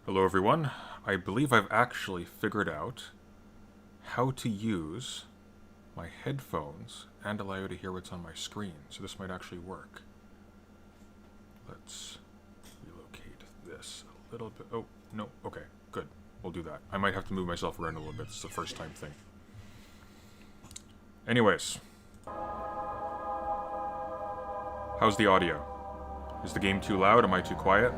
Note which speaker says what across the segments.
Speaker 1: Hello everyone. I believe I've actually figured out how to use my headphones and allow you to hear what's on my screen, so this might actually work. Let's relocate this a little bit. Oh, no, okay, good. We'll do that. I might have to move myself around a little bit. It's the first time thing. Anyways. How's the audio? Is the game too loud? Am I too quiet?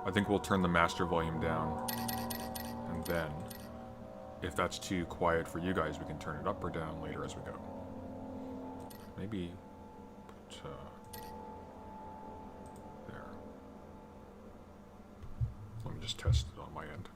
Speaker 1: I think we'll turn the master volume down, and then, if that's too quiet for you guys, we can turn it up or down later as we go. Maybe put, there. Let me just test it on my end.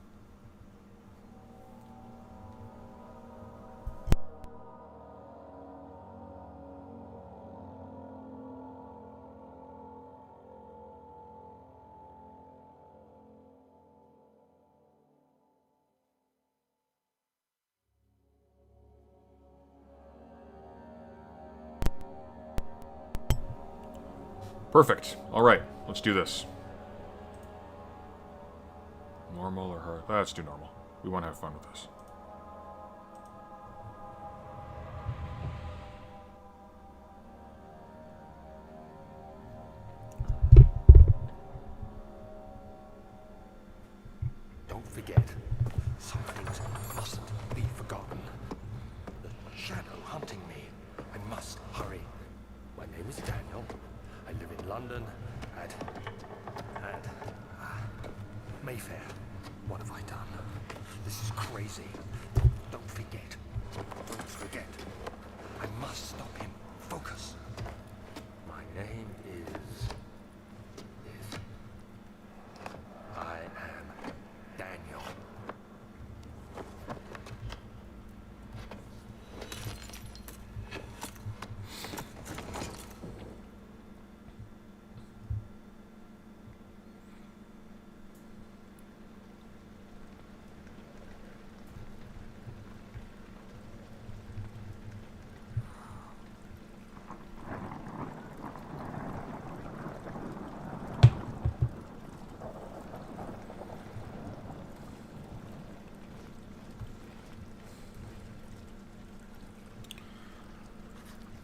Speaker 1: Perfect. Alright, let's do this. Normal or hard? Let's do normal. We want to have fun with this.
Speaker 2: Don't forget, some things mustn't be forgotten. The shadow hunting me. I must hurry. My name is Daniel. I live in London at Mayfair. What have I done? This is crazy. Don't forget. Don't forget. I must stop him. Focus. My name is... I am Daniel.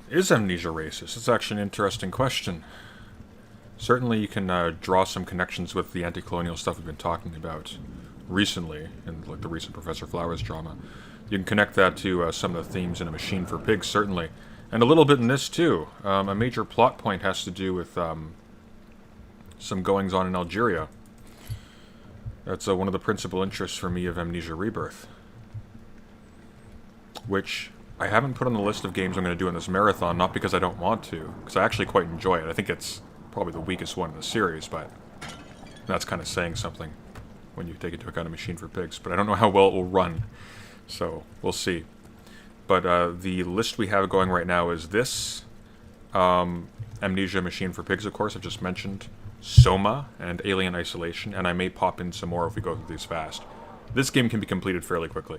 Speaker 1: Is Amnesia racist? It's actually an interesting question. Certainly you can draw some connections with the anti-colonial stuff we've been talking about recently, in like the recent Professor Flowers drama. You can connect that to some of the themes in A Machine for Pigs, certainly. And a little bit in this too. A major plot point has to do with some goings-on in Algeria. That's one of the principal interests for me of Amnesia Rebirth. Which I haven't put on the list of games I'm going to do in this marathon, not because I don't want to, because I actually quite enjoy it. I think it's probably the weakest one in the series, but that's kind of saying something when you take into account A Machine for Pigs. But I don't know how well it will run, so we'll see. But the list we have going right now is this, Amnesia Machine for Pigs, of course, I've just mentioned, Soma, and Alien Isolation, and I may pop in some more if we go through these fast. This game can be completed fairly quickly,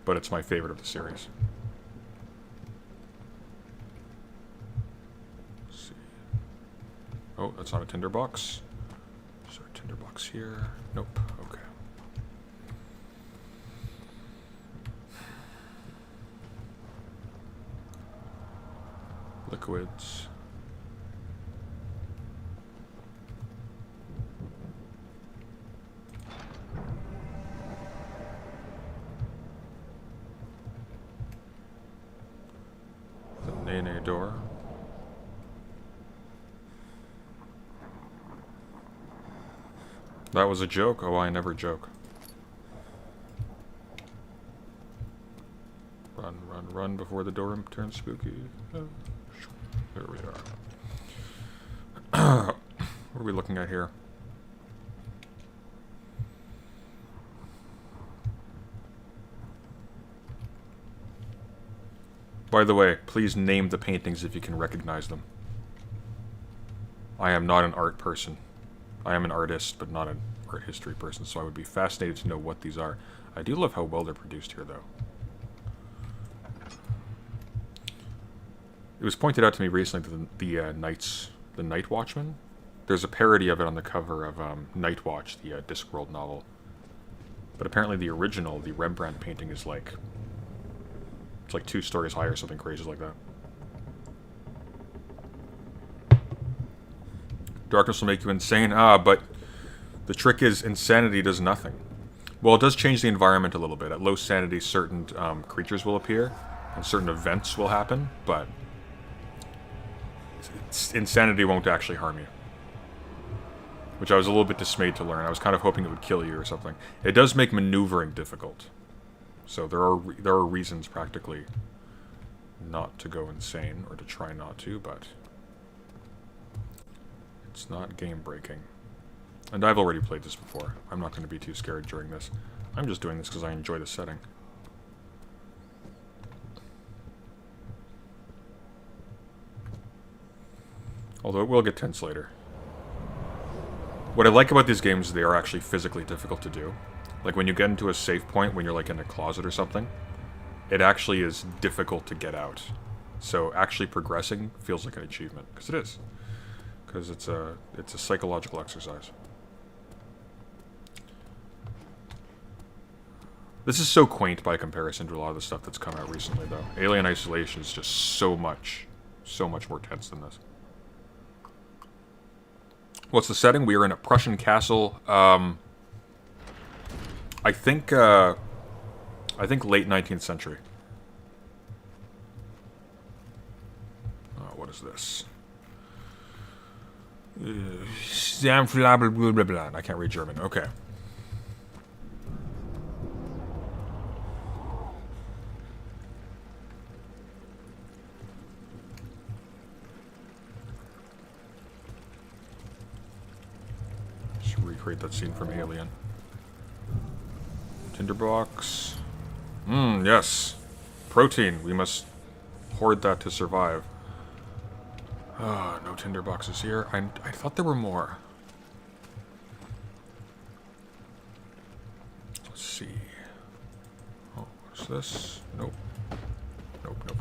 Speaker 1: but it's my favorite of the series. Oh, that's not a tinderbox. Is there a tinderbox here? Nope. Okay. Liquids. The Nene door. That was a joke? Oh, I never joke. Run, run, run before the door turns spooky. There we are. What are we looking at here? By the way, please name the paintings if you can recognize them. I am not an art person. I am an artist, but not an art history person, so I would be fascinated to know what these are. I do love how well they're produced here, though. It was pointed out to me recently that the Night Watchman. There's a parody of it on the cover of Night Watch, the Discworld novel. But apparently the original, the Rembrandt painting, is like... It's like 2 stories high or something crazy like that. Darkness will make you insane. But the trick is insanity does nothing. Well, it does change the environment a little bit. At low sanity, certain creatures will appear, and certain events will happen, but insanity won't actually harm you. Which I was a little bit dismayed to learn. I was kind of hoping it would kill you or something. It does make maneuvering difficult. So there are reasons practically not to go insane, or to try not to, but it's not game-breaking. And I've already played this before. I'm not going to be too scared during this. I'm just doing this because I enjoy the setting. Although it will get tense later. What I like about these games is they are actually physically difficult to do. Like when you get into a safe point, when you're like in a closet or something, it actually is difficult to get out. So actually progressing feels like an achievement, because it is. Because it's a psychological exercise. This is so quaint by comparison to a lot of the stuff that's come out recently, though. Alien Isolation is just so much more tense than this. What's the setting? We are in a Prussian castle. I think late 19th century. What is this? I can't read German. Okay. Recreate that scene from Alien. Tinderbox. Yes. Protein. We must hoard that to survive. No tinderboxes here. I thought there were more. Let's see. Oh, what's this? Nope.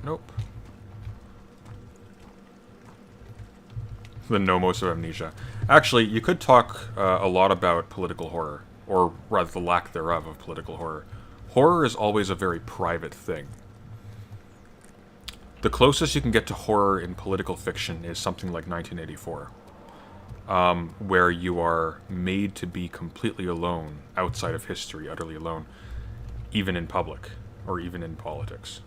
Speaker 1: Nope. The nomos of Amnesia. Actually, you could talk a lot about political horror, or rather the lack thereof of political horror. Horror is always a very private thing. The closest you can get to horror in political fiction is something like 1984, where you are made to be completely alone, outside of history, utterly alone, even in public, or even in politics.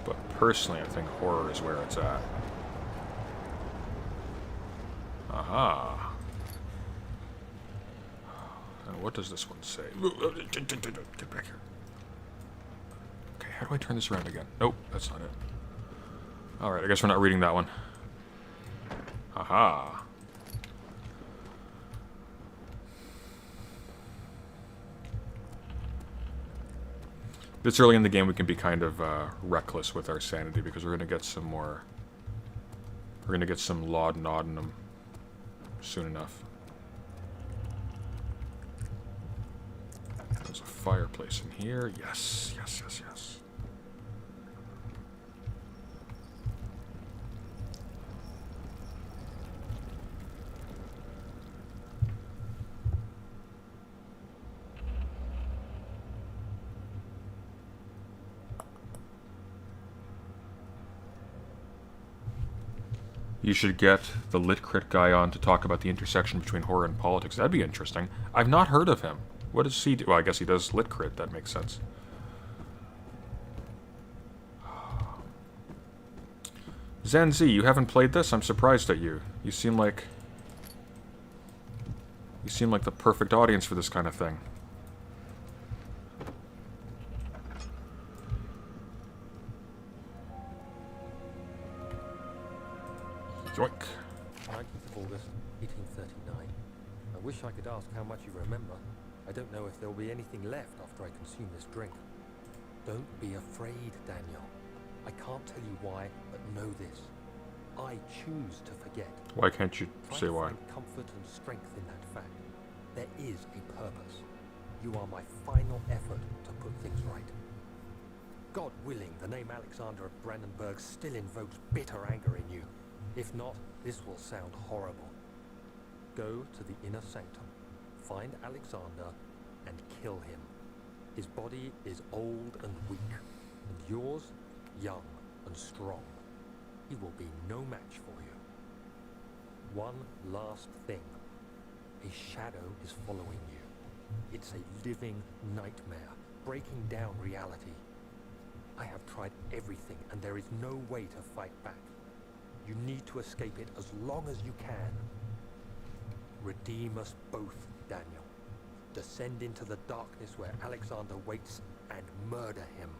Speaker 1: But personally, I think horror is where it's at. Aha. And what does this one say? Get back here. Okay, how do I turn this around again? Nope, that's not it. Alright, I guess we're not reading that one. Aha. This early in the game, we can be kind of reckless with our sanity because we're going to get some more. We're going to get some laudanum soon enough. There's a fireplace in here. Yes. You should get the Lit Crit guy on to talk about the intersection between horror and politics. That'd be interesting. I've not heard of him. What does he do? Well, I guess he does Lit Crit. That makes sense. Zanzi, you haven't played this? I'm surprised at you. You seem like the perfect audience for this kind of thing. Yoink.
Speaker 2: 19th of August, 1839. I wish I could ask how much you remember. I don't know if there'll be anything left after I consume this drink. Don't be afraid, Daniel. I can't tell you why, but know this. I choose to forget.
Speaker 1: Why can't you
Speaker 2: Try
Speaker 1: say
Speaker 2: to
Speaker 1: why?
Speaker 2: find comfort and strength in that fact. There is a purpose. You are my final effort to put things right. God willing, the name Alexander of Brandenburg still invokes bitter anger in you. If not, this will sound horrible. Go to the inner sanctum, find Alexander, and kill him. His body is old and weak, and yours, young and strong. He will be no match for you. One last thing. A shadow is following you. It's a living nightmare, breaking down reality. I have tried everything, and there is no way to fight back. You need to escape it as long as you can. Redeem us both, Daniel. Descend into the darkness where Alexander waits and murder him.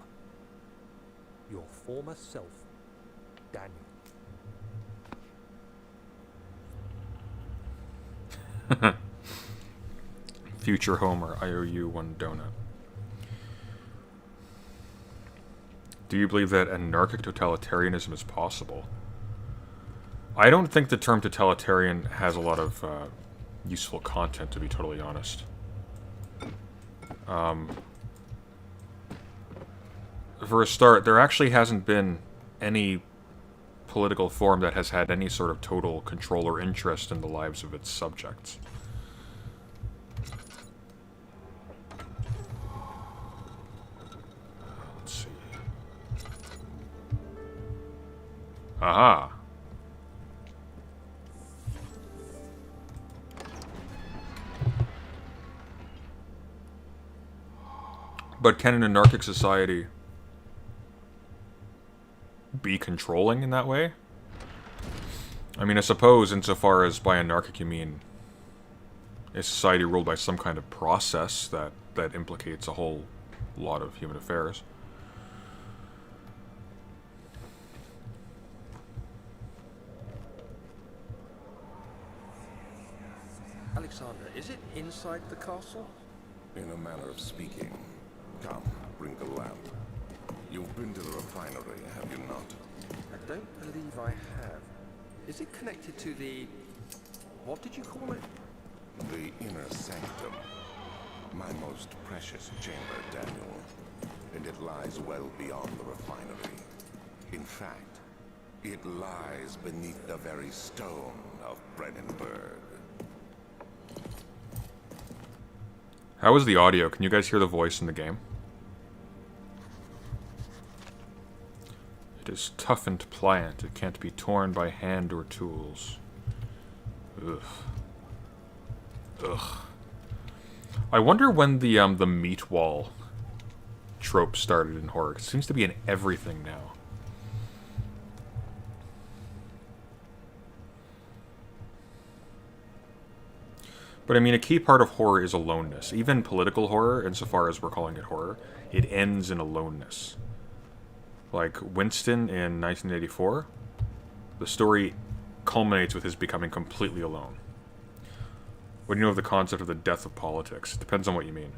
Speaker 2: Your former self, Daniel.
Speaker 1: Future Homer, I owe you one donut. Do you believe that anarchic totalitarianism is possible? I don't think the term totalitarian has a lot of useful content, to be totally honest. For a start, there actually hasn't been any political form that has had any sort of total control or interest in the lives of its subjects. Let's see. Aha. But can an anarchic society be controlling in that way? I mean, I suppose insofar as by anarchic you mean a society ruled by some kind of process that implicates a whole lot of human affairs.
Speaker 2: Alexander, is it inside the castle?
Speaker 3: In a manner of speaking. Come, bring the lamp. You've been to the refinery, have you not?
Speaker 2: I don't believe I have. Is it connected to the... what did you call it?
Speaker 3: The inner sanctum. My most precious chamber, Daniel. And it lies well beyond the refinery. In fact, it lies beneath the very stone of Brandenburg.
Speaker 1: How is the audio? Can you guys hear the voice in the game? It is tough and pliant. It can't be torn by hand or tools. Ugh. Ugh. I wonder when the meat wall trope started in horror. It seems to be in everything now. But I mean, a key part of horror is aloneness. Even political horror, insofar as we're calling it horror, it ends in aloneness. Like Winston in 1984, the story culminates with his becoming completely alone. What do you know of the concept of the death of politics? It depends on what you mean.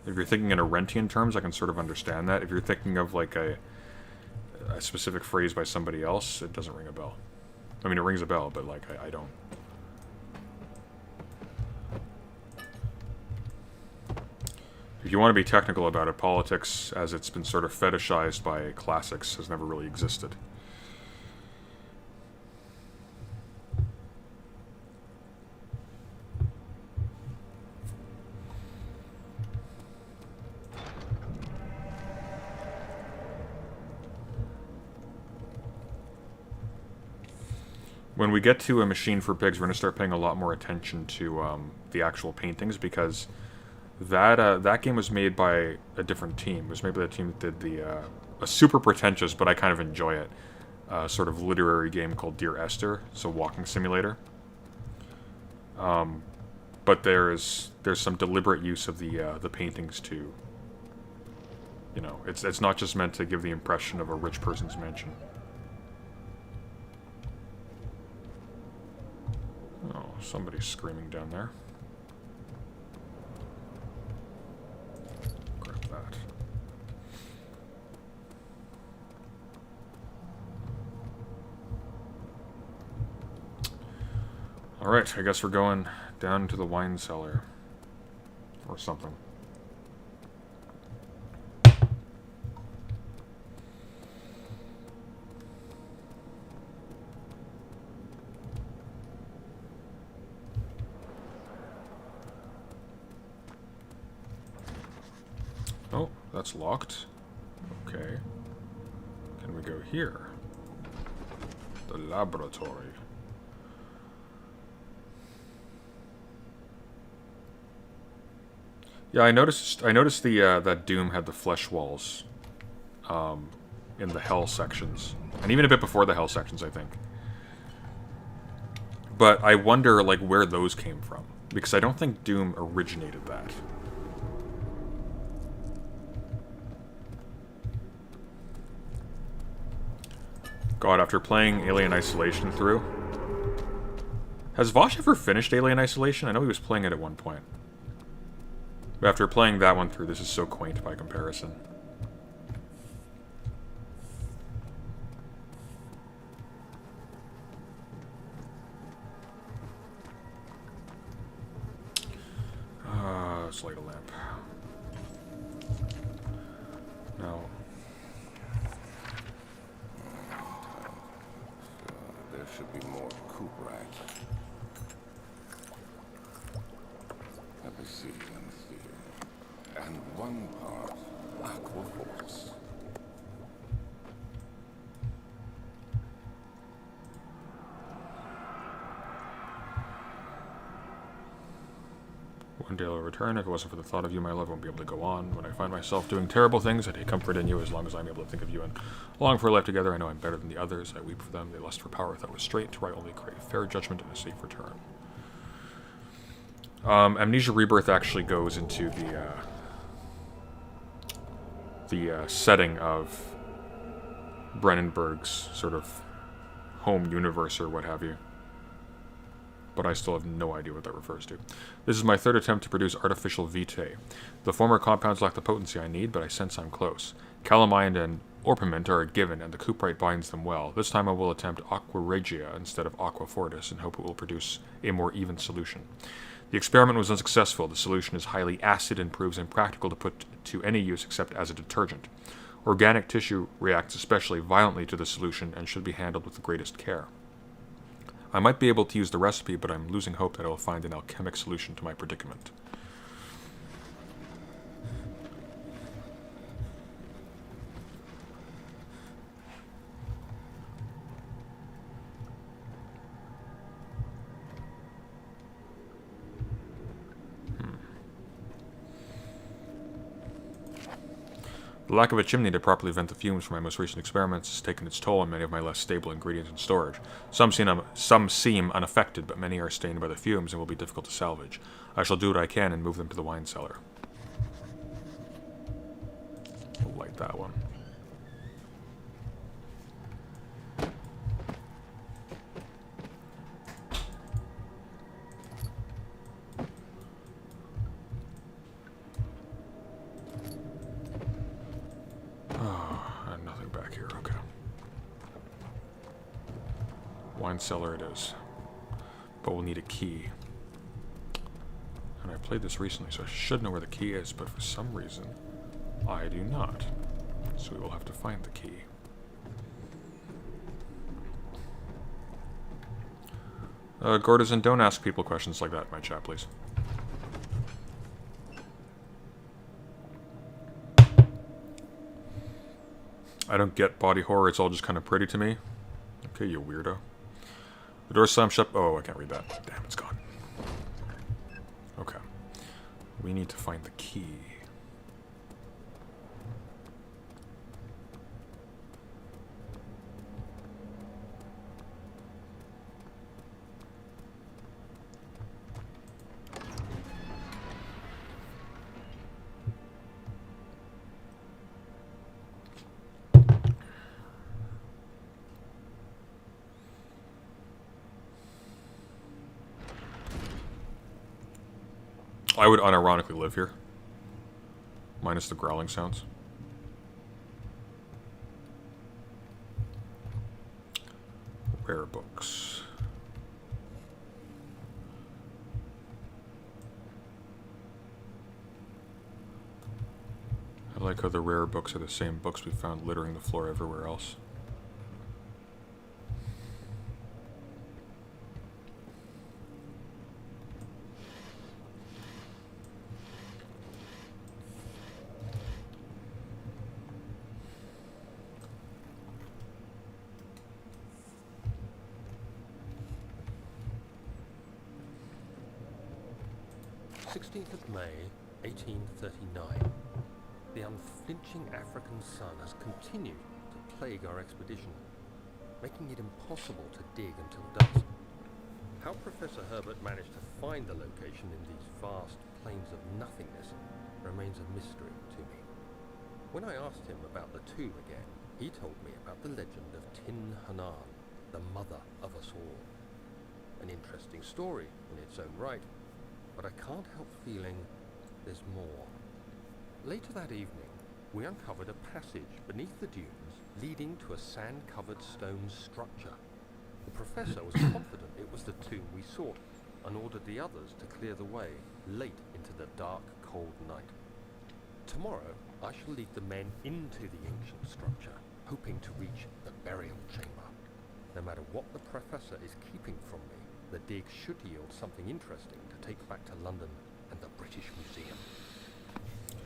Speaker 1: If you're thinking in Arendtian terms, I can sort of understand that. If you're thinking of like a specific phrase by somebody else, it doesn't ring a bell. I mean, it rings a bell, but like I don't. If you want to be technical about it, politics, as it's been sort of fetishized by classics, has never really existed. When we get to A Machine for Pigs, we're going to start paying a lot more attention to the actual paintings, because that game was made by a different team. It was made by the team that did a super pretentious, but I kind of enjoy it, sort of literary game called Dear Esther. It's a walking simulator. But there's some deliberate use of the paintings to, you know, it's not just meant to give the impression of a rich person's mansion. Oh, somebody's screaming down there. Grab that. Alright, I guess we're going down to the wine cellar. Or something. Oh, that's locked. Okay. Can we go here? The laboratory. Yeah, I noticed the that Doom had the flesh walls in the hell sections. And even a bit before the hell sections, I think. But I wonder like where those came from, because I don't think Doom originated that. God, after playing Alien Isolation through... Has Vosh ever finished Alien Isolation? I know he was playing it at one point. But after playing that one through, this is so quaint by comparison. Let's light a lamp. Now...
Speaker 3: There should be more coop racks. Let me see. And one part aqua force.
Speaker 1: One day I'll return. If it wasn't for the thought of you, my love won't be able to go on. When I find myself doing terrible things, I take comfort in you as long as I'm able to think of you and long for a life together. I know I'm better than the others. I weep for them. They lust for power without restraint, to where I only crave fair judgment and a safe return. Amnesia Rebirth actually goes into the setting of Brennenberg's sort of home universe or what have you. But I still have no idea what that refers to. This is my third attempt to produce artificial vitae. The former compounds lack the potency I need, but I sense I'm close. Calamine and orpiment are a given, and the cuprite binds them well. This time I will attempt aqua regia instead of aqua fortis, and hope it will produce a more even solution. The experiment was unsuccessful. The solution is highly acid and proves impractical to put to any use except as a detergent. Organic tissue reacts especially violently to the solution and should be handled with the greatest care. I might be able to use the recipe, but I'm losing hope that I will find an alchemic solution to my predicament. The lack of a chimney to properly vent the fumes from my most recent experiments has taken its toll on many of my less stable ingredients in storage. Some seem unaffected, but many are stained by the fumes and will be difficult to salvage. I shall do what I can and move them to the wine cellar. We'll light that one. Nothing back here, okay. Wine cellar it is. But we'll need a key. And I played this recently, so I should know where the key is, but for some reason, I do not. So we will have to find the key. Gordozen, don't ask people questions like that in my chat, please. I don't get body horror, it's all just kind of pretty to me. Okay, you weirdo. The door slammed shut. Oh, I can't read that. Damn, it's gone. Okay. We need to find the key. I would unironically live here. Minus the growling sounds. Rare books. like how the rare books are the same books we found littering the floor everywhere else.
Speaker 4: May 1839. The unflinching African sun has continued to plague our expedition, making it impossible to dig until dusk. How Professor Herbert managed to find the location in these vast plains of nothingness remains a mystery to me. When I asked him about the tomb again, he told me about the legend of Tin Hanan, the mother of us all. An interesting story in its own right, but I can't help feeling there's more. Later that evening, we uncovered a passage beneath the dunes leading to a sand-covered stone structure. The professor was confident it was the tomb we sought and ordered the others to clear the way late into the dark, cold night. Tomorrow, I shall lead the men into the ancient structure, hoping to reach the burial chamber. No matter what the professor is keeping from me, the dig should yield something interesting to take back to London and the British Museum.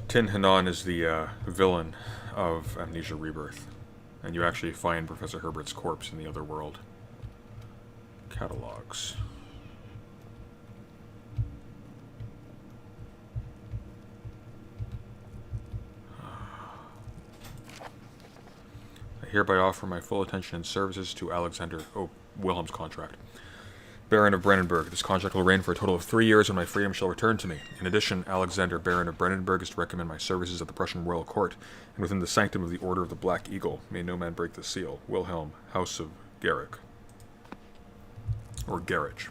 Speaker 1: Tin Hanan is the villain of Amnesia Rebirth, and you actually find Professor Herbert's corpse in the other world. Catalogs. I hereby offer my full attention and services to Alexander Wilhelm's contract. Baron of Brandenburg. This contract will reign for a total of 3 years, and my freedom shall return to me. In addition, Alexander, Baron of Brandenburg, is to recommend my services at the Prussian royal court, and within the sanctum of the Order of the Black Eagle. May no man break the seal. Wilhelm, House of Garrick. Or Garage.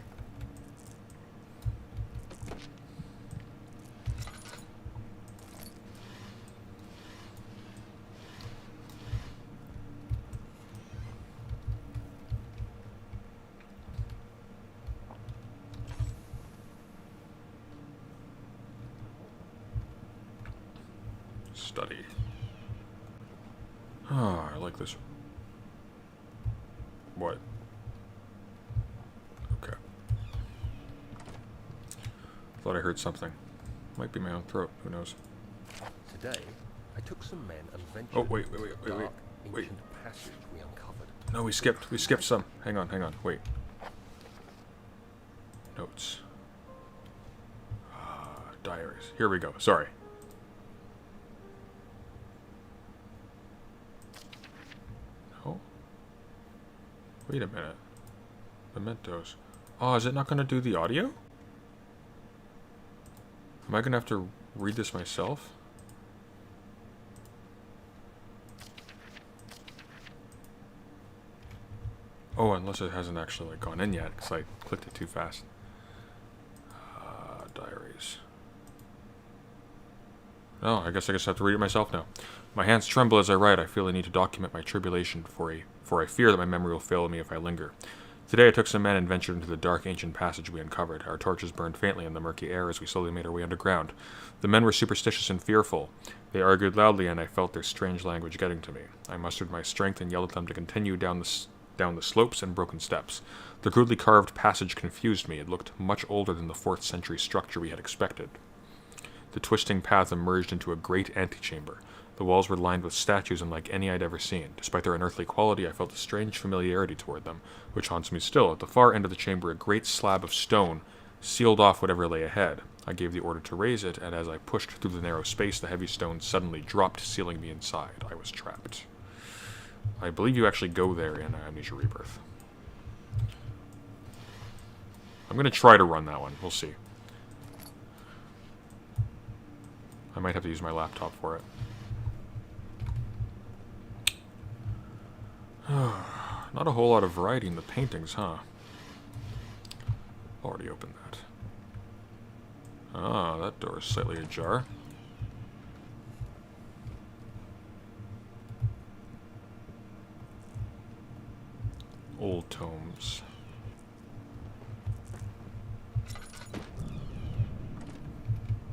Speaker 1: Study. Ah, I like this. What? Okay. Thought I heard something. Might be my own throat. Who knows?
Speaker 4: Today, I took some men and ventured
Speaker 1: Oh, wait,
Speaker 4: into
Speaker 1: wait,
Speaker 4: the
Speaker 1: wait,
Speaker 4: dark,
Speaker 1: wait.
Speaker 4: ancient passage we uncovered.
Speaker 1: No, we skipped some. Hang on, wait. Notes. Diaries. Here we go. Sorry. No. Wait a minute. Mementos. Oh, is it not going to do the audio? Am I going to have to read this myself? Oh, unless it hasn't actually gone in yet, because I clicked it too fast. Diaries. Oh, I guess I just have to read it myself now. My hands tremble as I write. I feel I need to document my tribulation, for I fear that my memory will fail me if I linger. Today I took some men and ventured into the dark ancient passage we uncovered. Our torches burned faintly in the murky air as we slowly made our way underground. The men were superstitious and fearful. They argued loudly, and I felt their strange language getting to me. I mustered my strength and yelled at them to continue down the slopes and broken steps. The crudely carved passage confused me. It looked much older than the 4th century structure we had expected. The twisting path emerged into a great antechamber. The walls were lined with statues unlike any I'd ever seen. Despite their unearthly quality, I felt a strange familiarity toward them, which haunts me still. At the far end of the chamber, a great slab of stone sealed off whatever lay ahead. I gave the order to raise it, and as I pushed through the narrow space, the heavy stone suddenly dropped, sealing me inside. I was trapped. I believe you actually go there in Amnesia Rebirth. I'm going to try to run that one. We'll see. I might have to use my laptop for it. Not a whole lot of variety in the paintings, huh? Already opened that. Ah, that door is slightly ajar. Old tomes.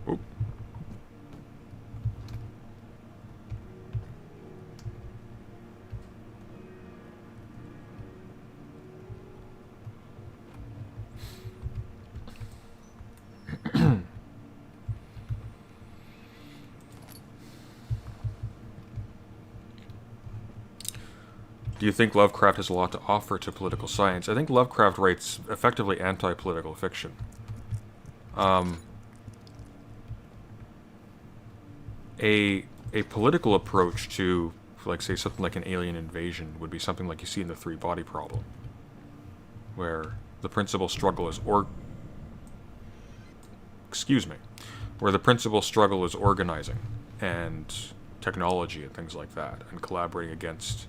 Speaker 1: Oop. Do you think Lovecraft has a lot to offer to political science? I think Lovecraft writes effectively anti-political fiction. A political approach to, like, say, something like an alien invasion would be something like you see in the Three-Body Problem, where the principal struggle is where the principal struggle is organizing and technology and things like that, and collaborating against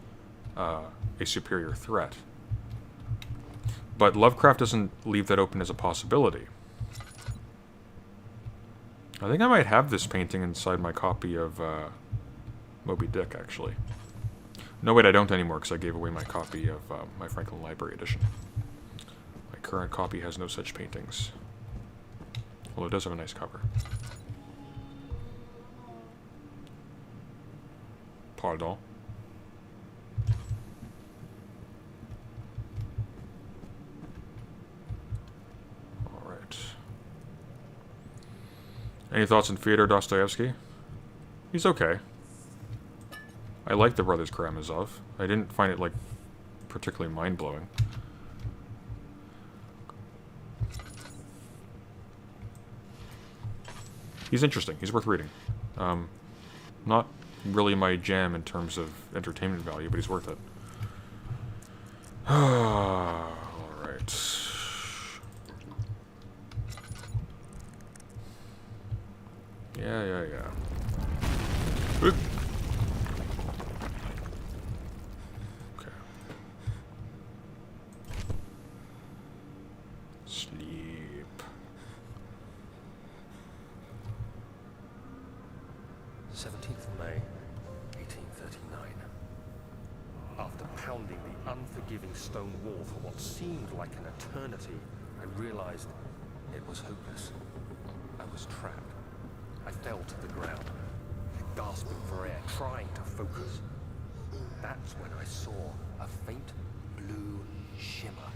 Speaker 1: a superior threat. But Lovecraft doesn't leave that open as a possibility. I think I might have this painting inside my copy of Moby Dick, actually. No, wait, I don't anymore, because I gave away my copy of my Franklin Library edition. My current copy has no such paintings. Well, it does have a nice cover. Pardon. Alright. Any thoughts on Fyodor Dostoevsky? He's okay. I like the Brothers Karamazov. I didn't find it, like, particularly mind-blowing. He's interesting. He's worth reading. Not really my jam in terms of entertainment value, but he's worth it. Alright. Yeah. Oop. Okay. Sleep.
Speaker 4: 17th of May, 1839. After pounding the unforgiving stone wall for what seemed like an eternity, I realized it was hopeless. I was trapped. I fell to the ground, gasping for air, trying to focus. That's when I saw a faint blue shimmer.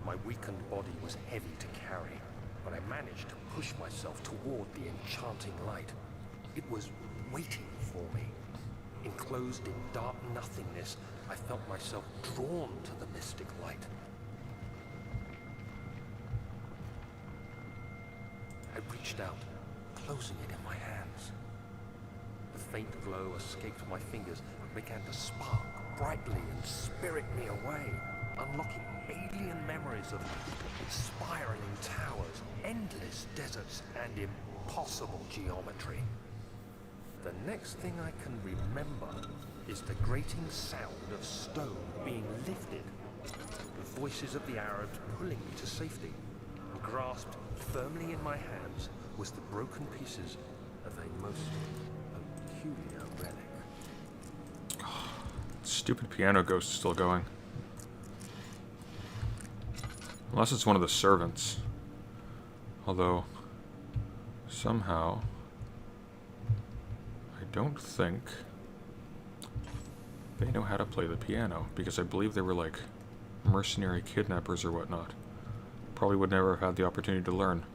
Speaker 4: My weakened body was heavy to carry, but I managed to push myself toward the enchanting light. It was waiting for me. Enclosed in dark nothingness, I felt myself drawn to the mystic light. I reached out, closing it in my hands. The faint glow escaped my fingers and began to spark brightly and spirit me away, unlocking alien memories of spiraling towers, endless deserts, and impossible geometry. The next thing I can remember is the grating sound of stone being lifted, the voices of the Arabs pulling me to safety, and grasped firmly in my hands was the broken pieces of a most peculiar relic.
Speaker 1: Stupid piano ghost is still going. Unless it's one of the servants. Although, somehow, I don't think they know how to play the piano, because I believe they were like mercenary kidnappers or whatnot. Probably would never have had the opportunity to learn.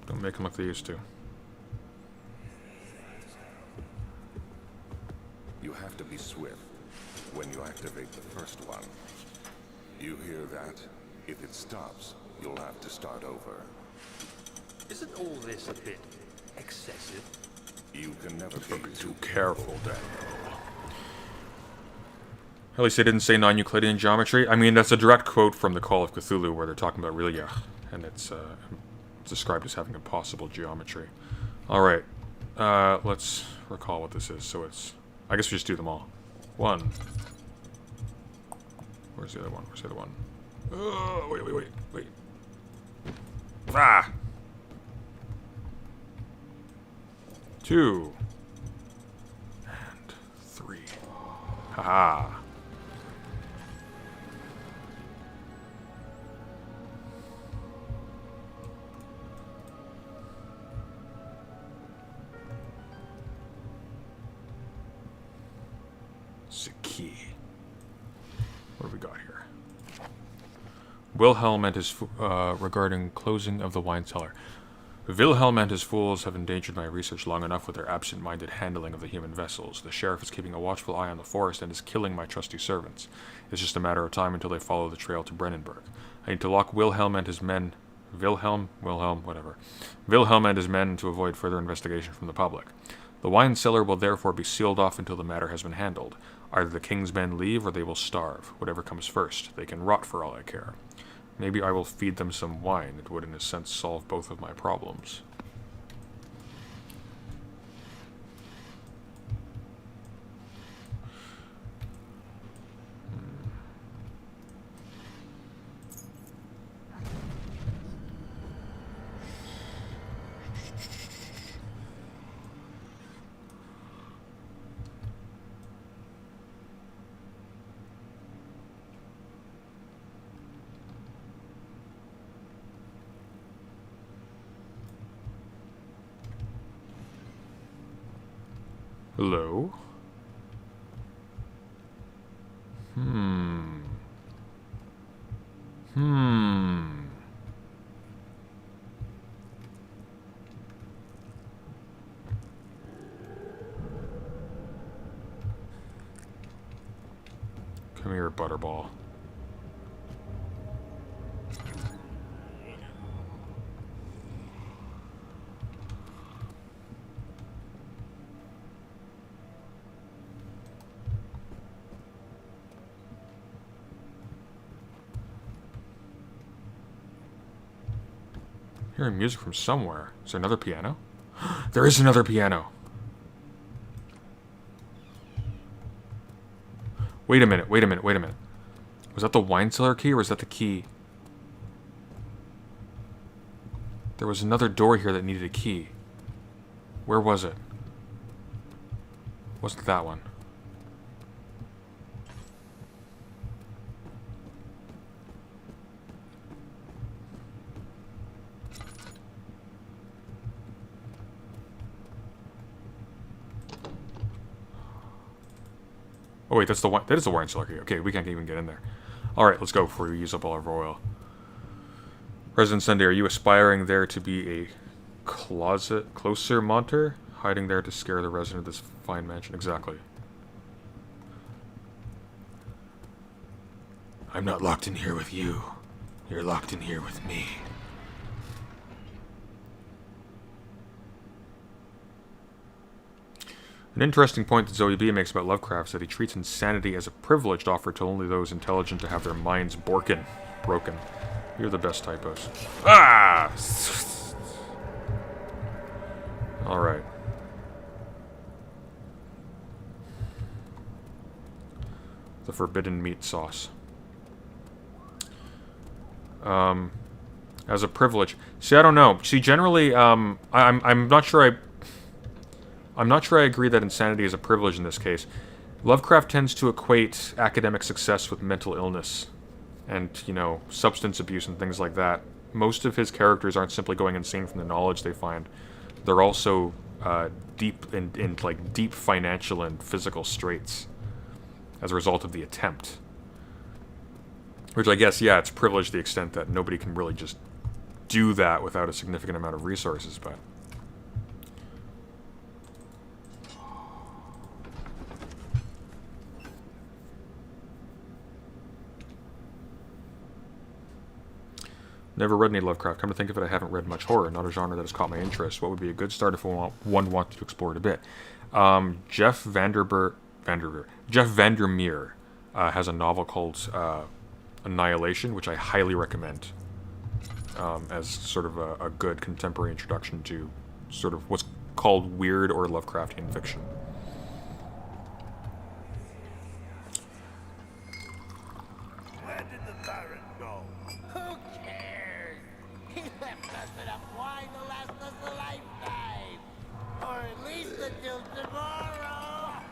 Speaker 1: Don't make them like they used to.
Speaker 3: You have to be swift when you activate the first one. You hear that? If it stops, you'll have to start over.
Speaker 4: Isn't all this a bit excessive?
Speaker 3: You can never be
Speaker 1: Too careful, Daniel. At least they didn't say non-Euclidean geometry. I mean, that's a direct quote from the Call of Cthulhu, where they're talking about Rilya, and it's described as having impossible geometry. Alright, let's recall what this is. So it's... I guess we just do them all. 1. Where's the other one? Where's the other one? Wait. Ah! 2. And 3. Haha. It's a key. What have we got here? Wilhelm and his regarding closing of the wine cellar. Wilhelm and his fools have endangered my research long enough with their absent-minded handling of the human vessels. The sheriff is keeping a watchful eye on the forest and is killing my trusty servants. It's just a matter of time until they follow the trail to Brennenburg. I need to lock Wilhelm and his men... Wilhelm, whatever. Wilhelm and his men to avoid further investigation from the public. The wine cellar will therefore be sealed off until the matter has been handled. Either the king's men leave or they will starve. Whatever comes first. They can rot for all I care. Maybe I will feed them some wine. It would, in a sense, solve both of my problems. Hello? Come here, Butterball. Hearing music from somewhere. Is there another piano? There is another piano! Wait a minute. Was that the wine cellar key or was that the key? There was another door here that needed a key. Where was it? Wasn't that one? Oh wait, that's the one. That is the wine cellar key. Okay, we can't even get in there. All right, let's go before we use up all our oil. President Sunday, are you aspiring there to be a closer monter, hiding there to scare the resident of this fine mansion? Exactly. I'm not locked in here with you. You're locked in here with me. An interesting point that Zoe B makes about Lovecraft is that he treats insanity as a privilege offered to only those intelligent to have their minds broken. You're the best typos. Ah! Alright. The forbidden meat sauce. As a privilege. See, I don't know. See, generally, I'm not sure I'm not sure I agree that insanity is a privilege in this case. Lovecraft tends to equate academic success with mental illness and, you know, substance abuse and things like that. Most of his characters aren't simply going insane from the knowledge they find. They're also deep financial and physical straits as a result of the attempt. Which I guess, yeah, it's privileged to the extent that nobody can really just do that without a significant amount of resources, but... Never read any Lovecraft. Come to think of it, I haven't read much horror, not a genre that has caught my interest. What would be a good start if one wanted to explore it a bit? Jeff Vandermeer has a novel called Annihilation, which I highly recommend as sort of a good contemporary introduction to sort of what's called weird or Lovecraftian fiction.
Speaker 5: Where did the Baron go? Who cares? He left us enough wine to last us a lifetime. Or at least until tomorrow.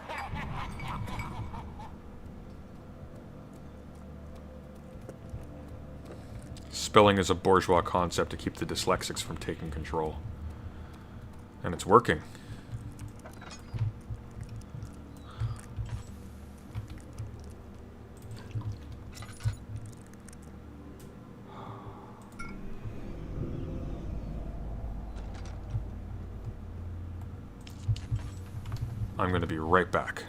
Speaker 1: Spelling is a bourgeois concept to keep the dyslexics from taking control. And it's working. I'm going to be right back.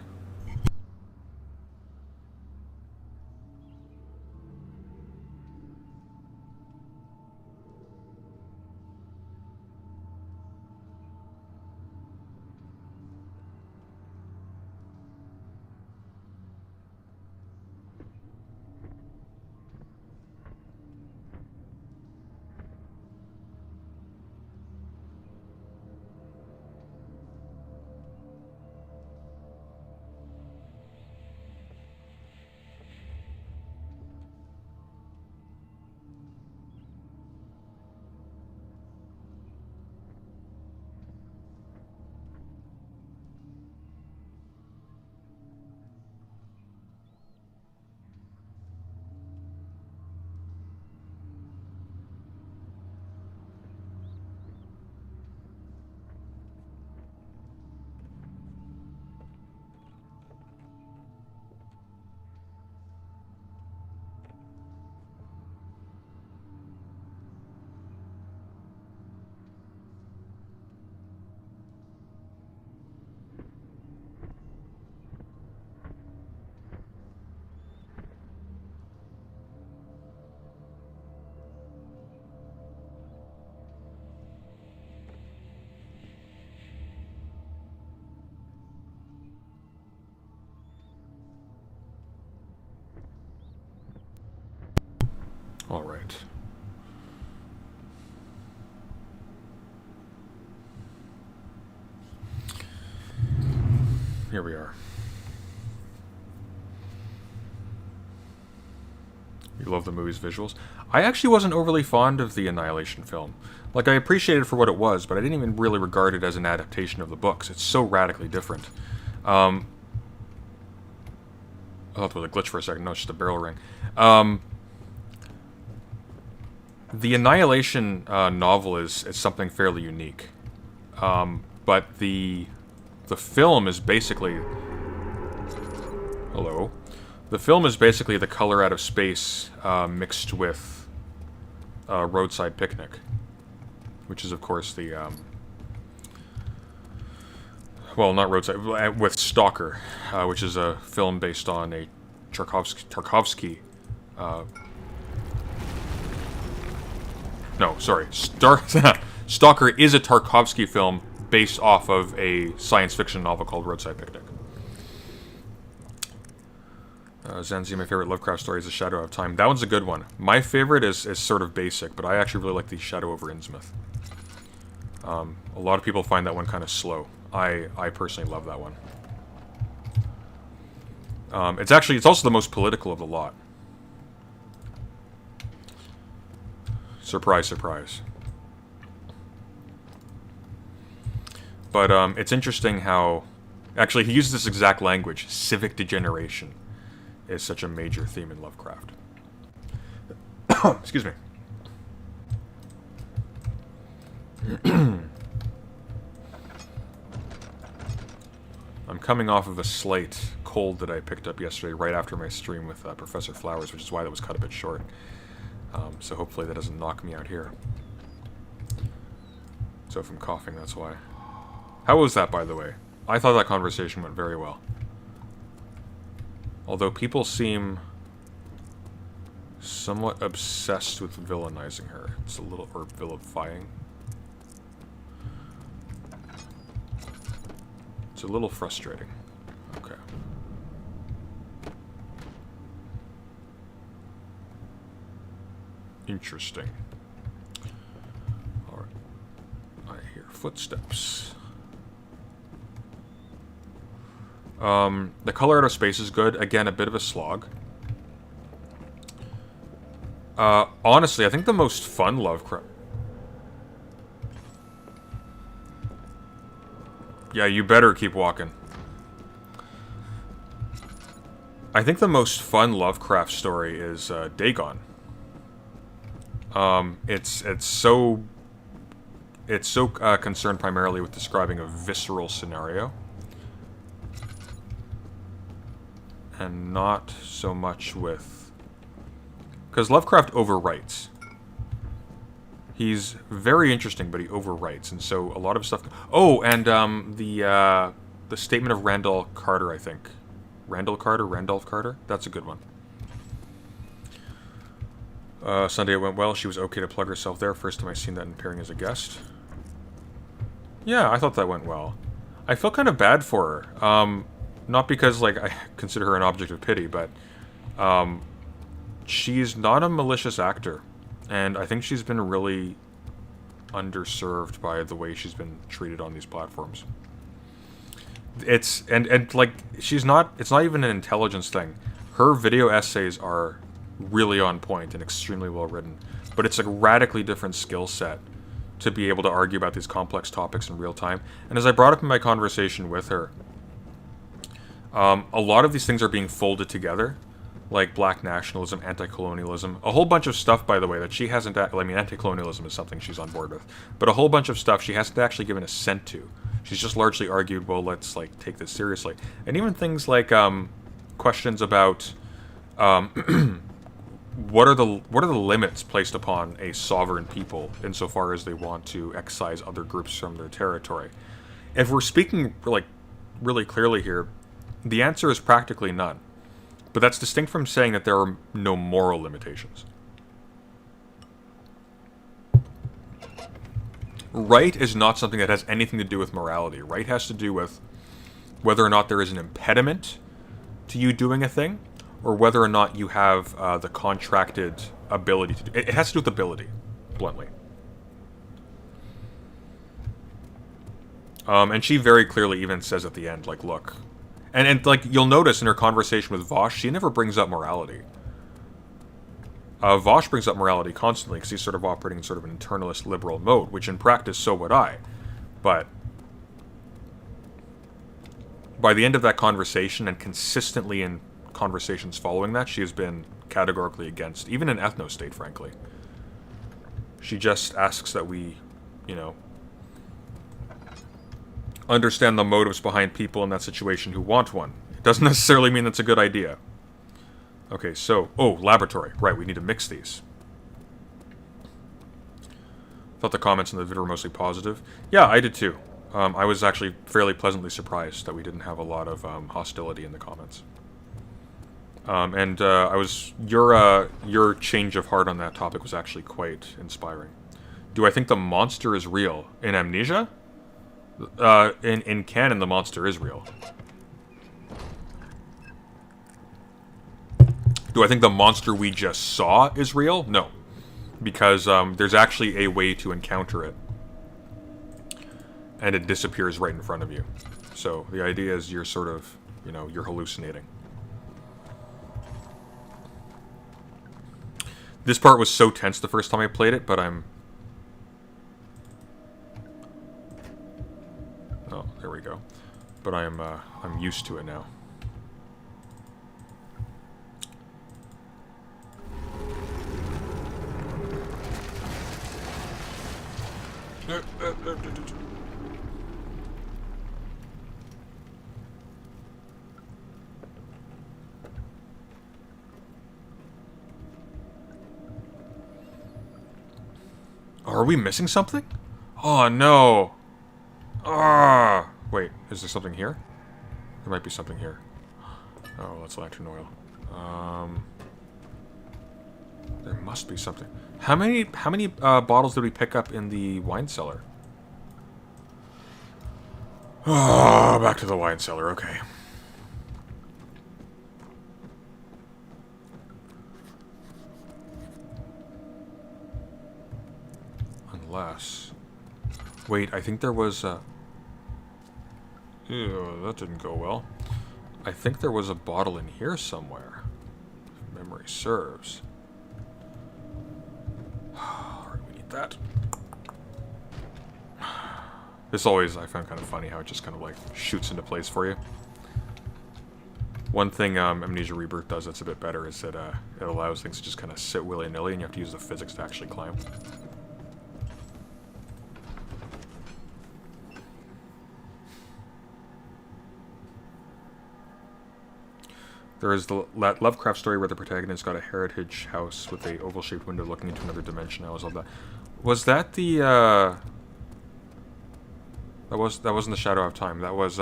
Speaker 1: All right. Here we are. You love the movie's visuals? I actually wasn't overly fond of the Annihilation film. Like, I appreciated it for what it was, but I didn't even really regard it as an adaptation of the books. It's so radically different. I thought there was a glitch for a second. No, it's just a barrel ring. The Annihilation novel is something fairly unique. But the film is basically... Hello. The film is basically The Color Out of Space mixed with Roadside Picnic. Which is, of course, the... well, not Roadside... With Stalker, which is a film based on a Tarkovsky... no, sorry. Stalker is a Tarkovsky film based off of a science fiction novel called Roadside Picnic. Zenzi, my favorite Lovecraft story is The Shadow of Time. That one's a good one. My favorite is sort of basic, but I actually really like The Shadow over Innsmouth. A lot of people find that one kind of slow. I personally love that one. It's also the most political of the lot. Surprise, surprise. But it's interesting how... Actually, he uses this exact language. Civic degeneration is such a major theme in Lovecraft. Excuse me. I'm coming off of a slight cold that I picked up yesterday right after my stream with Professor Flowers, which is why that was cut a bit short. So hopefully that doesn't knock me out here. So if I'm coughing, that's why. How was that, by the way? I thought that conversation went very well. Although people seem somewhat obsessed with villainizing her. It's a little... or vilifying. It's a little frustrating. Okay. Interesting. Alright. I hear footsteps. The Color Out of Space is good. Again, a bit of a slog. Honestly, I think the most fun Lovecraft... Yeah, you better keep walking. I think the most fun Lovecraft story is Dagon. It's so concerned primarily with describing a visceral scenario, and not so much with... Because Lovecraft overwrites. He's very interesting, but he overwrites, and so a lot of stuff... Oh, and the statement of Randall Carter, I think. Randolph Carter? That's a good one. Sunday it went well. She was okay to plug herself there. First time I seen that in pairing as a guest. Yeah, I thought that went well. I feel kind of bad for her. Not because, like, I consider her an object of pity, but she's not a malicious actor. And I think she's been really underserved by the way she's been treated on these platforms. It's, and like, she's not, it's not even an intelligence thing. Her video essays are really on point and extremely well written. But it's a radically different skill set to be able to argue about these complex topics in real time. And as I brought up in my conversation with her, a lot of these things are being folded together, like black nationalism, anti-colonialism, a whole bunch of stuff, by the way, that she hasn't, I mean, anti-colonialism is something she's on board with, but a whole bunch of stuff she hasn't actually given assent to. She's just largely argued, well, let's, like, take this seriously. And even things like, questions about, what are the limits placed upon a sovereign people insofar as they want to excise other groups from their territory? If we're speaking, like, really clearly here, the answer is practically none. But that's distinct from saying that there are no moral limitations. Right is not something that has anything to do with morality. Right has to do with whether or not there is an impediment to you doing a thing, or whether or not you have the contracted ability to do it. It has to do with ability, bluntly. And she very clearly even says at the end, like, look... And like, you'll notice in her conversation with Vosh, she never brings up morality. Vosh brings up morality constantly, because he's sort of operating in sort of an internalist liberal mode, which in practice, so would I. But by the end of that conversation, and consistently in conversations following that, she has been categorically against, even an ethno-state, frankly. She just asks that we, you know, understand the motives behind people in that situation who want one. It doesn't necessarily mean that's a good idea. Okay, so... Oh, laboratory. Right, we need to mix these. Thought the comments in the video were mostly positive. Yeah, I did too. I was actually fairly pleasantly surprised that we didn't have a lot of hostility in the comments. I was... Your change of heart on that topic was actually quite inspiring. Do I think the monster is real? In Amnesia? In canon, the monster is real. Do I think the monster we just saw is real? No. Because there's actually a way to encounter it. And it disappears right in front of you. So the idea is you're sort of, you know, you're hallucinating. This part was so tense the first time I played it, but I'm... Oh, there we go. But I'm used to it now. Are we missing something? Oh no! Ah! Wait, is there something here? There might be something here. Oh, that's lantern oil. There must be something. How many bottles did we pick up in the wine cellar? Oh, back to the wine cellar. Okay. Unless... Wait, I think there was a... Ew, that didn't go well. I think there was a bottle in here somewhere. If memory serves. Alright, we need that. This always, I found kind of funny how it just kind of like shoots into place for you. One thing Amnesia Rebirth does that's a bit better is that it allows things to just kind of sit willy-nilly and you have to use the physics to actually climb. There is the Lovecraft story where the protagonist got a heritage house with a oval-shaped window looking into another dimension. I always love that. Was that the, That wasn't the Shadow of Time. That was,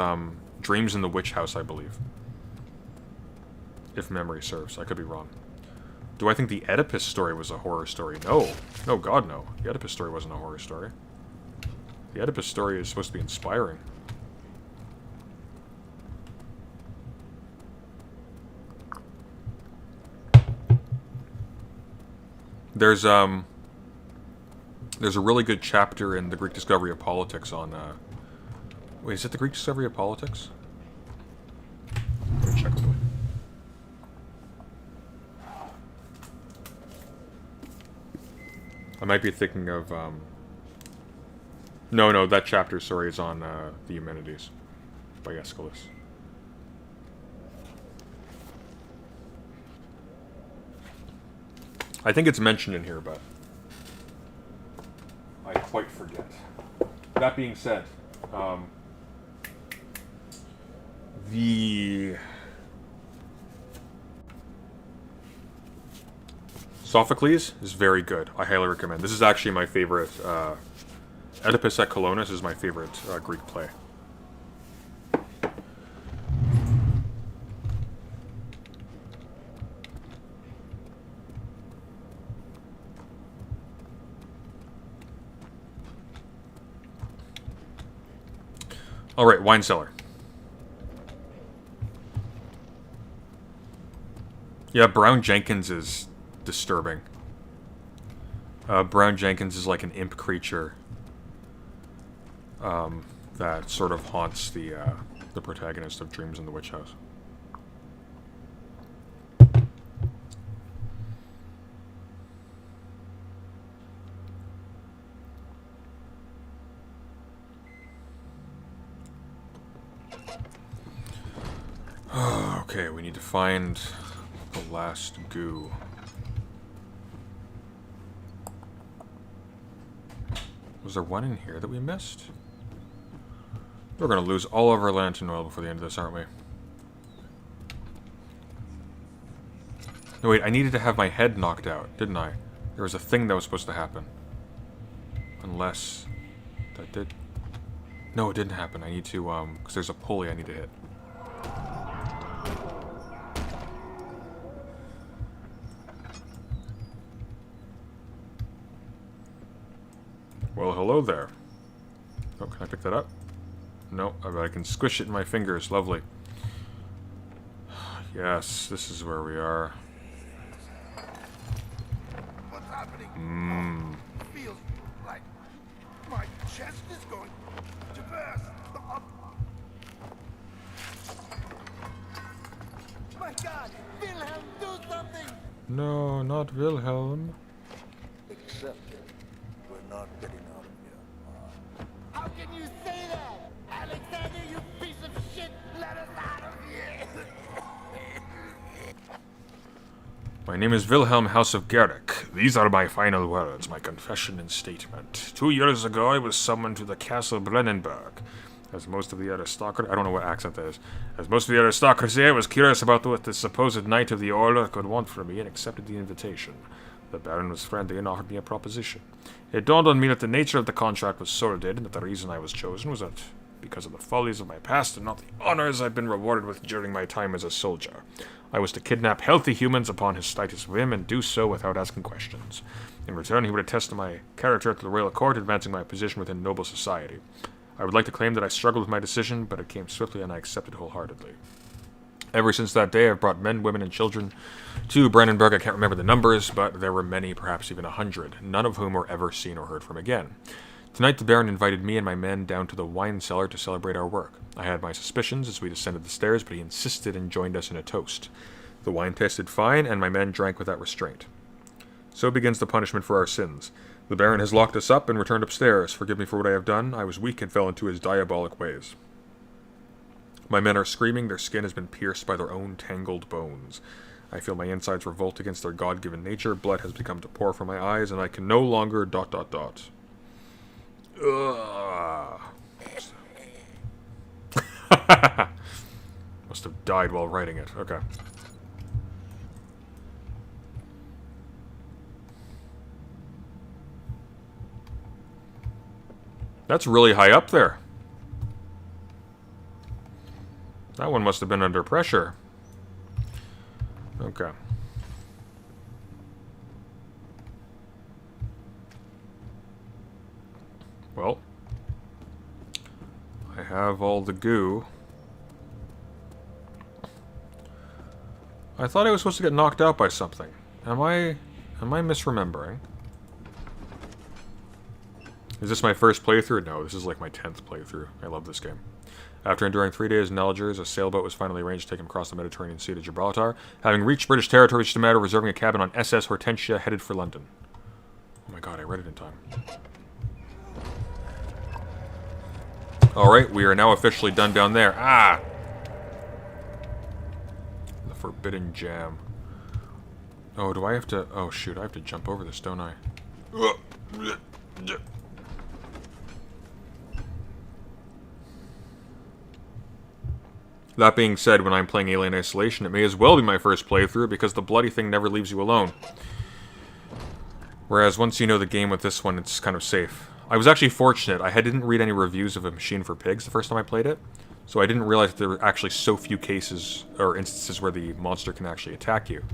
Speaker 1: Dreams in the Witch House, I believe. If memory serves. I could be wrong. Do I think the Oedipus story was a horror story? No. No, God, no. The Oedipus story wasn't a horror story. The Oedipus story is supposed to be inspiring. There's a really good chapter in the Greek Discovery of Politics on, wait, is it the Greek Discovery of Politics? Let me check quickly. I might be thinking of, no, that chapter, sorry, is on, the Eumenides by Aeschylus. I think it's mentioned in here, but I quite forget. That being said, the Sophocles is very good. I highly recommend. This is actually my favorite. Oedipus at Colonus is my favorite Greek play. Alright, wine cellar. Yeah, Brown Jenkins is disturbing. Brown Jenkins is like an imp creature that sort of haunts the protagonist of Dreams in the Witch House. Okay, we need to find the last goo. Was there one in here that we missed? We're gonna lose all of our lantern oil before the end of this, aren't we? No, wait, I needed to have my head knocked out, didn't I? There was a thing that was supposed to happen. Unless... that did... No, it didn't happen. I need to, because there's a pulley I need to hit. Well, hello there. Oh, can I pick that up? No, but I can squish it in my fingers. Lovely. Yes, this is where we are.
Speaker 2: What's happening? Feels like my chest is going to burst. My God, Wilhelm, do something!
Speaker 1: No, not Wilhelm.
Speaker 2: Accept it. We're not getting out of here. How can you say that? Alexander, you piece of shit! Let us out of here!
Speaker 1: My name is Wilhelm House of Garrick. These are my final words, my confession and statement. 2 years ago, I was summoned to the Castle Brennenburg. As most of the aristocracy... I don't know what accent that is. As most of the aristocracy, I was curious about what the supposed Knight of the Order could want from me and accepted the invitation. The Baron was friendly and offered me a proposition. It dawned on me that the nature of the contract was sordid and that the reason I was chosen was that because of the follies of my past and not the honors I've been rewarded with during my time as a soldier. I was to kidnap healthy humans upon his slightest whim and do so without asking questions. In return, he would attest to my character at the royal court, advancing my position within noble society. I would like to claim that I struggled with my decision, but it came swiftly and I accepted wholeheartedly. Ever since that day, I've brought men, women, and children to Brennenburg. I can't remember the numbers, but there were many, perhaps even 100, none of whom were ever seen or heard from again. Tonight, the Baron invited me and my men down to the wine cellar to celebrate our work. I had my suspicions as we descended the stairs, but he insisted and joined us in a toast. The wine tasted fine, and my men drank without restraint. So begins the punishment for our sins. The Baron has locked us up and returned upstairs. Forgive me for what I have done. I was weak and fell into his diabolic ways. My men are screaming. Their skin has been pierced by their own tangled bones. I feel my insides revolt against their God-given nature. Blood has begun to pour from my eyes, and I can no longer... Ugh. Must have died while writing it. Okay. That's really high up there. That one must have been under pressure. Okay. Well, I have all the goo. I thought I was supposed to get knocked out by something. Am I misremembering? Is this my first playthrough? No, this is like my 10th playthrough. I love this game. After enduring 3 days in Algiers, a sailboat was finally arranged to take him across the Mediterranean Sea to Gibraltar. Having reached British territory, it's a matter of reserving a cabin on SS Hortensia, headed for London. Oh my god, I read it in time. Alright, we are now officially done down there. Ah! The Forbidden Jam. Oh, do I have to... Oh, shoot, I have to jump over this, don't I? That being said, when I'm playing Alien Isolation, it may as well be my first playthrough, because the bloody thing never leaves you alone. Whereas once you know the game with this one, it's kind of safe. I was actually fortunate. I didn't read any reviews of A Machine for Pigs the first time I played it, so I didn't realize that there were actually so few cases, or instances, where the monster can actually attack you.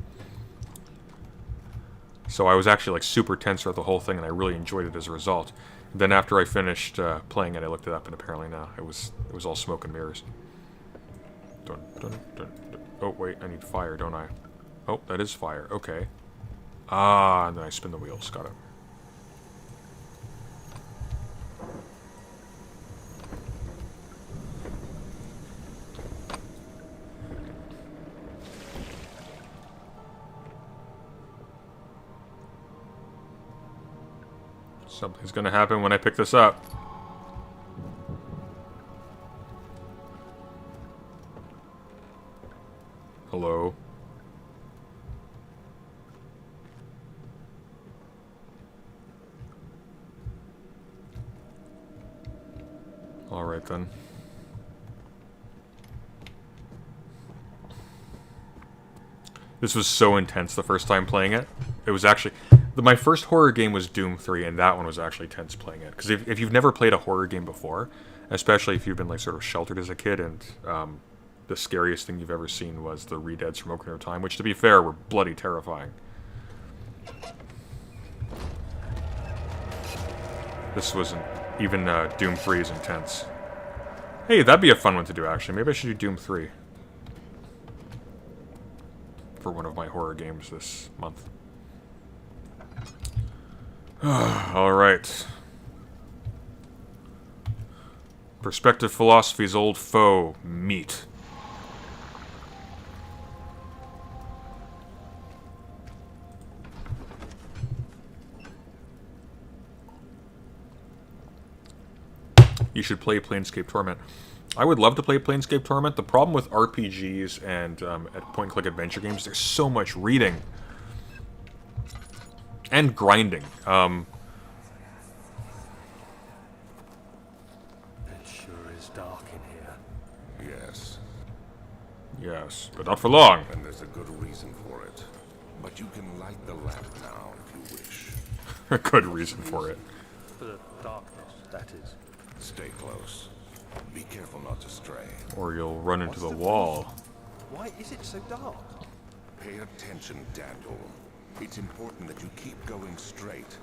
Speaker 1: So I was actually like super tense throughout the whole thing, and I really enjoyed it as a result. And then after I finished playing it, I looked it up, and apparently now it was all smoke and mirrors. Dun, dun, dun, dun. Oh, wait, I need fire, don't I? Oh, that is fire. Okay. Ah, and then I spin the wheels. Got it. Something's gonna happen when I pick this up. Hello? Alright then. This was so intense the first time playing it. It was actually... My first horror game was Doom 3, and that one was actually tense playing it. Because if you've never played a horror game before, especially if you've been like sort of sheltered as a kid, and the scariest thing you've ever seen was the Re-Deads from Ocarina of Time, which, to be fair, were bloody terrifying. This wasn't... Even Doom 3 is intense. Hey, that'd be a fun one to do, actually. Maybe I should do Doom 3. For one of my horror games this month. Alright. Perspective Philosophy's old foe, meat. You should play Planescape Torment. I would love to play Planescape Torment. The problem with RPGs and point-and-click adventure games, there's so much reading. And grinding.
Speaker 2: It sure is dark in here.
Speaker 3: Yes,
Speaker 1: Yes, but not for long.
Speaker 3: and there's a good reason for it. But you can light the lamp now if you wish.
Speaker 1: A good reason for it.
Speaker 2: For the darkness, that is.
Speaker 3: Stay close. Be careful not to stray.
Speaker 1: Or you'll run into
Speaker 2: What's
Speaker 1: the
Speaker 2: the
Speaker 1: wall.
Speaker 2: Why is it so dark?
Speaker 3: Pay attention, Daniel. It's important that you keep going straight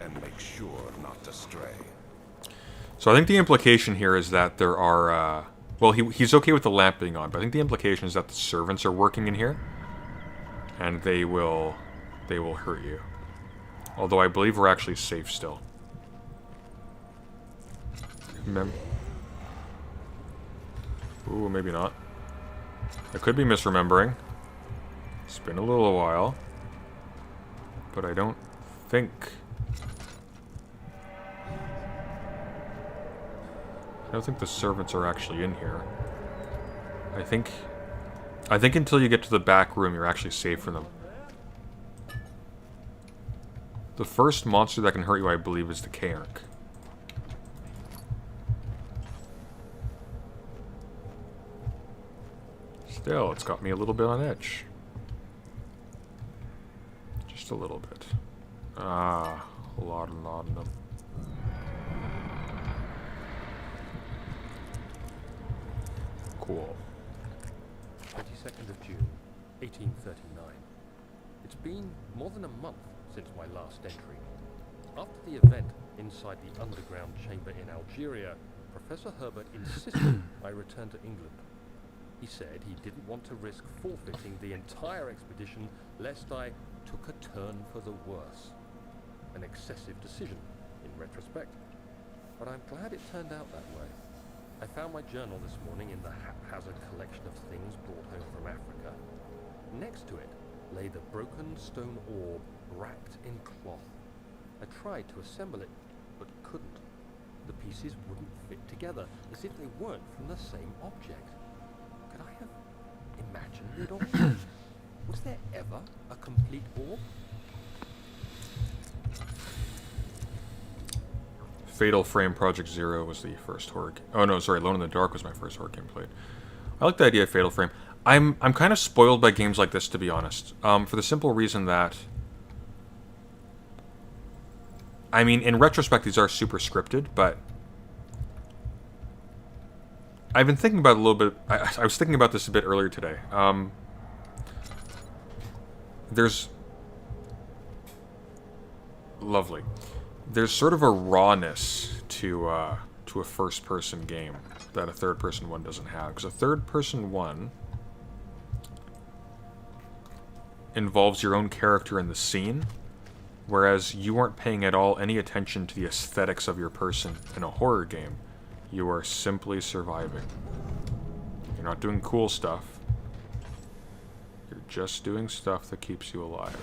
Speaker 3: and make sure not to stray.
Speaker 1: So I think the implication here is that there are, well, he's okay with the lamp being on, but I think the implication is that the servants are working in here. And they will hurt you. Although I believe we're actually safe still. Ooh, maybe not. I could be misremembering. It's been a little while. But I don't think... I don't think the servants are actually in here. I think until you get to the back room, you're actually safe from them. The first monster that can hurt you, I believe, is the Kaerk. Still, it's got me a little bit on edge. Just a little bit. Ah, a lot of them. Cool.
Speaker 4: 22nd of June, 1839. It's been more than a month since my last entry. After the event inside the underground chamber in Algeria, Professor Herbert insisted I return to England. He said he didn't want to risk forfeiting the entire expedition lest I took a turn for the worse. An excessive decision, in retrospect. But I'm glad it turned out that way. I found my journal this morning in the haphazard collection of things brought home from Africa. Next to it lay the broken stone orb wrapped in cloth. I tried to assemble it, but couldn't. The pieces wouldn't fit together, as if they weren't from the same object. Could I have imagined it all? Was there ever a complete orb?
Speaker 1: Fatal Frame Project Zero was the first horror game. Oh no, sorry, Alone in the Dark was my first horror game played. I like the idea of Fatal Frame. I'm kind of spoiled by games like this, to be honest. For the simple reason that, I mean, in retrospect, these are super scripted, but I've been thinking about it a little bit. I was thinking about this a bit earlier today. There's lovely. There's sort of a rawness to a first-person game that a third-person one doesn't have, because a third-person one involves your own character in the scene, whereas you aren't paying at all any attention to the aesthetics of your person in a horror game. You are simply surviving. You're not doing cool stuff. You're just doing stuff that keeps you alive.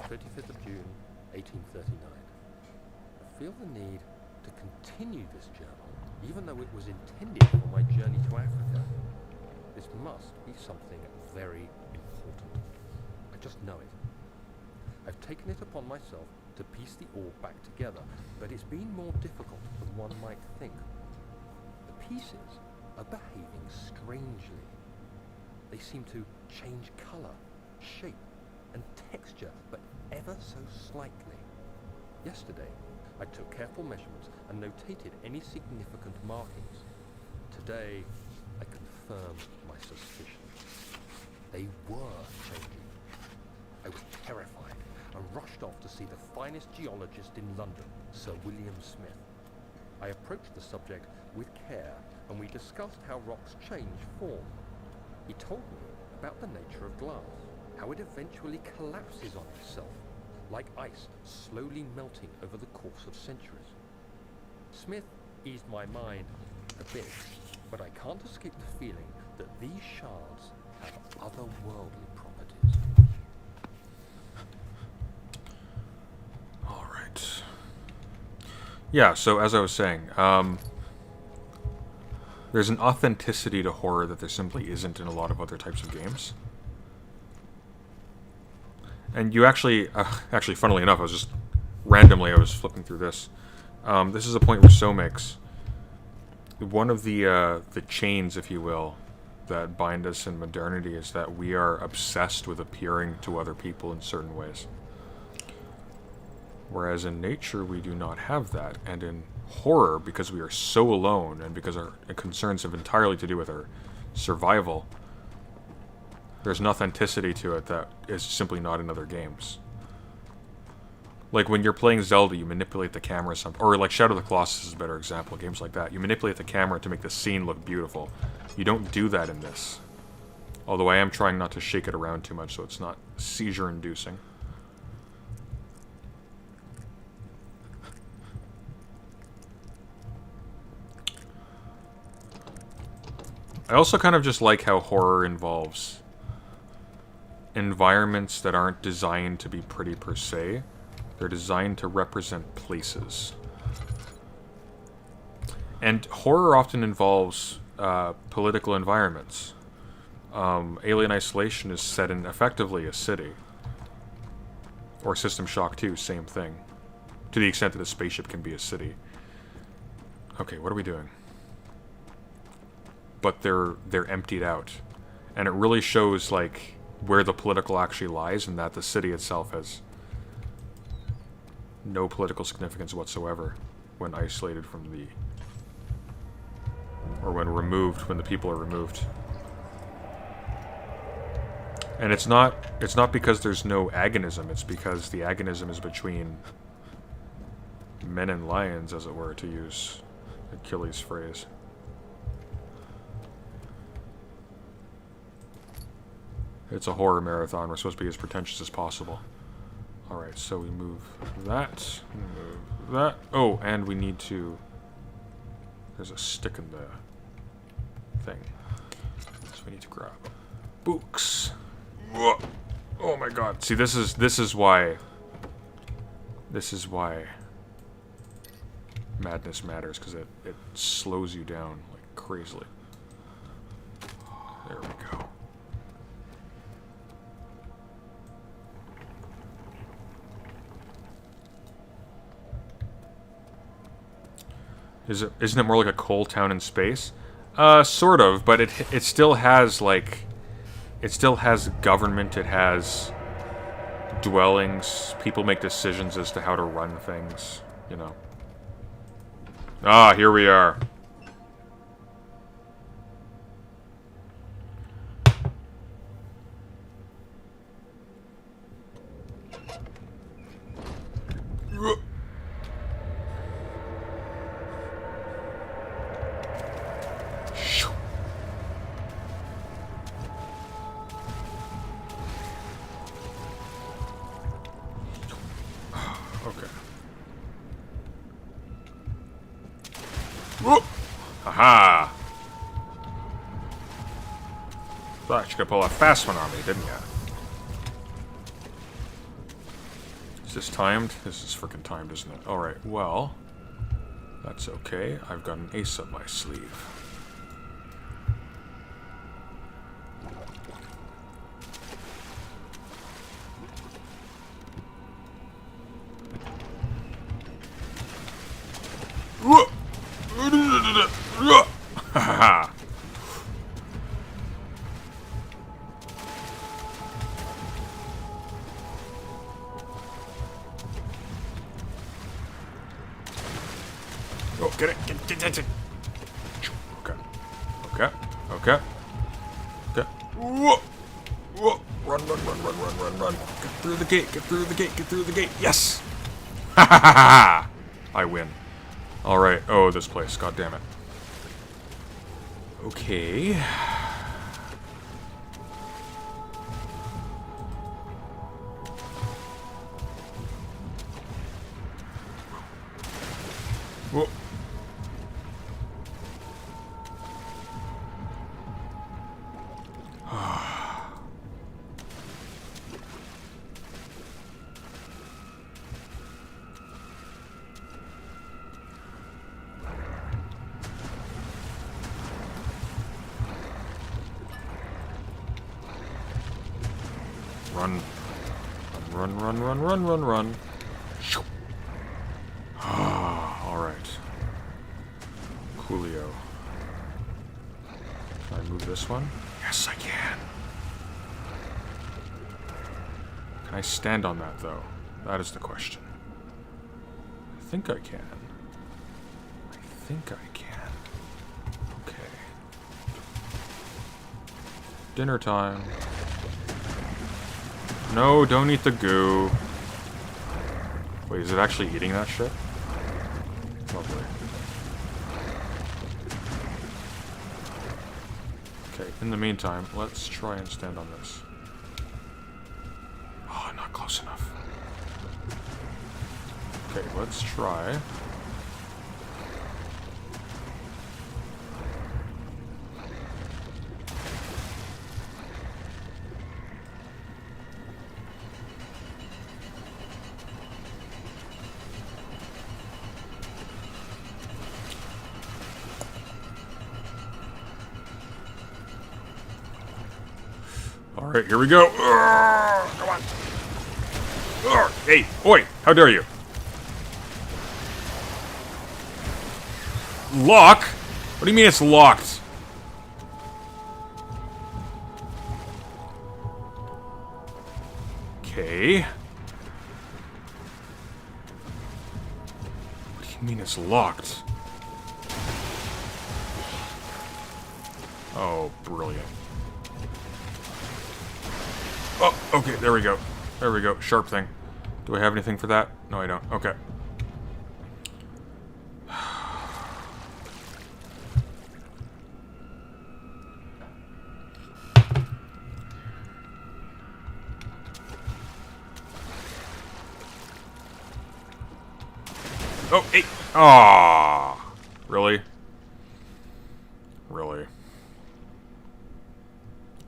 Speaker 4: 25th of June, 1839. I feel the need to continue this journal, even though it was intended for my journey to Africa. This must be something very important. I just know it. I've taken it upon myself to piece the orb back together, but it's been more difficult than one might think. The pieces are behaving strangely. They seem to change color, shape, and texture, but ever so slightly. Yesterday, I took careful measurements and notated any significant markings. Today, I confirmed my suspicions. They were changing. I was terrified and rushed off to see the finest geologist in London, Sir William Smith. I approached the subject with care, and we discussed how rocks change form. He told me about the nature of glass, how it eventually collapses on itself, like ice slowly melting over the course of centuries. Smith eased my mind a bit, but I can't escape the feeling that these shards have otherworldly properties.
Speaker 1: Alright. Yeah, so as I was saying, there's an authenticity to horror that there simply isn't in a lot of other types of games. And you actually, funnily enough, I was flipping through this. This is a point where So makes one of the chains, if you will, that bind us in modernity is that we are obsessed with appearing to other people in certain ways. Whereas in nature, we do not have that. And in horror, because we are so alone and because our concerns have entirely to do with our survival, there's an authenticity to it that is simply not in other games. Like when you're playing Zelda, you manipulate the camera or like Shadow of the Colossus is a better example, games like that. You manipulate the camera to make the scene look beautiful. You don't do that in this. Although I am trying not to shake it around too much so it's not seizure-inducing. I also kind of just like how horror involves environments that aren't designed to be pretty per se. They're designed to represent places. And horror often involves political environments. Alien Isolation is set in effectively a city. Or System Shock 2, same thing. To the extent that a spaceship can be a city. Okay, what are we doing? But they're emptied out. And it really shows, like, where the political actually lies, and that the city itself has no political significance whatsoever when isolated from the... or when removed, when the people are removed. And it's not because there's no agonism, it's because the agonism is between men and lions, as it were, to use Achilles' phrase. It's a horror marathon. We're supposed to be as pretentious as possible. Alright, so we move that. Move that. Oh, and we need to... There's a stick in the thing. So we need to grab books. Oh my god. See, this is why madness matters, because it slows you down like crazily. There we go. Isn't it more like a coal town in space? Sort of, but it still has like... It still has government, it has dwellings, people make decisions as to how to run things, you know. Ah, here we are. Aha! Thought you could pull a fast one on me, didn't ya? Is this timed? This is freaking timed, isn't it? Alright, well... That's okay. I've got an ace up my sleeve. Haha. Oh, get it. Get it. Okay. Okay. Okay. Okay. Whoa. Whoa. Run. Get through the gate. Get through the gate. Get through the gate. Yes. Ha ha ha ha. I win. Alright. Oh, this place. God damn it. Okay. Whoa. Run. Alright. Coolio. Can I move this one? Yes, I can. Can I stand on that, though? That is the question. I think I can. Okay. Dinner time. No, don't eat the goo. Wait, is it actually eating that shit? Lovely. Okay, in the meantime, let's try and stand on this. Oh, not close enough. Okay, let's try. Alright, here we go. Come on. Hey, oi, how dare you? Lock? What do you mean it's locked? Okay. mean it's locked? Oh, brilliant. Oh, okay, there we go. There we go. Sharp thing. Do I have anything for that? No, I don't. Okay. Oh, hey! Ah, really? Really?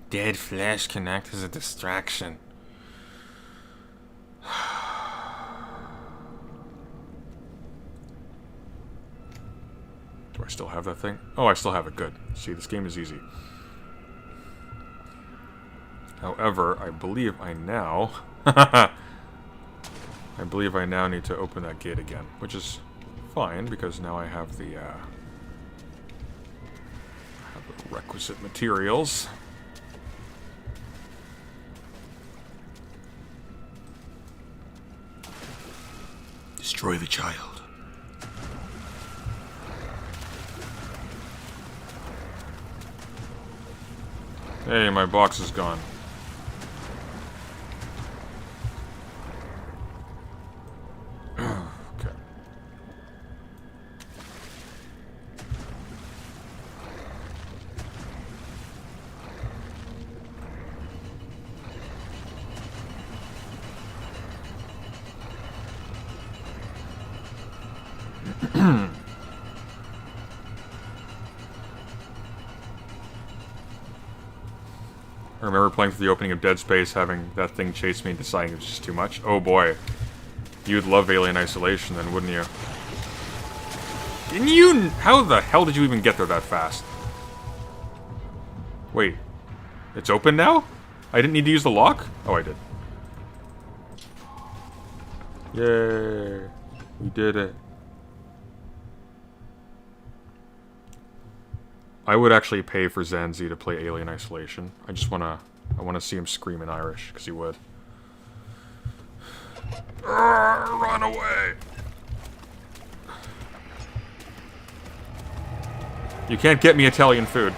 Speaker 1: Dead flesh can act as a distraction. Do I still have that thing? Oh, I still have it. Good. See, this game is easy. However, I believe I now... I believe I now need to open that gate again, which is fine, because now I have the requisite materials. Destroy the child. Hey, my box is gone. Okay. I remember playing through the opening of Dead Space, having that thing chase me and deciding it was just too much. Oh boy. You'd love Alien Isolation then, wouldn't you? Didn't you... How the hell did you even get there that fast? Wait. It's open now? I didn't need to use the lock? Oh, I did. Yay. We did it. I would actually pay for Zanzi to play Alien Isolation. I just wanna... I wanna see him scream in Irish, because he would. Run away! You can't get me Italian food.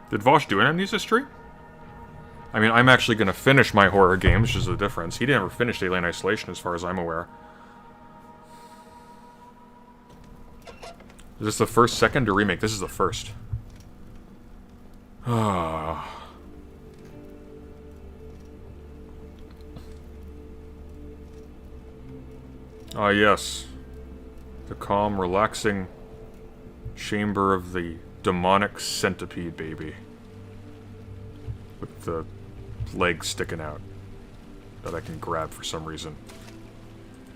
Speaker 1: Did Vosh do an Amnesia stream? I mean, I'm actually going to finish my horror games, which is the difference. He never finished Alien Isolation, as far as I'm aware. Is this the first, second, or remake? This is the first. Ah. Ah, yes. The calm, relaxing chamber of the demonic centipede baby. With the legs sticking out. That I can grab for some reason.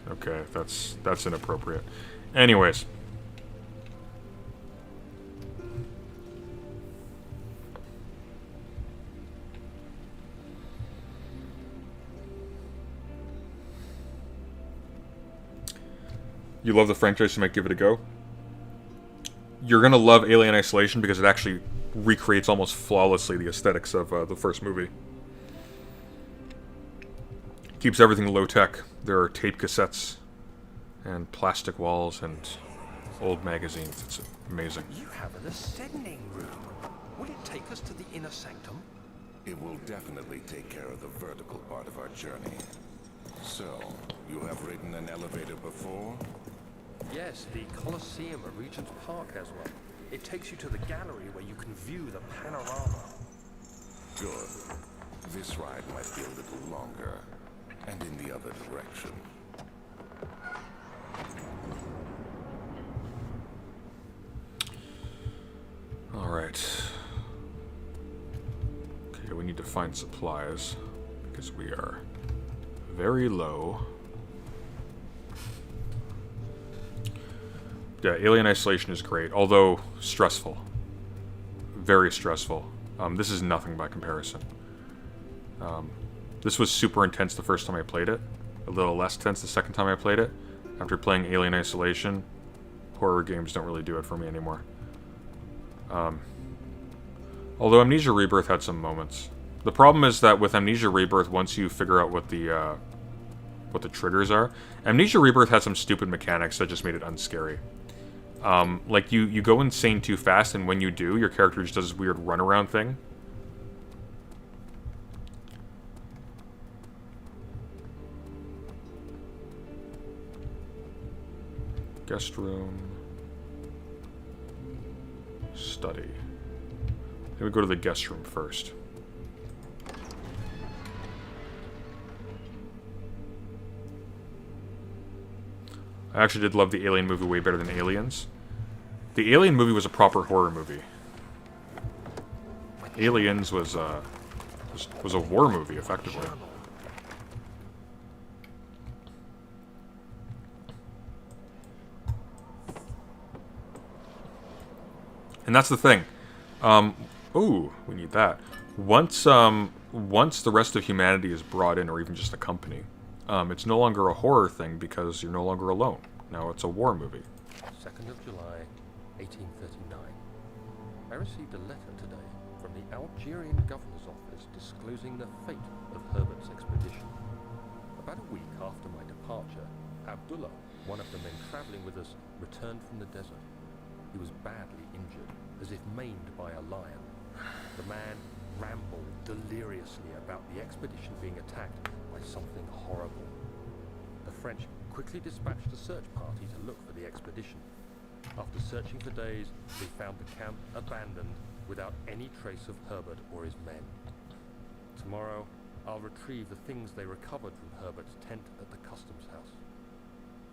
Speaker 1: Okay, that's inappropriate. Anyways. You love the franchise, you might give it a go. You're gonna love Alien Isolation because it actually recreates almost flawlessly the aesthetics of the first movie. Keeps everything low-tech. There are tape cassettes and plastic walls and old magazines. It's amazing.
Speaker 2: You have an ascending room. Will it take us to the inner sanctum?
Speaker 3: It will definitely take care of the vertical part of our journey. So, you have ridden an elevator before?
Speaker 4: Yes, the Colosseum at Regent's Park has one. It takes you to the gallery where you can view the panorama.
Speaker 3: Good. This ride might be a little longer, and in the other direction.
Speaker 1: Alright. Okay, we need to find supplies, because we are very low. Yeah, Alien Isolation is great, although stressful. Very stressful. This is nothing by comparison. This was super intense the first time I played it. A little less tense the second time I played it. After playing Alien Isolation, horror games don't really do it for me anymore. Although Amnesia Rebirth had some moments. The problem is that with Amnesia Rebirth, once you figure out what the triggers are, Amnesia Rebirth had some stupid mechanics that just made it unscary. Like, you go insane too fast, and when you do, your character just does this weird runaround thing. Guest room. Study. Let me go to the guest room first. I actually did love the Alien movie way better than Aliens. The Alien movie was a proper horror movie. Aliens was a war movie, effectively. And that's the thing. Ooh, we need that. Once the rest of humanity is brought in, or even just a company, it's no longer a horror thing because you're no longer alone. Now it's a war movie.
Speaker 4: 2nd of July, 1839. I received a letter today from the Algerian governor's office disclosing the fate of Herbert's expedition. About a week after my departure, Abdullah, one of the men traveling with us, returned from the desert. He was badly injured, as if maimed by a lion. The man rambled deliriously about the expedition being attacked by something horrible. The French quickly dispatched a search party to look for the expedition. After searching for days, they found the camp abandoned without any trace of Herbert or his men. Tomorrow, I'll retrieve the things they recovered from Herbert's tent at the customs house.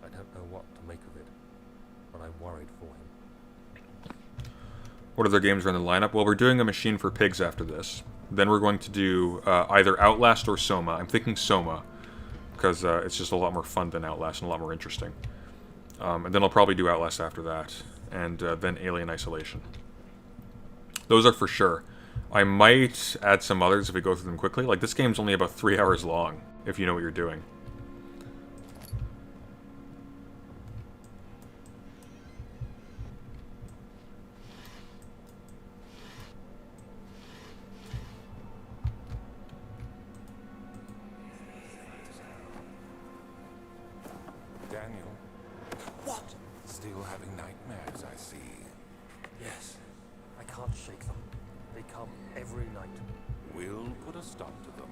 Speaker 4: I don't know what to make of it, but I'm worried for him.
Speaker 1: What other games are in the lineup? Well, we're doing a Machine for Pigs after this. Then we're going to do either Outlast or Soma. I'm thinking Soma, because it's just a lot more fun than Outlast and a lot more interesting. And then I'll probably do Outlast after that, and then Alien Isolation. Those are for sure. I might add some others if we go through them quickly. Like, this game's only about 3 hours long, if you know what you're doing.
Speaker 3: Daniel? What? Still having nightmares, I see.
Speaker 4: Yes, I can't shake them. They come every night.
Speaker 3: We'll put a stop to them.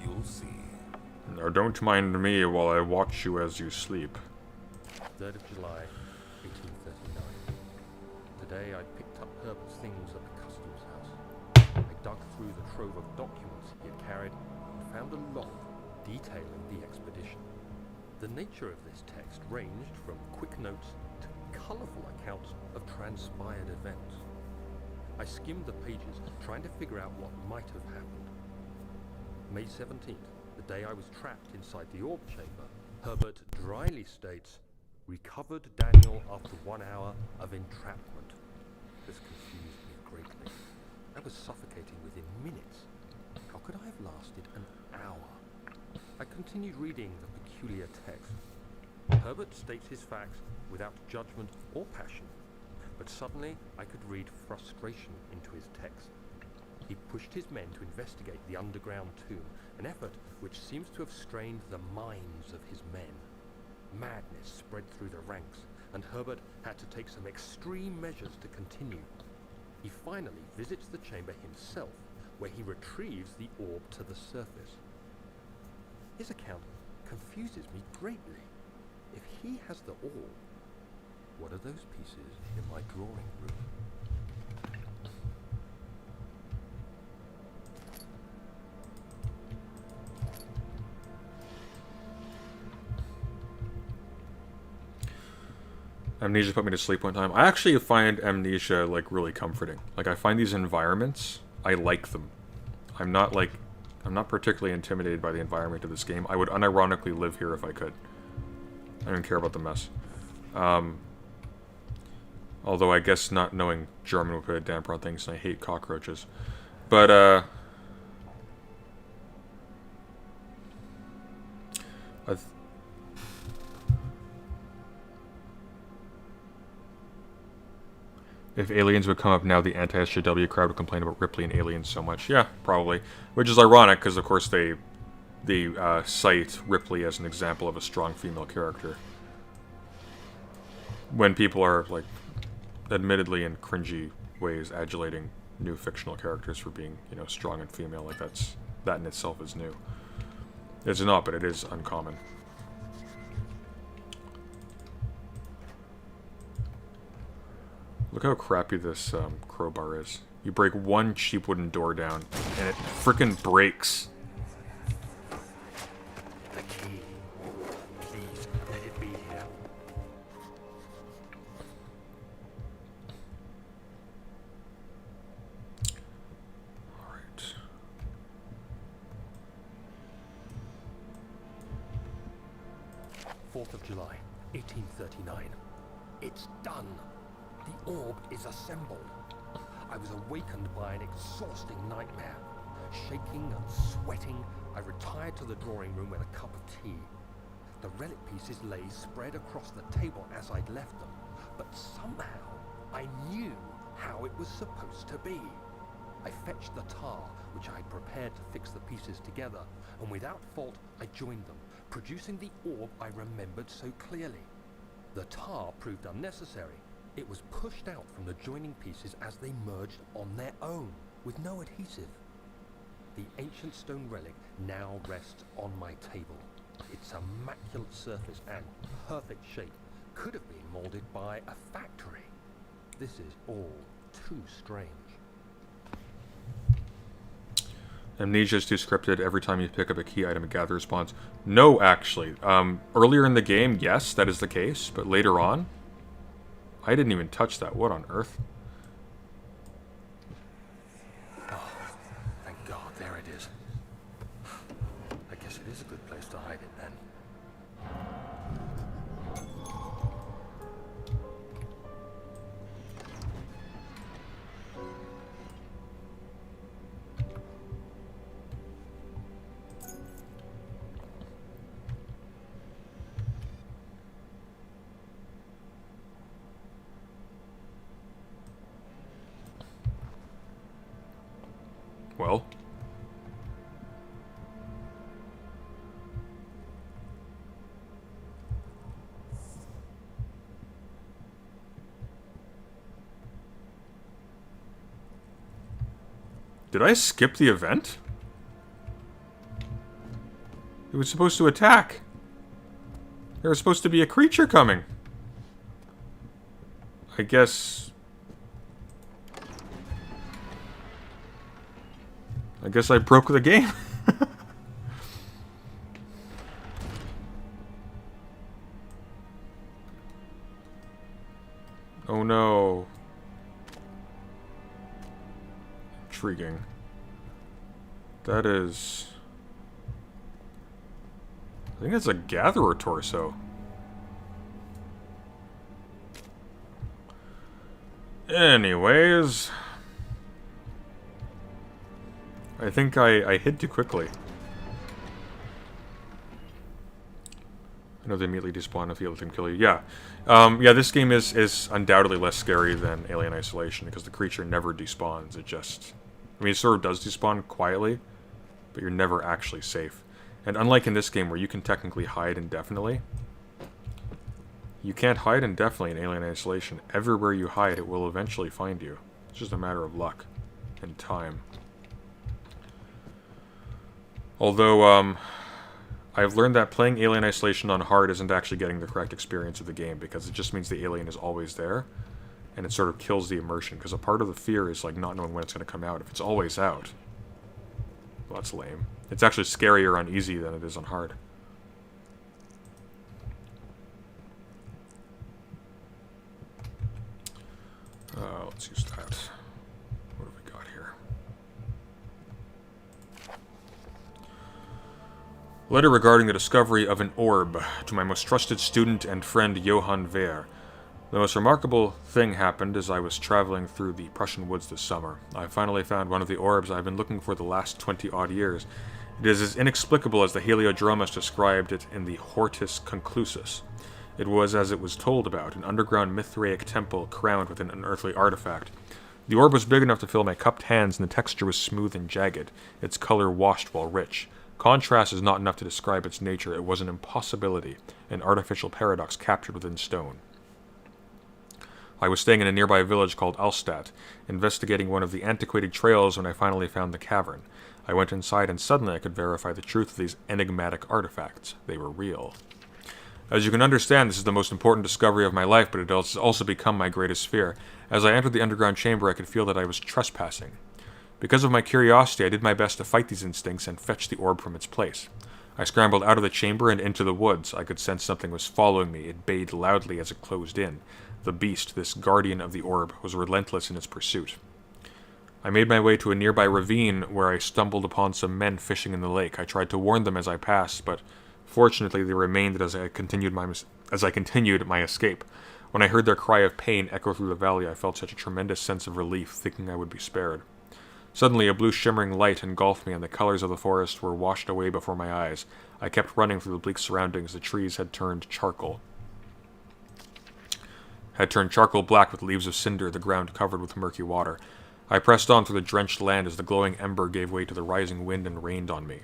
Speaker 3: You'll see.
Speaker 1: Now, don't mind me while I watch you as you sleep.
Speaker 4: 3rd of July, 1839. Today I picked up Herbert's things at the customs house. I dug through the trove of documents he had carried and found a log detailing the expedition. The nature of this text ranged from quick notes to colourful accounts of transpired events. I skimmed the pages, trying to figure out what might have happened. May 17th, the day I was trapped inside the orb chamber, Herbert dryly states, "Recovered Daniel after 1 hour of entrapment." This confused me greatly. I was suffocating within minutes. How could I have lasted an hour? I continued reading the peculiar text. Herbert states his facts without judgment or passion, but suddenly I could read frustration into his text. He pushed his men to investigate the underground tomb, an effort which seems to have strained the minds of his men. Madness spread through the ranks, and Herbert had to take some extreme measures to continue. He finally visits the chamber himself, where he retrieves the orb to the surface. His account confuses me greatly. If he has the orb, What are those pieces in my drawing room?
Speaker 1: Amnesia put me to sleep one time. I actually find Amnesia, like, really comforting. Like, I find these environments, I like them. I'm not particularly intimidated by the environment of this game. I would unironically live here if I could. I don't care about the mess. Although I guess not knowing German would put a damper on things, and I hate cockroaches. But, if aliens would come up now, the anti-SJW crowd would complain about Ripley and aliens so much. Yeah, probably. Which is ironic, because of course they cite Ripley as an example of a strong female character. When people are, like, admittedly in cringy ways adulating new fictional characters for being, you know, strong and female, like that in itself is new. It's not, but it is uncommon. Look how crappy this crowbar is. You break one cheap wooden door down, and it frickin' breaks.
Speaker 2: The key. Please, let it be here.
Speaker 1: Alright.
Speaker 4: July 1839.
Speaker 2: It's done. The orb is assembled.
Speaker 4: I was awakened by an exhausting nightmare. Shaking and sweating, I retired to the drawing room with a cup of tea. The relic pieces lay spread across the table as I'd left them, but somehow I knew how it was supposed to be. I fetched the tar, which I had prepared to fix the pieces together, and without fault I joined them, producing the orb I remembered so clearly. The tar proved unnecessary. It was pushed out from the joining pieces as they merged on their own, with no adhesive. The ancient stone relic now rests on my table. Its immaculate surface and perfect shape could have been molded by a factory. This is all too strange.
Speaker 1: Amnesia is too scripted. Every time you pick up a key item, it gathers spawns. No, actually. Earlier in the game, yes, that is the case. But later on, I didn't even touch that. What on earth?
Speaker 4: Oh, thank God, there it is. I guess it is a good place to hide it then.
Speaker 1: Well. Did I skip the event? It was supposed to attack. There was supposed to be a creature coming. I guess I broke the game. Oh no. Intriguing. That is... I think that's a gatherer torso. Anyways... I think I hid too quickly. I know they immediately despawn if you let them kill you. Yeah. Yeah, this game is undoubtedly less scary than Alien Isolation, because the creature never despawns. It just... I mean, it sort of does despawn quietly, but you're never actually safe. And unlike in this game, where you can technically hide indefinitely, you can't hide indefinitely in Alien Isolation. Everywhere you hide, it will eventually find you. It's just a matter of luck and time. Although, I've learned that playing Alien Isolation on hard isn't actually getting the correct experience of the game, because it just means the alien is always there, and it sort of kills the immersion, because a part of the fear is like not knowing when it's going to come out. If it's always out, well, that's lame. It's actually scarier on easy than it is on hard. Let's use that. What have we got here? Letter regarding the discovery of an orb to my most trusted student and friend Johann Wehr. The most remarkable thing happened as I was traveling through the Prussian woods this summer. I finally found one of the orbs I've been looking for the last 20-odd years. It is as inexplicable as the Heliodromus described it in the Hortus Conclusus. It was as it was told about, an underground Mithraic temple crowned with an unearthly artifact. The orb was big enough to fill my cupped hands, and the texture was smooth and jagged, its color washed while rich. Contrast is not enough to describe its nature. It was an impossibility, an artificial paradox captured within stone. I was staying in a nearby village called Alstadt, investigating one of the antiquated trails when I finally found the cavern. I went inside, and suddenly I could verify the truth of these enigmatic artifacts. They were real. As you can understand, this is the most important discovery of my life, but it has also become my greatest fear. As I entered the underground chamber, I could feel that I was trespassing. Because of my curiosity, I did my best to fight these instincts and fetch the orb from its place. I scrambled out of the chamber and into the woods. I could sense something was following me. It bayed loudly as it closed in. The beast, this guardian of the orb, was relentless in its pursuit. I made my way to a nearby ravine where I stumbled upon some men fishing in the lake. I tried to warn them as I passed, but fortunately they remained as I continued my escape. When I heard their cry of pain echo through the valley, I felt such a tremendous sense of relief, thinking I would be spared. Suddenly, a blue shimmering light engulfed me, and the colors of the forest were washed away before my eyes. I kept running through the bleak surroundings. The trees had turned charcoal black with leaves of cinder, the ground covered with murky water. I pressed on through the drenched land as the glowing ember gave way to the rising wind and rained on me.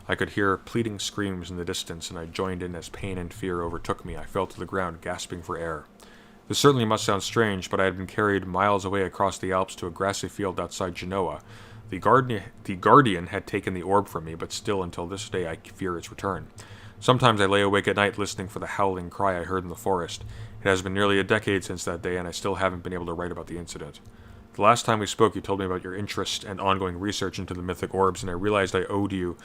Speaker 1: I could hear pleading screams in the distance, and I joined in as pain and fear overtook me. I fell to the ground, gasping for air. This certainly must sound strange, but I had been carried miles away across the Alps to a grassy field outside Genoa. The Guardian had taken the orb from me, but still until this day I fear its return. Sometimes I lay awake at night listening for the howling cry I heard in the forest. It has been nearly a decade since that day, and I still haven't been able to write about the incident. The last time we spoke, you told me about your interest and ongoing research into the mythic orbs, and I realized I owed you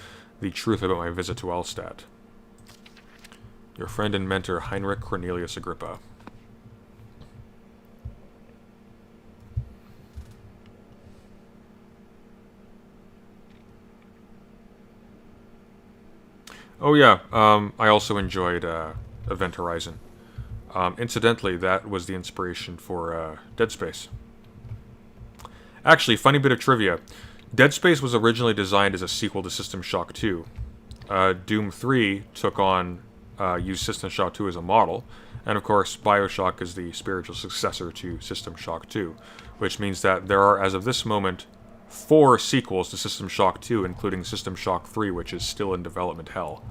Speaker 1: the truth about my visit to Alstadt. Your friend and mentor, Heinrich Cornelius Agrippa. Oh yeah, I also enjoyed Event Horizon. Incidentally, that was the inspiration for Dead Space. Actually, funny bit of trivia. Dead Space was originally designed as a sequel to System Shock 2. Doom 3 used System Shock 2 as a model, and of course, Bioshock is the spiritual successor to System Shock 2, which means that there are, as of this moment, 4 sequels to System Shock 2, including System Shock 3, which is still in development hell.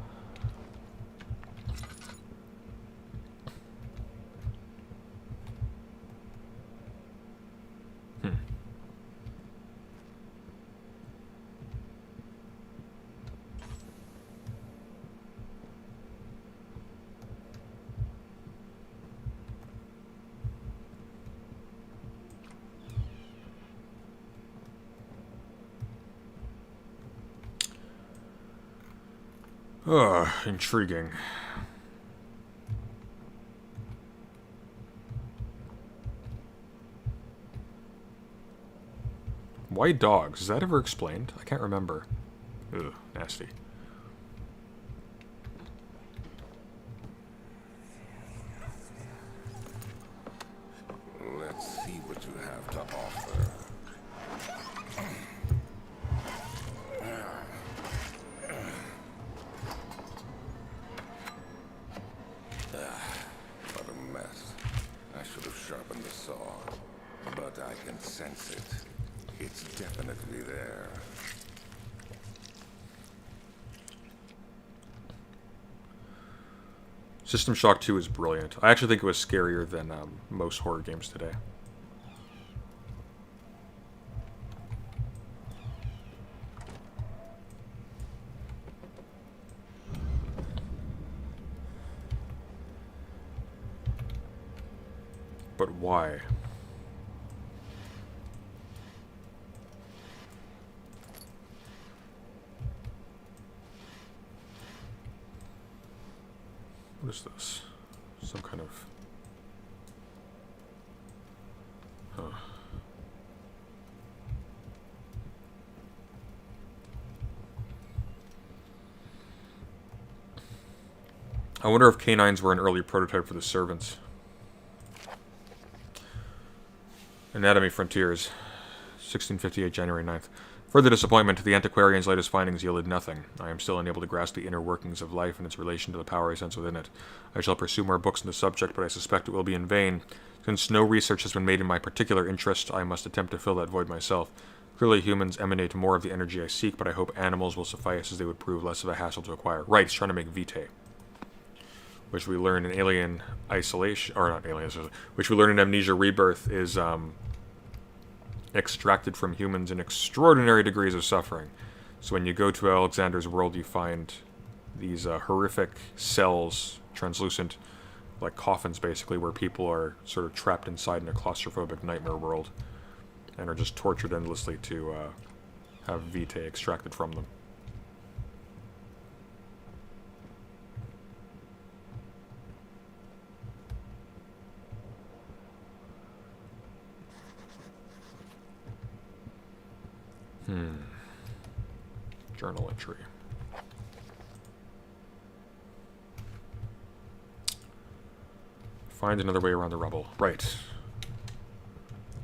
Speaker 1: Intriguing. Why dogs? Is that ever explained? I can't remember. Ugh, nasty.
Speaker 3: Let's see what you have to offer. What a mess. I should have sharpened the saw. But I can sense it. It's definitely there.
Speaker 1: System Shock 2 is brilliant. I actually think it was scarier than most horror games today. But why? What is this? Some kind of... Huh. I wonder if canines were an early prototype for the servants. Anatomy Frontiers, 1658, January 9th. Further disappointment, the antiquarian's latest findings yielded nothing. I am still unable to grasp the inner workings of life and its relation to the power I sense within it. I shall pursue more books on the subject, but I suspect it will be in vain. Since no research has been made in my particular interest, I must attempt to fill that void myself. Clearly humans emanate more of the energy I seek, but I hope animals will suffice, as they would prove less of a hassle to acquire. Right, he's trying to make vitae, which we learn in Alien Isolation, or not Alien Isolation, which we learn in Amnesia Rebirth is extracted from humans in extraordinary degrees of suffering. So when you go to Alexander's world, you find these horrific cells, translucent, like coffins basically, where people are sort of trapped inside in a claustrophobic nightmare world and are just tortured endlessly to have vitae extracted from them. Journal entry. Find another way around the rubble. Right.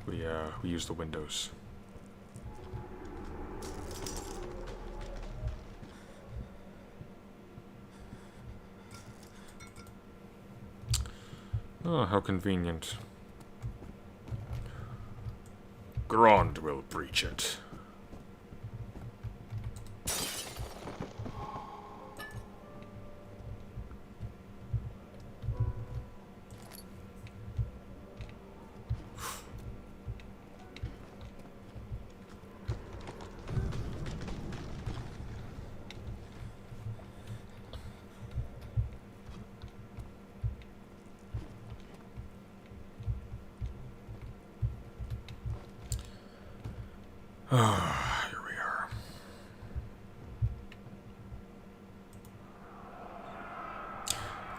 Speaker 1: We use the windows. Oh, how convenient. Grond will breach it. Here we are.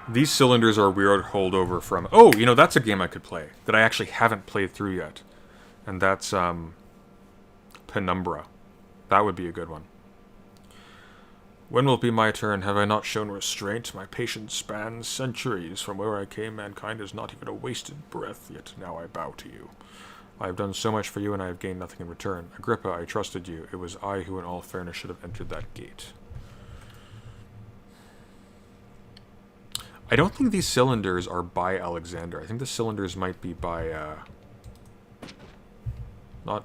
Speaker 1: These cylinders are a weird holdover from... Oh, you know, that's a game I could play that I actually haven't played through yet. And that's, Penumbra. That would be a good one. When will it be my turn? Have I not shown restraint? My patience spans centuries. From where I came, mankind is not even a wasted breath, yet now I bow to you. I have done so much for you, and I have gained nothing in return. Agrippa, I trusted you. It was I who in all fairness should have entered that gate. I don't think these cylinders are by Alexander. I think the cylinders might be by, not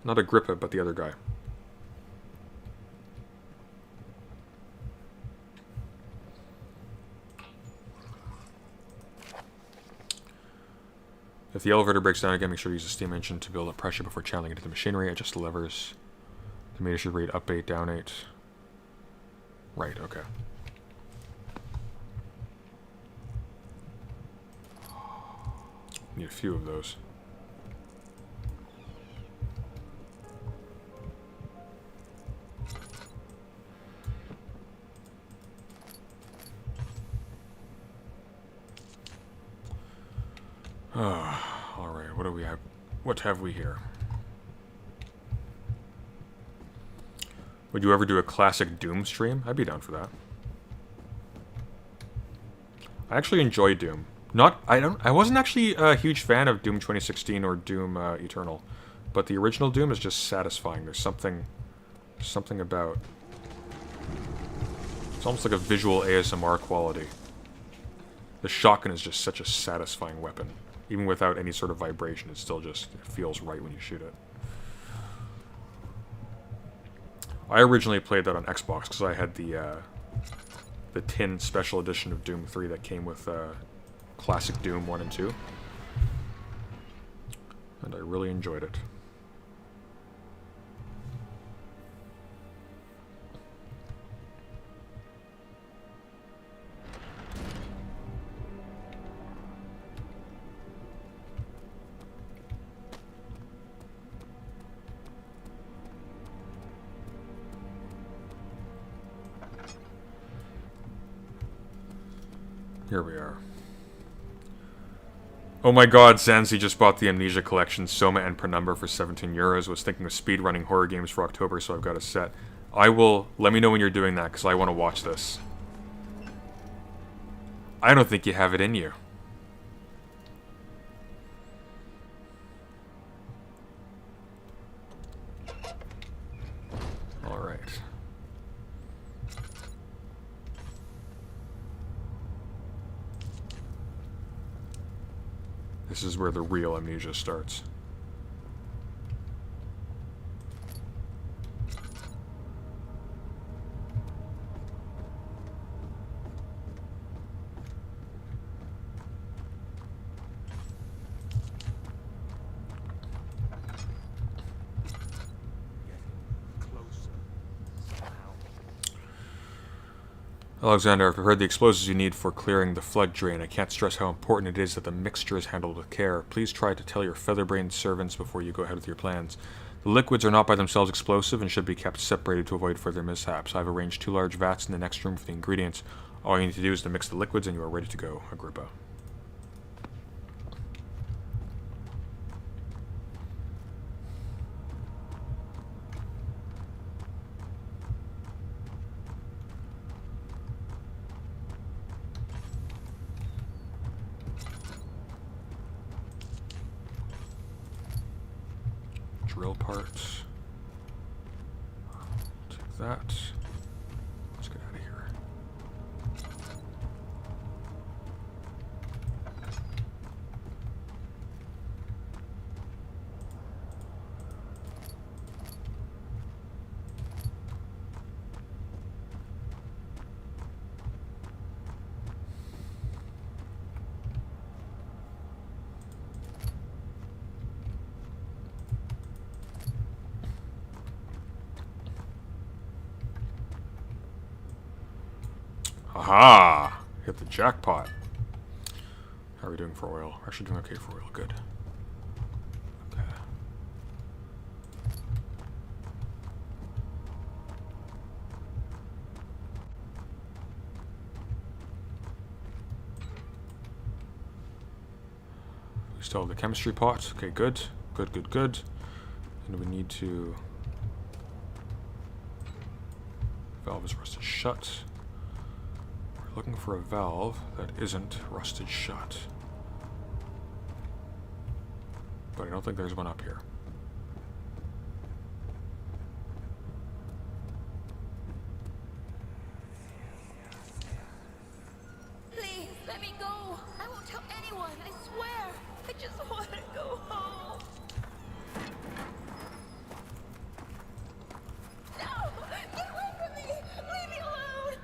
Speaker 1: Agrippa, but the other guy. If the elevator breaks down again, make sure to use the steam engine to build up pressure before channeling into the machinery. Adjust the levers. The meter should read up 8, down 8. Right, okay. Need a few of those. Alright, what do we have? What have we here? Would you ever do a classic Doom stream? I'd be down for that. I actually enjoy Doom. I wasn't actually a huge fan of Doom 2016 or Doom Eternal, but the original Doom is just satisfying. There's something about... It's almost like a visual ASMR quality. The shotgun is just such a satisfying weapon. Even without any sort of vibration, it still just feels right when you shoot it. I originally played that on Xbox because I had the tin special edition of Doom 3 that came with classic Doom 1 and 2. And I really enjoyed it. Here we are. Oh my god, Zanzi just bought the Amnesia collection, Soma and Penumbra for 17 euros. Was thinking of speedrunning horror games for October, so I've got a set. I will... Let me know when you're doing that, because I want to watch this. I don't think you have it in you. Alright. This is where the real Amnesia starts. Alexander, I've prepared the explosives you need for clearing the flood drain. I can't stress how important it is that the mixture is handled with care. Please try to tell your feather-brained servants before you go ahead with your plans. The liquids are not by themselves explosive and should be kept separated to avoid further mishaps. I've arranged 2 large vats in the next room for the ingredients. All you need to do is to mix the liquids and you are ready to go, Agrippa. Drill parts. Take that. Let's get out of here. Aha! Hit the jackpot. How are we doing for oil? We're actually doing okay for oil. Good. Okay. We still have the chemistry pot. Okay, good. Good, good, good. And we need to... Valve is rusted shut. Looking for a valve that isn't rusted shut. But I don't think there's one up here.
Speaker 6: Please, let me go. I won't tell anyone, I swear. I just want to go home. No! Get away from me! Leave me alone!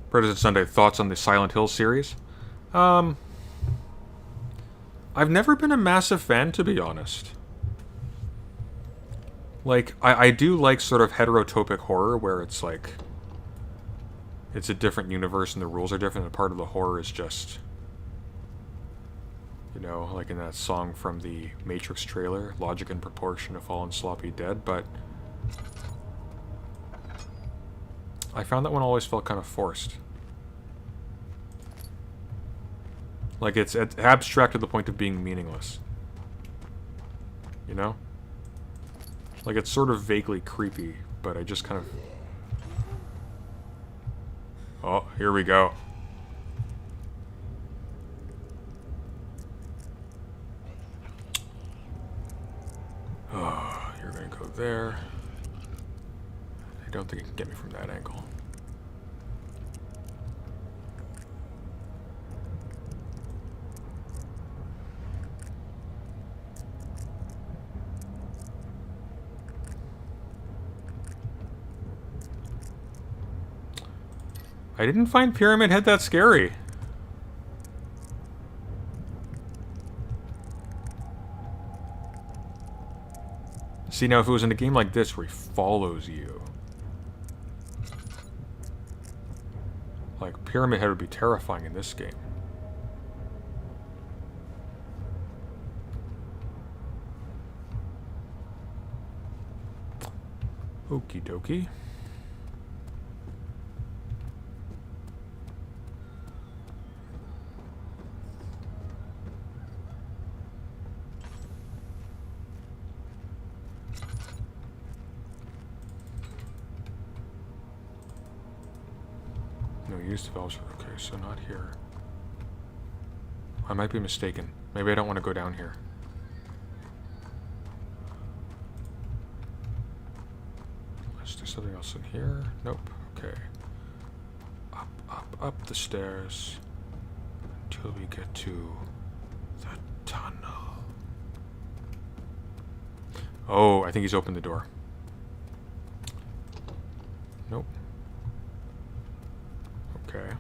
Speaker 1: President Sunday, thoughts on the Silent Hill series? I've never been a massive fan, to be honest. Like, I do like sort of heterotopic horror, where it's like... It's a different universe and the rules are different, and part of the horror is just... You know, like in that song from the Matrix trailer, logic and proportion of fallen sloppy dead, but... I found that one always felt kind of forced. Like, it's abstract to the point of being meaningless. You know? Like, it's sort of vaguely creepy, but I just kind of... Oh, here we go. Oh, you're gonna go there. I don't think it can get me from that angle. I didn't find Pyramid Head that scary. See, now if it was in a game like this where he follows you... Like, Pyramid Head would be terrifying in this game. Okie dokie. No, use the valves. Okay, so not here. I might be mistaken. Maybe I don't want to go down here. Let's do something else in here. Nope. Okay. Up the stairs until we get to the tunnel. Oh, I think he's opened the door. Nope. Okay.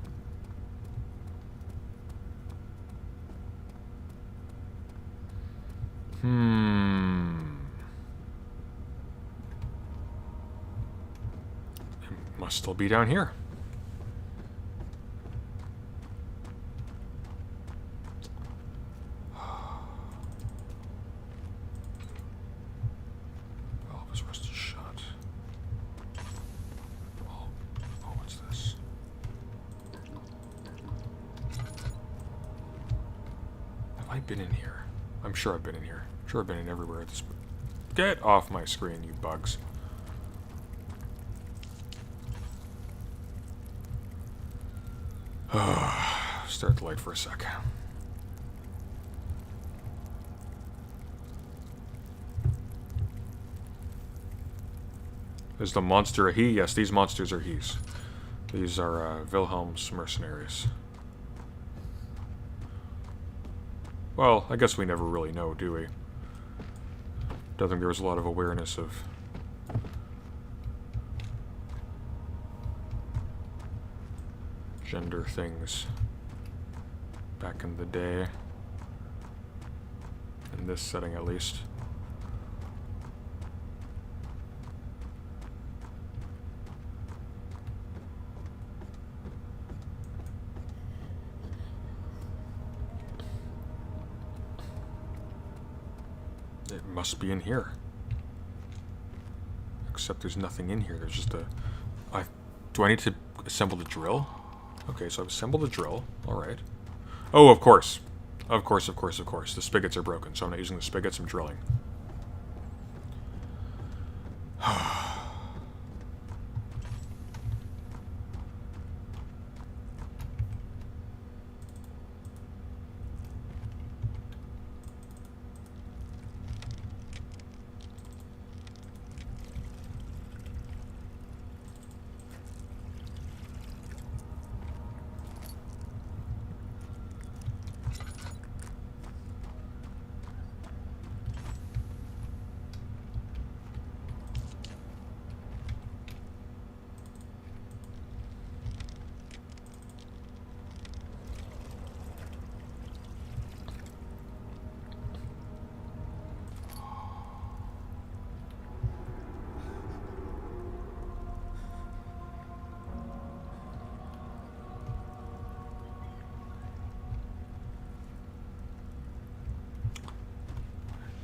Speaker 1: It must still be down here. Valve is rusted shut. Oh, what's this? Have I been in here? I'm sure I've been in here. I'm sure I've been in everywhere at this point. Get off my screen, you bugs. Start the light for a sec. Is the monster a he? Yes, these monsters are he's. These are Wilhelm's mercenaries. Well, I guess we never really know, do we? Don't think there was a lot of awareness of gender things back in the day. In this setting, at least. It must be in here. Except there's nothing in here. There's just a... do I need to assemble the drill? Okay, so I've assembled the drill. Alright. Oh, of course. Of course. The spigots are broken, so I'm not using the spigots, I'm drilling.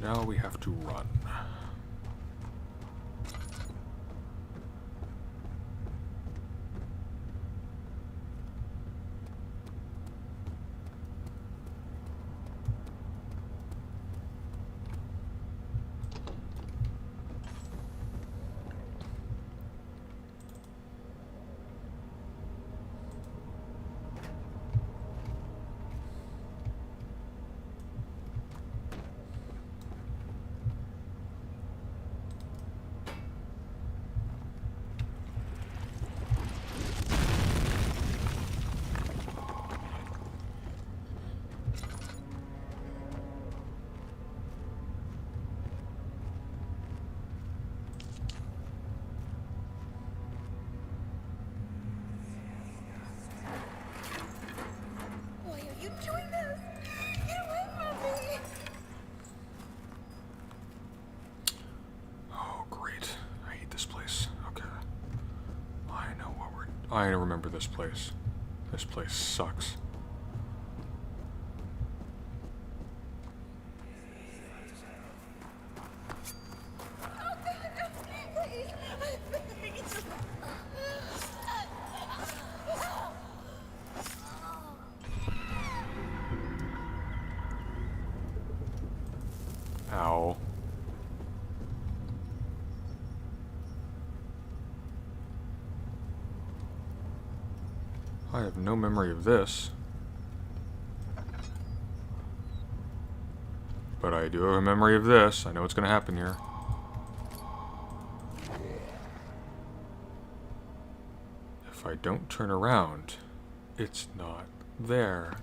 Speaker 1: Now we have to run.
Speaker 6: Why are you doing this? Get away from me!
Speaker 1: Oh, great. I hate this place. Okay. I remember this place. This place sucks.
Speaker 6: Oh, God, please.
Speaker 1: Ow. I have no memory of this. But I do have a memory of this. I know what's going to happen here. If I don't turn around, it's not there.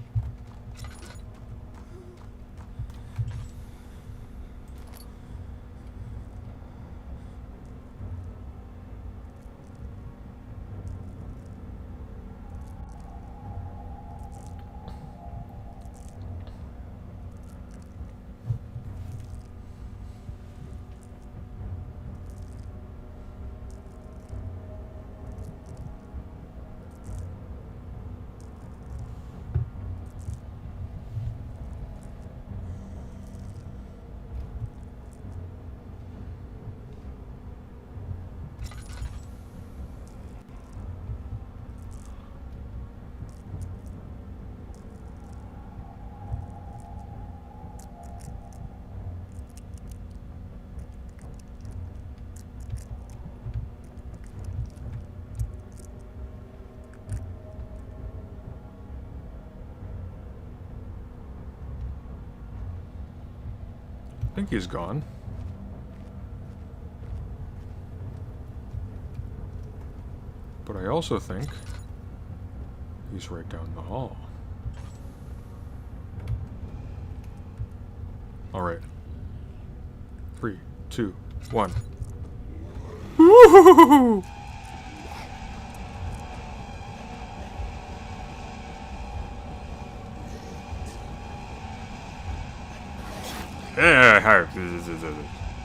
Speaker 1: I think he's gone. But I also think he's right down the hall. Alright. 3, 2, 1. Woo-hoo-hoo-hoo!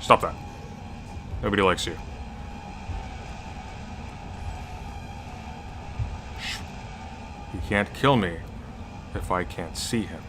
Speaker 1: Stop that. Nobody likes you. Shh. He can't kill me if I can't see him.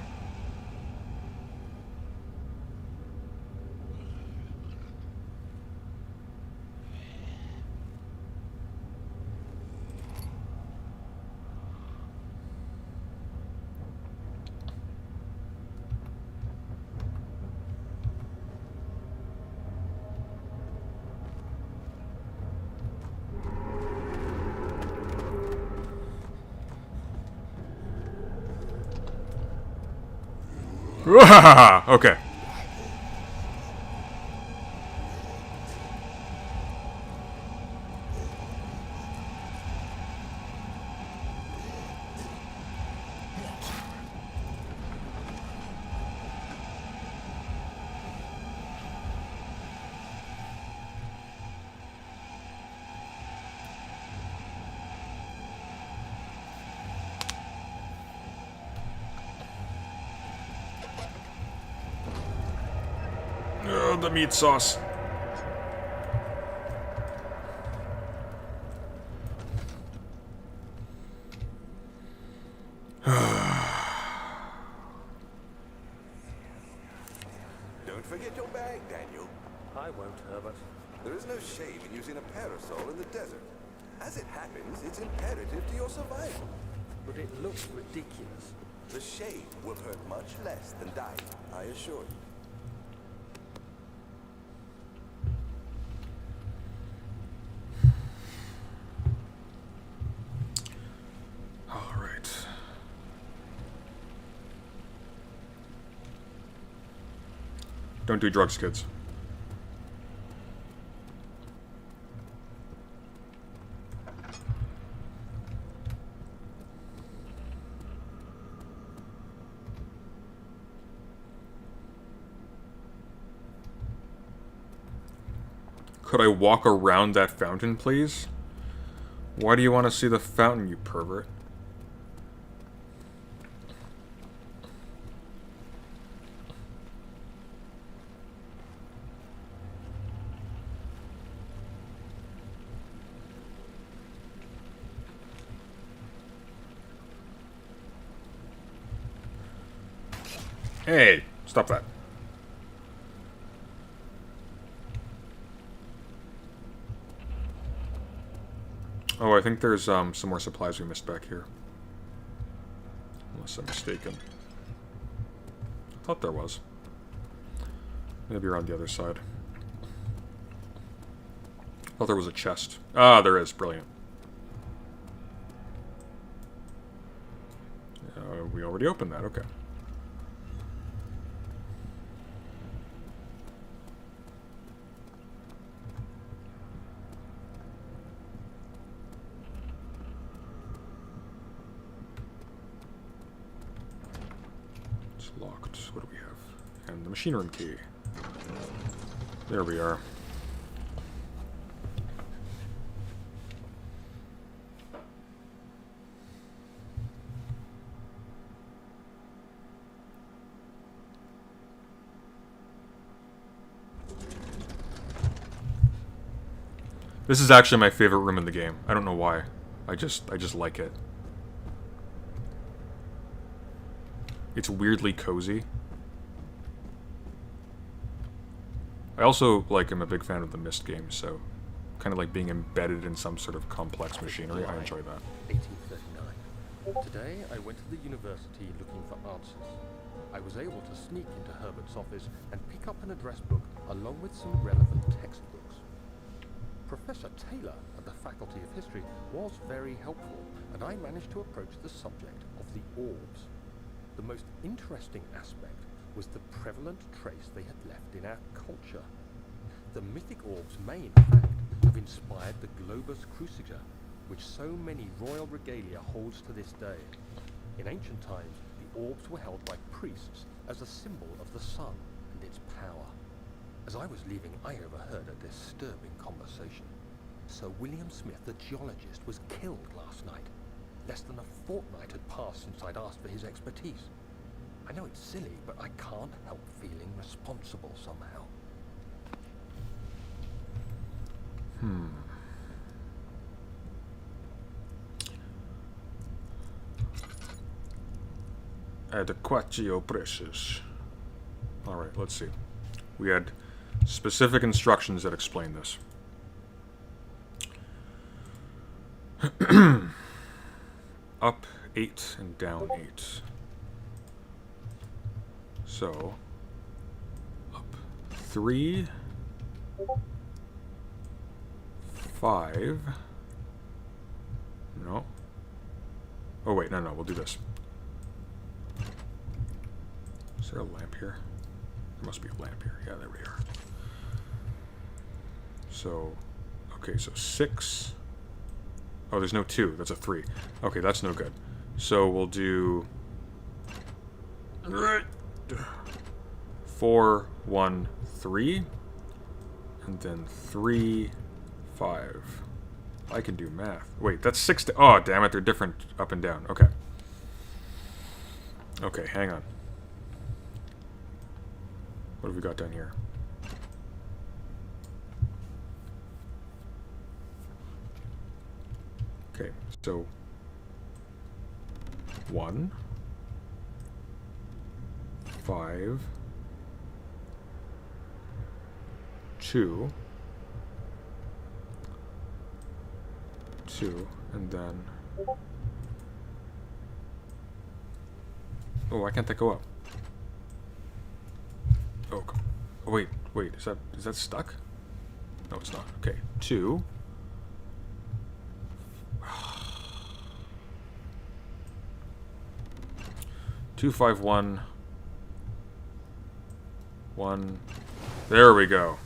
Speaker 1: Okay. The meat sauce.
Speaker 3: Don't forget your bag, Daniel.
Speaker 4: I won't, Herbert.
Speaker 3: There is no shame in using a parasol in the desert. As it happens, it's imperative to your survival.
Speaker 4: But it looks ridiculous.
Speaker 3: The shade will hurt much less than dying, I assure you.
Speaker 1: Don't do drugs, kids. Could I walk around that fountain, please? Why do you want to see the fountain, you pervert? Hey, stop that. Oh, I think there's some more supplies we missed back here. Unless I'm mistaken. I thought there was. Maybe around the other side. Thought there was a chest. Ah, there is. Brilliant. We already opened that. Okay. It's locked. What do we have? And the machine room key. There we are. This is actually my favorite room in the game. I don't know why. I just like it. It's weirdly cozy. I also, am a big fan of the Myst games, so kind of like being embedded in some sort of complex machinery. I enjoy that.
Speaker 4: 1839. Today, I went to the university looking for answers. I was able to sneak into Herbert's office and pick up an address book along with some relevant textbooks. Professor Taylor at the Faculty of History was very helpful, and I managed to approach the subject of the orbs. The most interesting aspect was the prevalent trace they had left in our culture. The mythic orbs may, in fact, have inspired the globus cruciger, which so many royal regalia holds to this day. In ancient times, the orbs were held by priests as a symbol of the sun and its power. As I was leaving, I overheard a disturbing conversation. Sir William Smith, the geologist, was killed last night. Less than a fortnight had passed since I'd asked for his expertise. I know it's silly, but I can't help feeling responsible somehow.
Speaker 1: Adequatio precious. Alright, let's see. We had specific instructions that explain this. Up 8 and down 8. So, up 3, 5. No. Oh wait, no, we'll do this. Is there a lamp here? There must be a lamp here. Yeah, there we are. So, okay, so 6. Oh, there's no 2. That's a 3. Okay, that's no good. So we'll do 4, 1, 3, and then 3, 5. I can do math. Wait, that's 6. Oh, damn it! They're different up and down. Okay. Okay, hang on. What have we got down here? Okay, so 1, 5, 2, 2, and then... Oh, why can't that go up? Oh, wait, is that stuck? No, it's not. Okay, 2. 2, 5, 1. 1. There we go.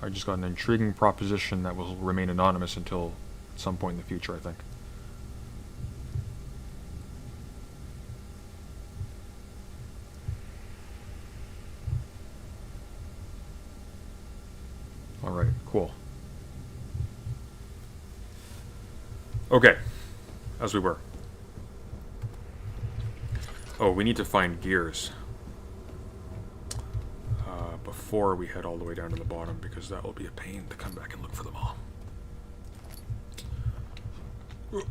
Speaker 1: I just got an intriguing proposition that will remain anonymous until some point in the future, I think. Alright, cool. Okay, as we were. Oh, we need to find gears before we head all the way down to the bottom, because that will be a pain to come back and look for them all. Okay.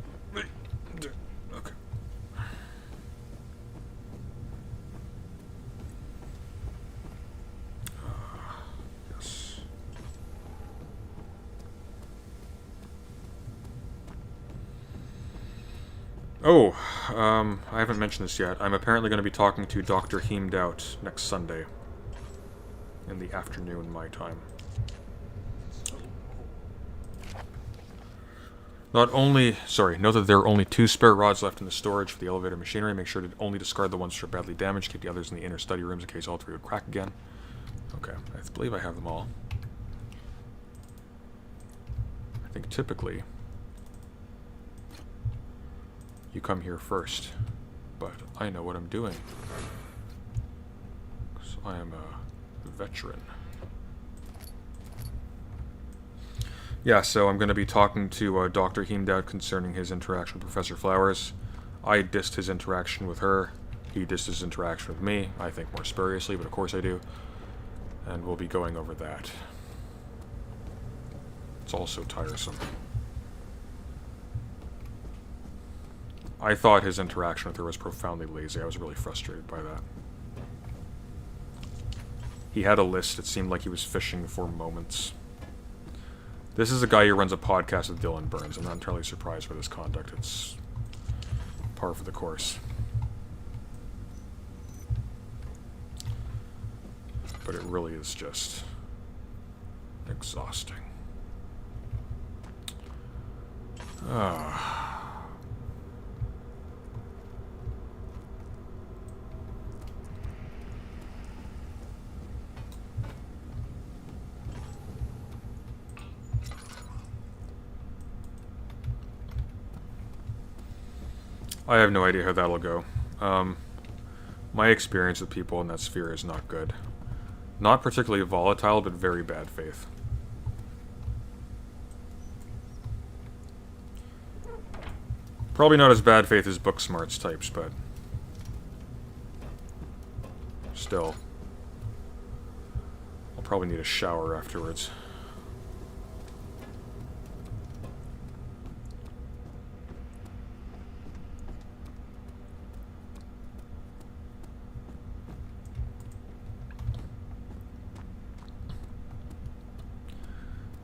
Speaker 1: Yes. Oh, I haven't mentioned this yet. I'm apparently going to be talking to Dr. Heemdout next Sunday. In the afternoon, my time. Note that there are only 2 spare rods left in the storage for the elevator machinery. Make sure to only discard the ones that are badly damaged. Keep the others in the inner study rooms in case all 3 would crack again. Okay, I believe I have them all. I think typically you come here first, but I know what I'm doing. So I am a veteran. Yeah, so I'm going to be talking to Dr. Heemdout concerning his interaction with Professor Flowers. I dissed his interaction with her. He dissed his interaction with me. I think more spuriously, but of course I do. And we'll be going over that. It's also tiresome. I thought his interaction with her was profoundly lazy. I was really frustrated by that. He had a list. It seemed like he was fishing for moments. This is a guy who runs a podcast with Dylan Burns. I'm not entirely surprised by this conduct. It's par for the course. But it really is just exhausting. I have no idea how that'll go. My experience with people in that sphere is not good. Not particularly volatile, but very bad faith. Probably not as bad faith as book smarts types, but still. I'll probably need a shower afterwards.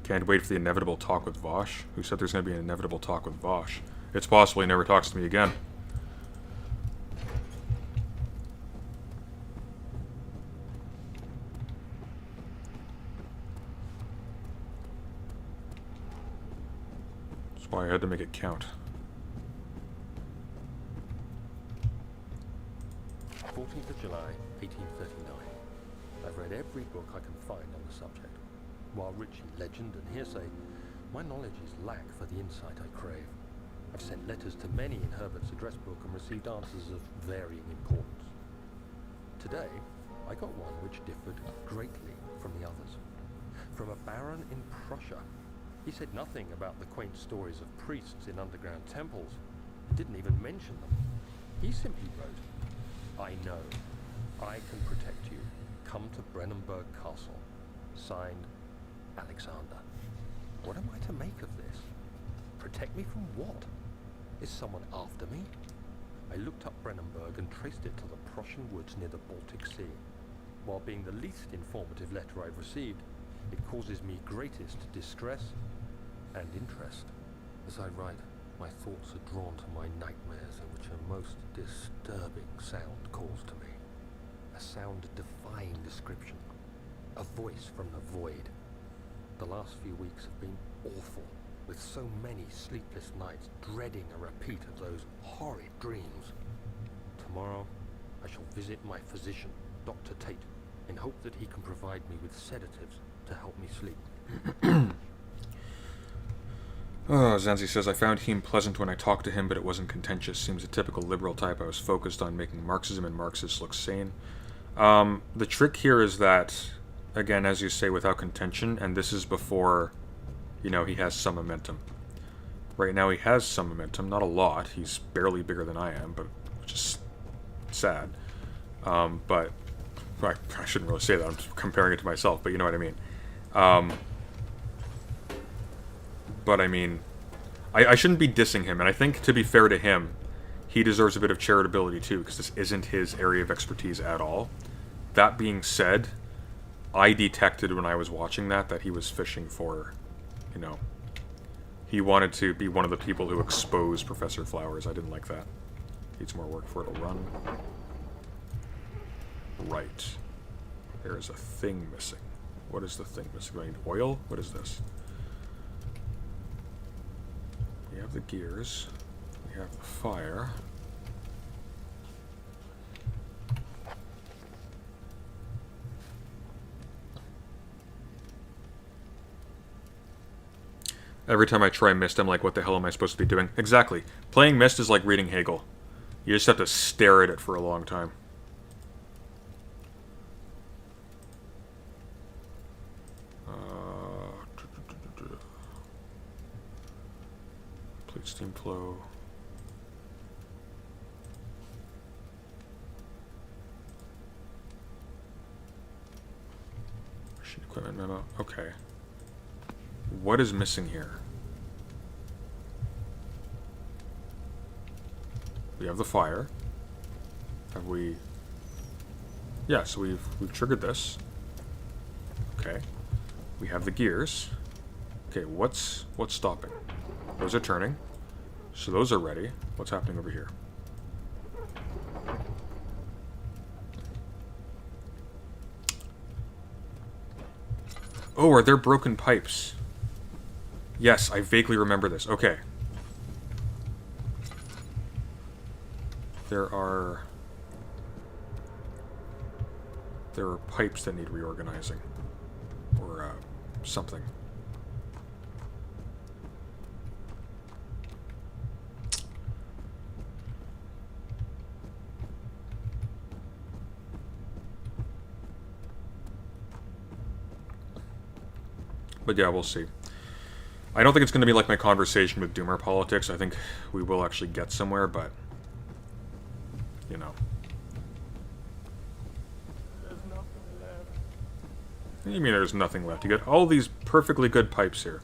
Speaker 1: Can't wait for the inevitable talk with Vosh. Who said there's going to be an inevitable talk with Vosh? It's possible he never talks to me again. That's why I had to make it count.
Speaker 4: 14th of July, 1839. I've read every book I can find on the subject. While rich in legend and hearsay, my knowledge is lack for the insight I crave. I've sent letters to many in Herbert's address book and received answers of varying importance. Today, I got one which differed greatly from the others. From a baron in Prussia. He said nothing about the quaint stories of priests in underground temples. He didn't even mention them. He simply wrote, "I know. I can protect you. Come to Brennenburg Castle. Signed, Alexander." What am I to make of this? Protect me from what? Is someone after me? I looked up Brennenburg and traced it to the Prussian woods near the Baltic Sea. While being the least informative letter I've received, it causes me greatest distress and interest. As I write, my thoughts are drawn to my nightmares in which a most disturbing sound calls to me. A sound defying description. A voice from the void. The last few weeks have been awful, with so many sleepless nights dreading a repeat of those horrid dreams. Tomorrow, I shall visit my physician, Dr. Tate, in hope that he can provide me with sedatives to help me sleep.
Speaker 1: Zanzi says, I found Heem pleasant when I talked to him, but it wasn't contentious. Seems a typical liberal type. I was focused on making Marxism and Marxists look sane. The trick here is that, again, as you say, without contention, and this is before, he has some momentum. Right now he has some momentum, not a lot. He's barely bigger than I am, but which is sad. But I shouldn't really say that. I'm comparing it to myself, but you know what I mean. But I mean, I shouldn't be dissing him, and I think, to be fair to him, he deserves a bit of charitability too, because this isn't his area of expertise at all. That being said, I detected when I was watching that he was fishing for, you know, he wanted to be one of the people who exposed Professor Flowers. I didn't like that. Needs more work for it to run. Right. There is a thing missing. What is the thing missing? Do I need oil? What is this? We have the gears. We have the fire. Every time I try Myst, I'm like, what the hell am I supposed to be doing? Exactly. Playing Myst is like reading Hegel. You just have to stare at it for a long time. Complete steam flow. Machine equipment memo. Okay. What is missing here? We have the fire. Have we... Yeah, so we've triggered this. Okay. We have the gears. Okay, what's stopping? Those are turning. So those are ready. What's happening over here? Oh, are there broken pipes? Yes, I vaguely remember this. Okay. There are pipes that need reorganizing. Or, something. But yeah, we'll see. I don't think it's going to be like my conversation with Doomer Politics. I think we will actually get somewhere, but... You know.
Speaker 5: There's nothing left.
Speaker 1: What do you mean there's nothing left? You got all these perfectly good pipes here.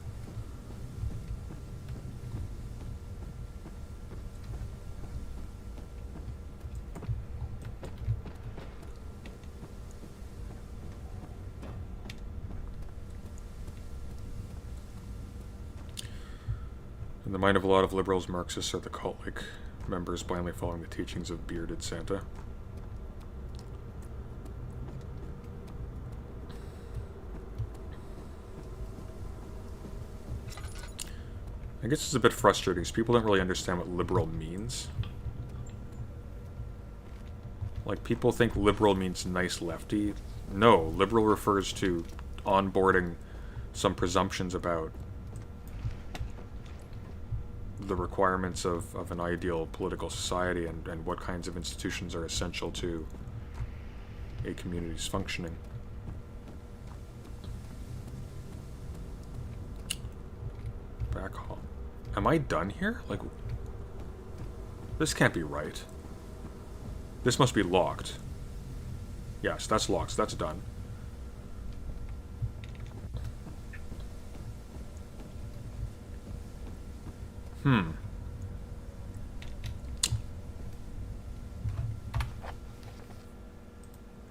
Speaker 1: In the mind of a lot of liberals, Marxists are the cult-like members blindly following the teachings of bearded Santa. I guess it's a bit frustrating because people don't really understand what liberal means. Like, people think liberal means nice lefty. No, liberal refers to onboarding some presumptions about the requirements of an ideal political society and what kinds of institutions are essential to a community's functioning. Back home. Am I done here? Like, this can't be right. This must be locked. Yes, that's locked, so that's done.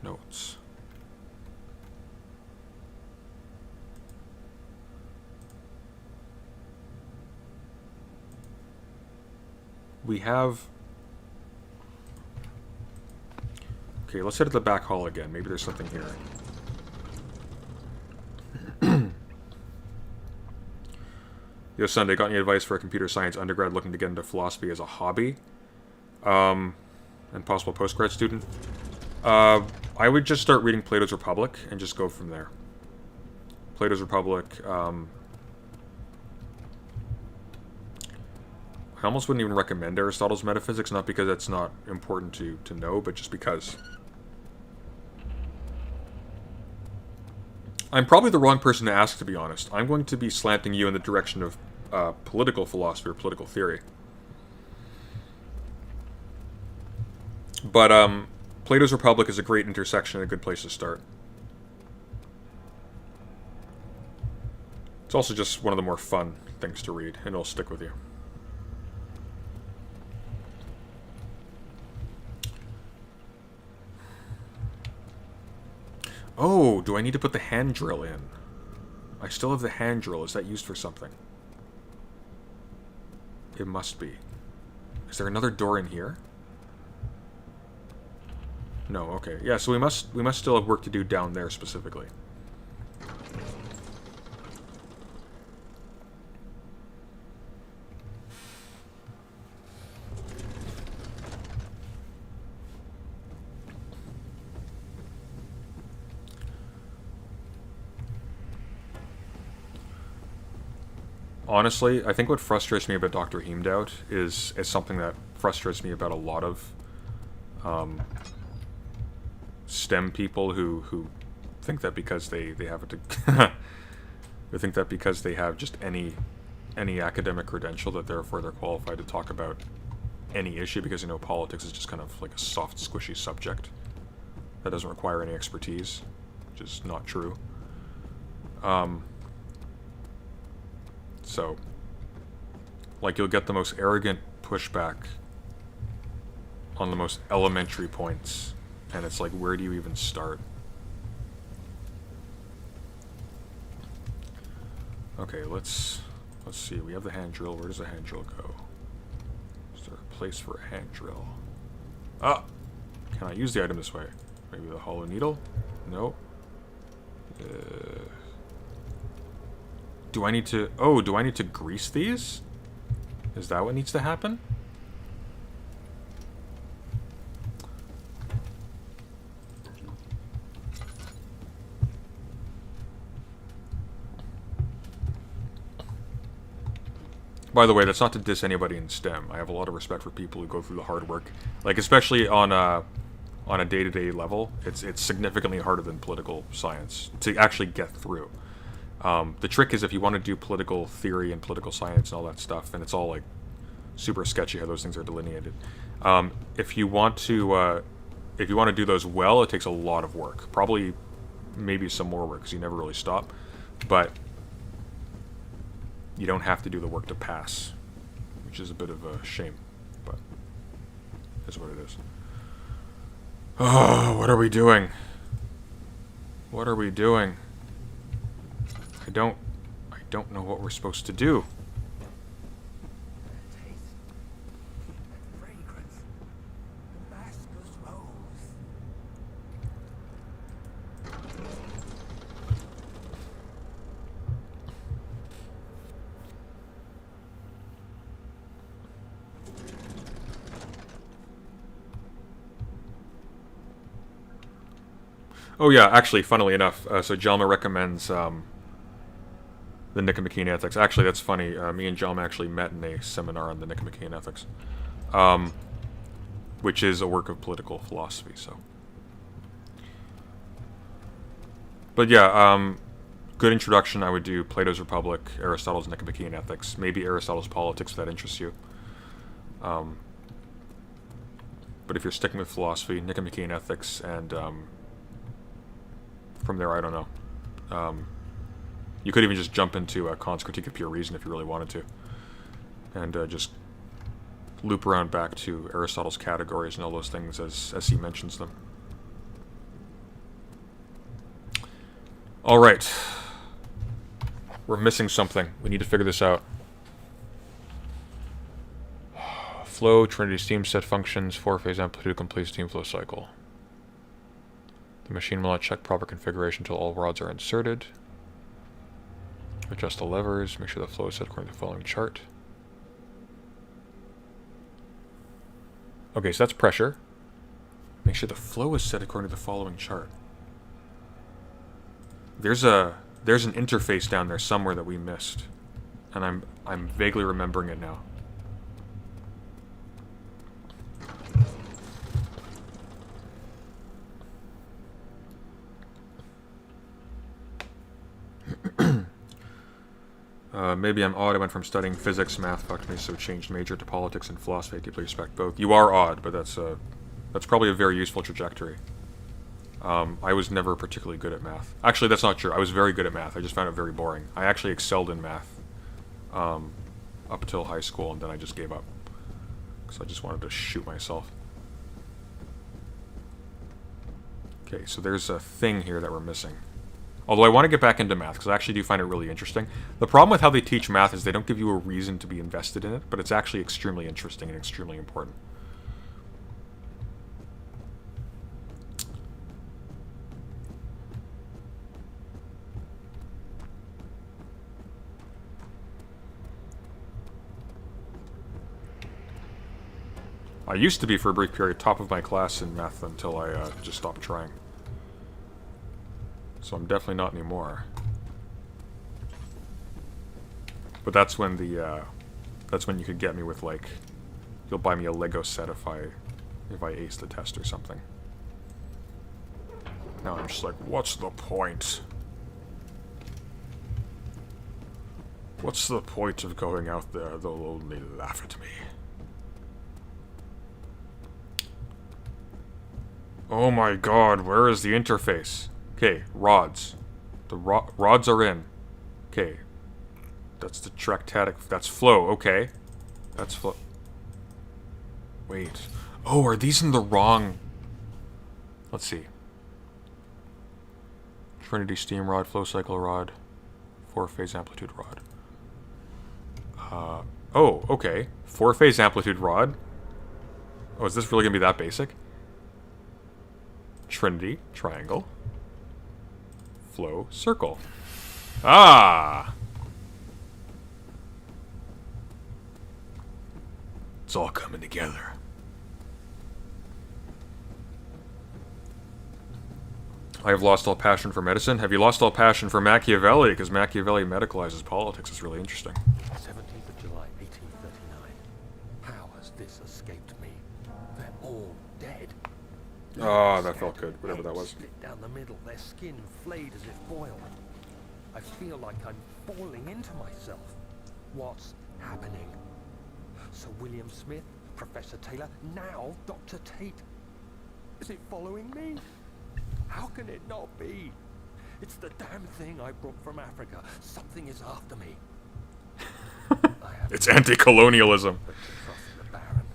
Speaker 1: Notes. We have... Okay, let's head to the back hall again. Maybe there's something here. Yo, Sunday, got any advice for a computer science undergrad looking to get into philosophy as a hobby? And possible postgrad student? I would just start reading Plato's Republic and just go from there. Plato's Republic, I almost wouldn't even recommend Aristotle's Metaphysics, not because it's not important to know, but just because. I'm probably the wrong person to ask, to be honest. I'm going to be slanting you in the direction of political philosophy or political theory. But Plato's Republic is a great intersection and a good place to start. It's also just one of the more fun things to read, and it'll stick with you. Oh, do I need to put the hand drill in? I still have the hand drill. Is that used for something? It must be. Is there another door in here? No, okay. Yeah, so we must still have work to do down there specifically. Honestly, I think what frustrates me about Dr. Heimdall is something that frustrates me about a lot of STEM people who think that because they have they think that because they have just any academic credential that therefore they're qualified to talk about any issue, because politics is just kind of like a soft, squishy subject that doesn't require any expertise, which is not true. So, like, you'll get the most arrogant pushback on the most elementary points, and it's like, where do you even start? Okay, let's see. We have the hand drill. Where does the hand drill go? Is there a place for a hand drill? Ah! Can I use the item this way? Maybe the hollow needle? No. Do I need to... Oh, do I need to grease these? Is that what needs to happen? By the way, that's not to diss anybody in STEM. I have a lot of respect for people who go through the hard work. Like, especially on a day-to-day level, it's significantly harder than political science to actually get through. The trick is if you want to do political theory and political science and all that stuff, and it's all like super sketchy how those things are delineated. If you want to do those well, it takes a lot of work. Probably, maybe some more work because you never really stop. But you don't have to do the work to pass, which is a bit of a shame, but that's what it is. Oh, what are we doing? What are we doing? I don't know what we're supposed to do.
Speaker 2: Taste. That fragrance. Damascus rose.
Speaker 1: Oh yeah, actually, funnily enough, so Jelma recommends the Nicomachean Ethics. Actually, that's funny. Me and Jelma actually met in a seminar on the Nicomachean Ethics, which is a work of political philosophy. So, but yeah, good introduction. I would do Plato's Republic, Aristotle's Nicomachean Ethics, maybe Aristotle's Politics if that interests you. But if you're sticking with philosophy, Nicomachean Ethics, and from there, I don't know. You could even just jump into Kant's Critique of Pure Reason if you really wanted to, and just loop around back to Aristotle's categories and all those things as he mentions them. All right, we're missing something. We need to figure this out. Flow, Trinity steam set functions, 4-phase amplitude, complete steam flow cycle. The machine will not check proper configuration until all rods are inserted. Adjust the levers, make sure the flow is set according to the following chart. Okay, so that's pressure. Make sure the flow is set according to the following chart. There's an interface down there somewhere that we missed, and I'm vaguely remembering it now. Maybe I'm odd. I went from studying physics, math fucked me, so changed major to politics and philosophy. I deeply respect both. You are odd, but that's probably a very useful trajectory. I was never particularly good at math. Actually, that's not true. I was very good at math. I just found it very boring. I actually excelled in math up until high school, and then I just gave up because I just wanted to shoot myself. Okay, so there's a thing here that we're missing. Although I want to get back into math, because I actually do find it really interesting. The problem with how they teach math is they don't give you a reason to be invested in it, but it's actually extremely interesting and extremely important. I used to be, for a brief period, top of my class in math until I just stopped trying. So I'm definitely not anymore. But that's when that's when you could get me with, like, you'll buy me a Lego set if I ace the test or something. Now I'm just like, what's the point? What's the point of going out there? They'll only laugh at me. Oh my god, where is the interface? Okay, rods. The rods are in. Okay. That's the tractatic. That's flow, okay. That's flow. Wait. Oh, are these in the wrong... Let's see. Trinity steam rod, flow cycle rod, 4-phase amplitude rod. Oh, okay. 4-phase amplitude rod. Oh, is this really gonna be that basic? Trinity, triangle, flow, circle. Ah! It's all coming together. I have lost all passion for medicine. Have you lost all passion for Machiavelli? Because Machiavelli medicalizes politics. It's really interesting.
Speaker 4: 17th of July, 1839. How has this escaped me? They're all dead.
Speaker 1: Oh, that felt good. Whatever that was.
Speaker 4: Split down the middle, their skin flayed as if boiled. I feel like I'm falling into myself. What's happening? Sir William Smith, Professor Taylor, now Dr. Tate. Is it following me? How can it not be? It's the damn thing I brought from Africa. Something is after me.
Speaker 1: It's anti-colonialism.
Speaker 4: But to trust the Baron.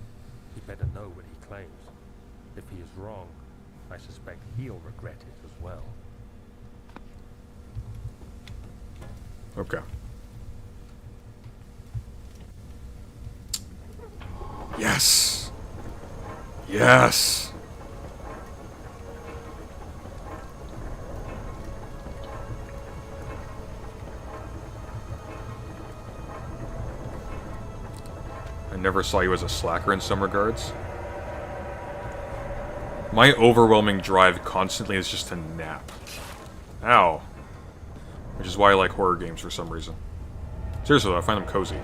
Speaker 4: He better know what he claims. If he is wrong, I suspect he'll regret it as well.
Speaker 1: Okay. Yes! Yes! I never saw you as a slacker in some regards. My overwhelming drive constantly is just to nap. Ow. Which is why I like horror games for some reason. Seriously though, I find them cozy.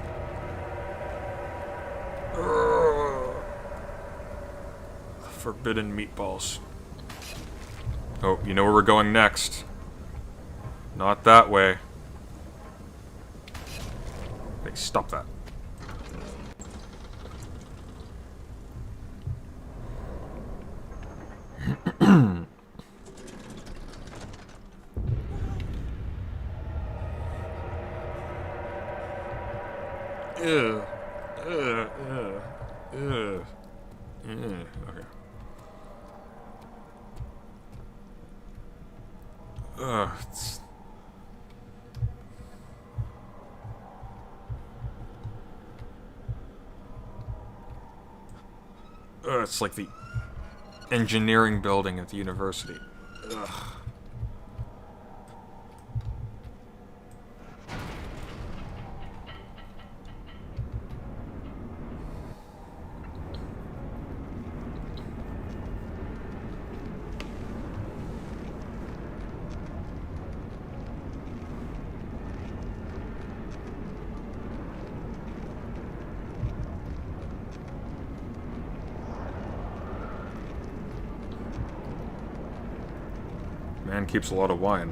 Speaker 1: Forbidden meatballs. Oh, you know where we're going next. Not that way. Hey, stop that. Okay. It's like the engineering building at the university. Ugh. Man keeps a lot of wine.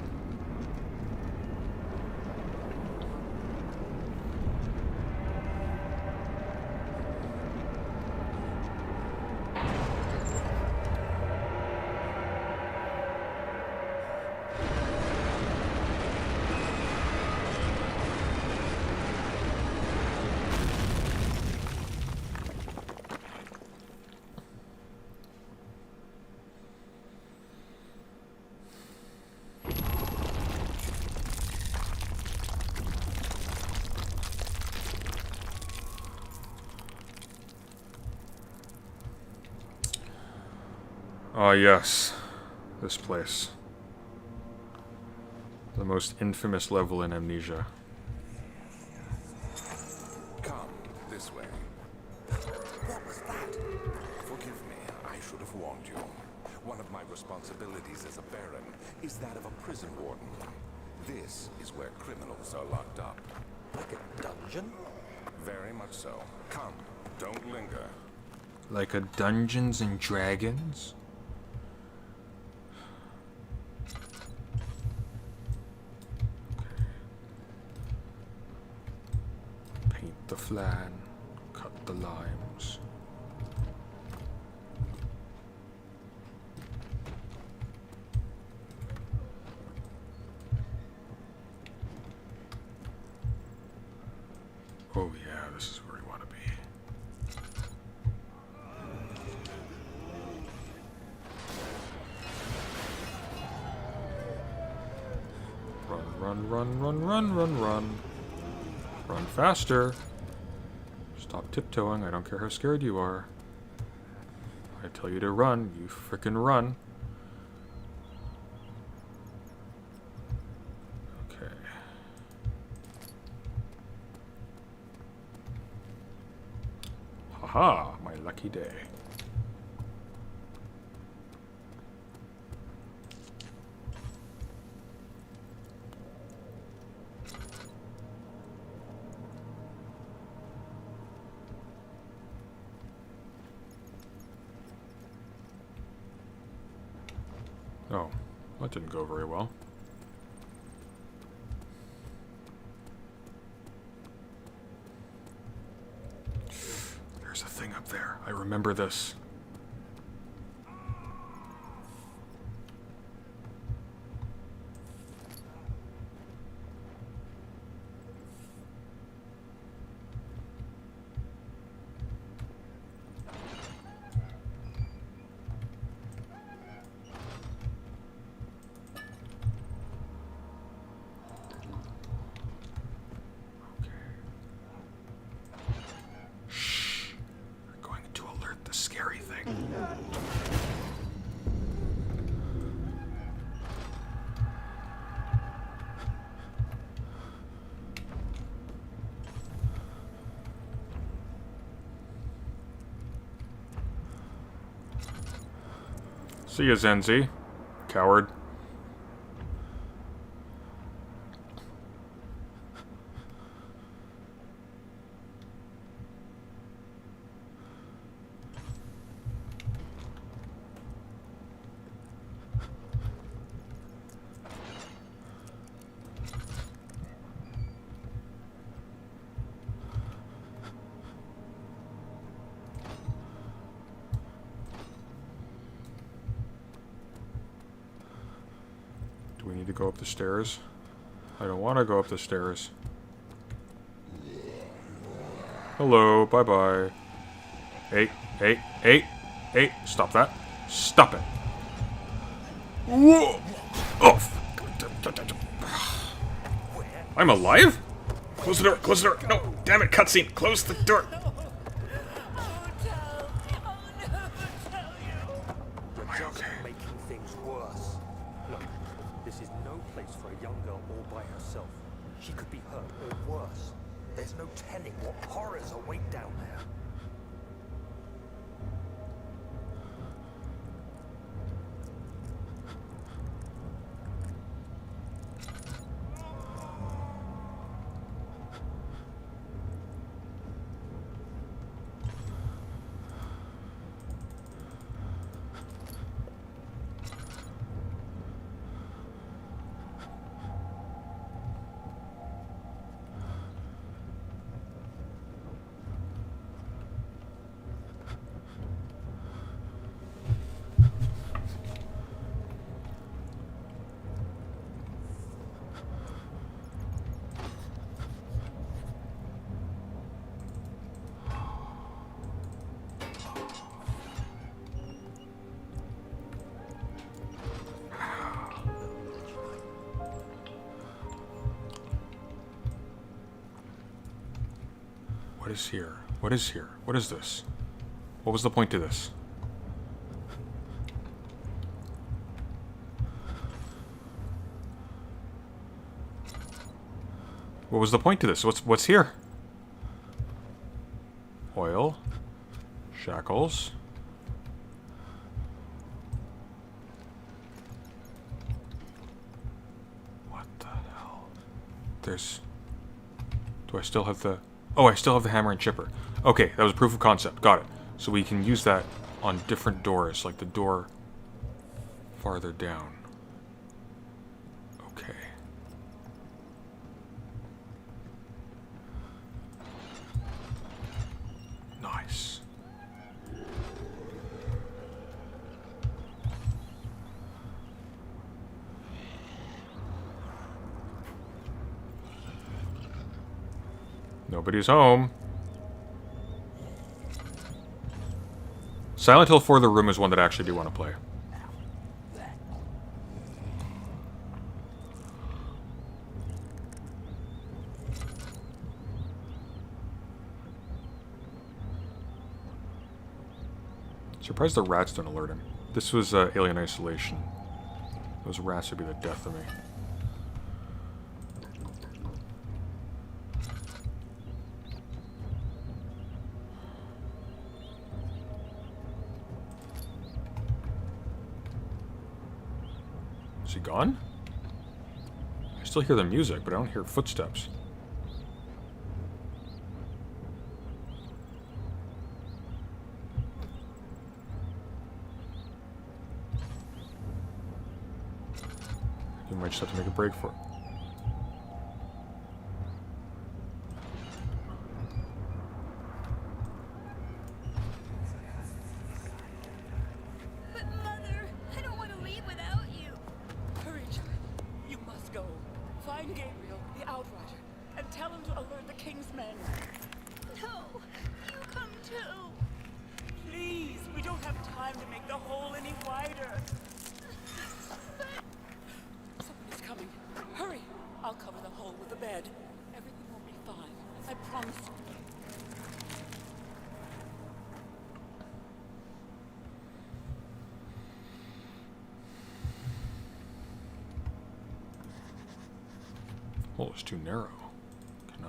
Speaker 1: Ah, yes. This place. The most infamous level in Amnesia.
Speaker 3: Come, this way.
Speaker 2: What was that?
Speaker 3: Forgive me, I should have warned you. One of my responsibilities as a Baron is that of a prison warden. This is where criminals are locked up.
Speaker 2: Like a dungeon?
Speaker 3: Very much so. Come, don't linger.
Speaker 1: Like a Dungeons and Dragons? Paint the flan, cut the limes. Oh yeah, this is where we want to be. Run, run, run, run, run, run. Run faster. Stop tiptoeing, I don't care how scared you are. I tell you to run, you frickin' run. Okay. Haha, my lucky day. Oh, that didn't go very well. There's a thing up there. I remember this. Scary thing. See ya, Zenzi. Coward. Do we need to go up the stairs? I don't want to go up the stairs. Hello, bye-bye. Hey, hey, hey, hey, stop that. Stop it. Whoa! Oh! I'm alive? Close the door, close the door. No, damn it, cutscene. Close the door.
Speaker 2: You're just making things worse. Look, this is no place for a young girl all by herself. She could be hurt or worse. There's no telling what horrors await down there.
Speaker 1: What is here? What is here? What is this? What was the point to this? What was the point to this? What's here? Oil. Shackles. What the hell? There's... Do I still have the... Oh, I still have the hammer and chipper. Okay, that was proof of concept. Got it. So we can use that on different doors, like the door farther down. Okay. Nice. Nobody's home. Silent Hill 4 The Room is one that I actually do want to play. Surprised the rats don't alert him. This was Alien Isolation. Those rats would be the death of me. Is he gone? I still hear the music, but I don't hear footsteps. You might just have to make a break for it.
Speaker 6: But Mother, I don't want to leave without you.
Speaker 7: Hurry, child. You must go. Find Gabriel, the Outrider, and tell him to alert the King's men.
Speaker 6: No, you come too.
Speaker 7: Please, we don't have time to make the hole any wider. Someone is coming. Hurry. I'll cover the hole with the bed. Everything will be fine. I promise you.
Speaker 1: Hole is too narrow. Can I...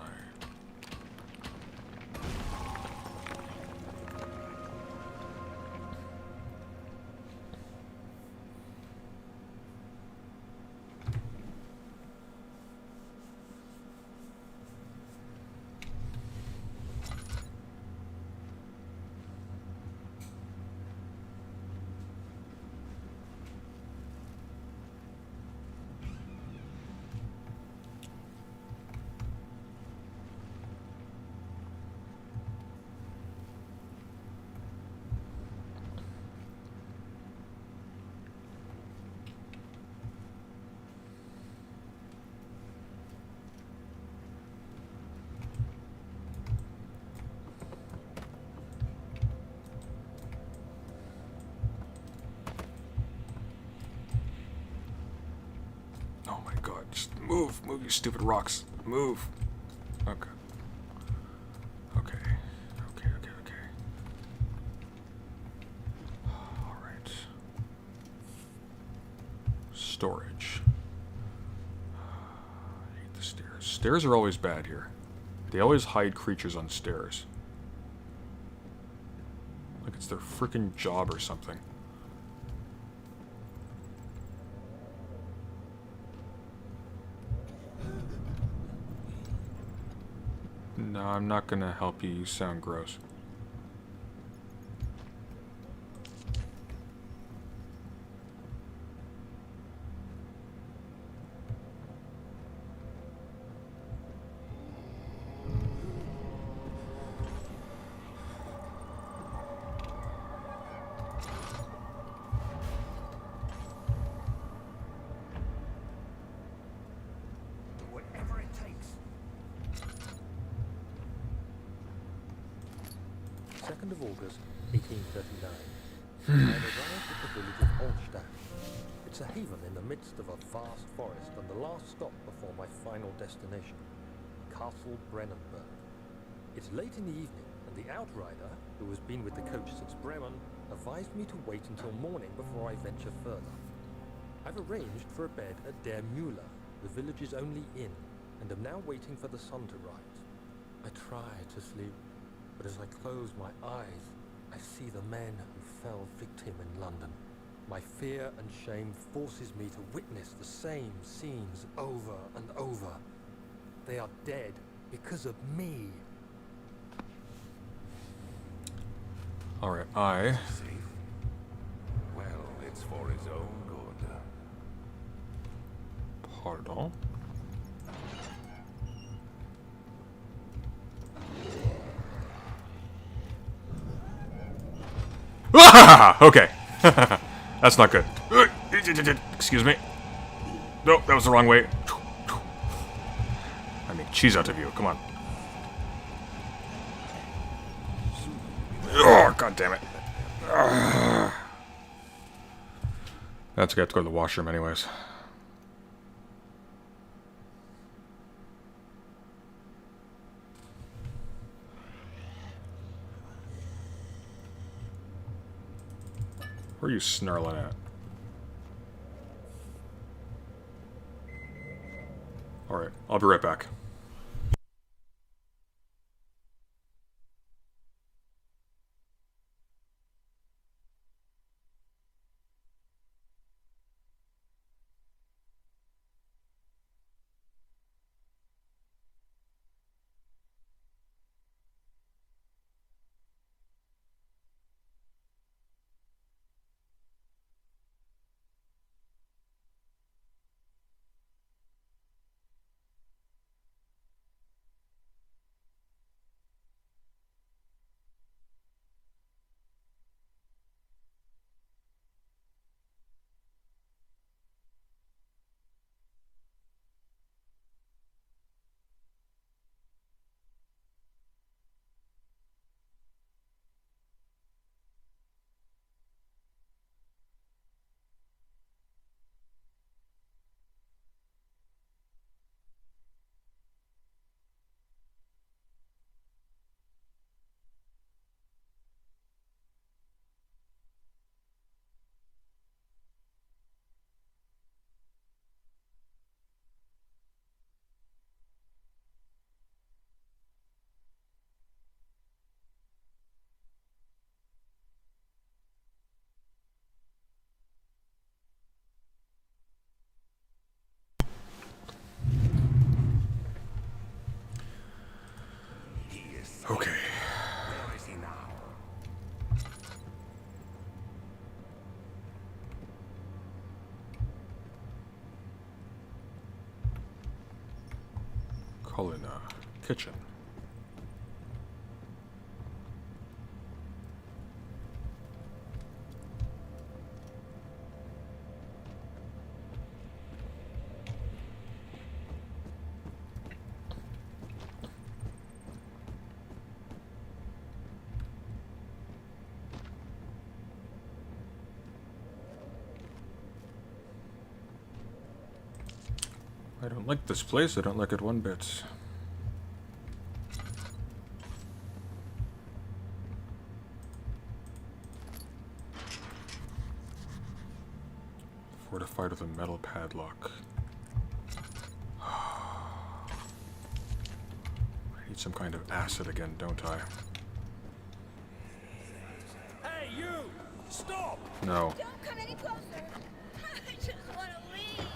Speaker 1: Oh my god, just move, move, you stupid rocks. Move. Okay. Okay. Okay, okay, okay. Alright. Storage. I hate the stairs. Stairs are always bad here. They always hide creatures on stairs. Like it's their freaking job or something. No, I'm not gonna help you. You sound gross.
Speaker 2: Whatever it takes.
Speaker 4: 2nd of August, 1839. I have arrived at the village of Olstadt. It's a haven in the midst of a vast forest and the last stop before my final destination, Castle Brennenburg. It's late in the evening, and the Outrider, who has been with the coach since Bremen, advised me to wait until morning before I venture further. I've arranged for a bed at Der Müller, the village's only inn. and am now waiting for the sun to rise. I try to sleep, but as I close my eyes, I see the men who fell victim in London. My fear and shame forces me to witness the same scenes over and over. They are dead because of me.
Speaker 1: Alright, I...
Speaker 3: Safe? Well, it's for his own good.
Speaker 1: Pardon? Ah! Okay. That's not good. Excuse me. Nope, that was the wrong way. I mean, cheese out of you. Come on. Oh, God damn it. That's good. I have to go to the washroom anyways. Where are you snarling at? Alright, I'll be right back. Okay.
Speaker 3: Where is he now?
Speaker 1: Colina. Kitchen. I don't like this place. I don't like it one bit. Fortified with a metal padlock. I need some kind of acid again, don't I?
Speaker 2: Hey, you! Stop!
Speaker 1: No.
Speaker 6: Don't come any closer. I just want to leave.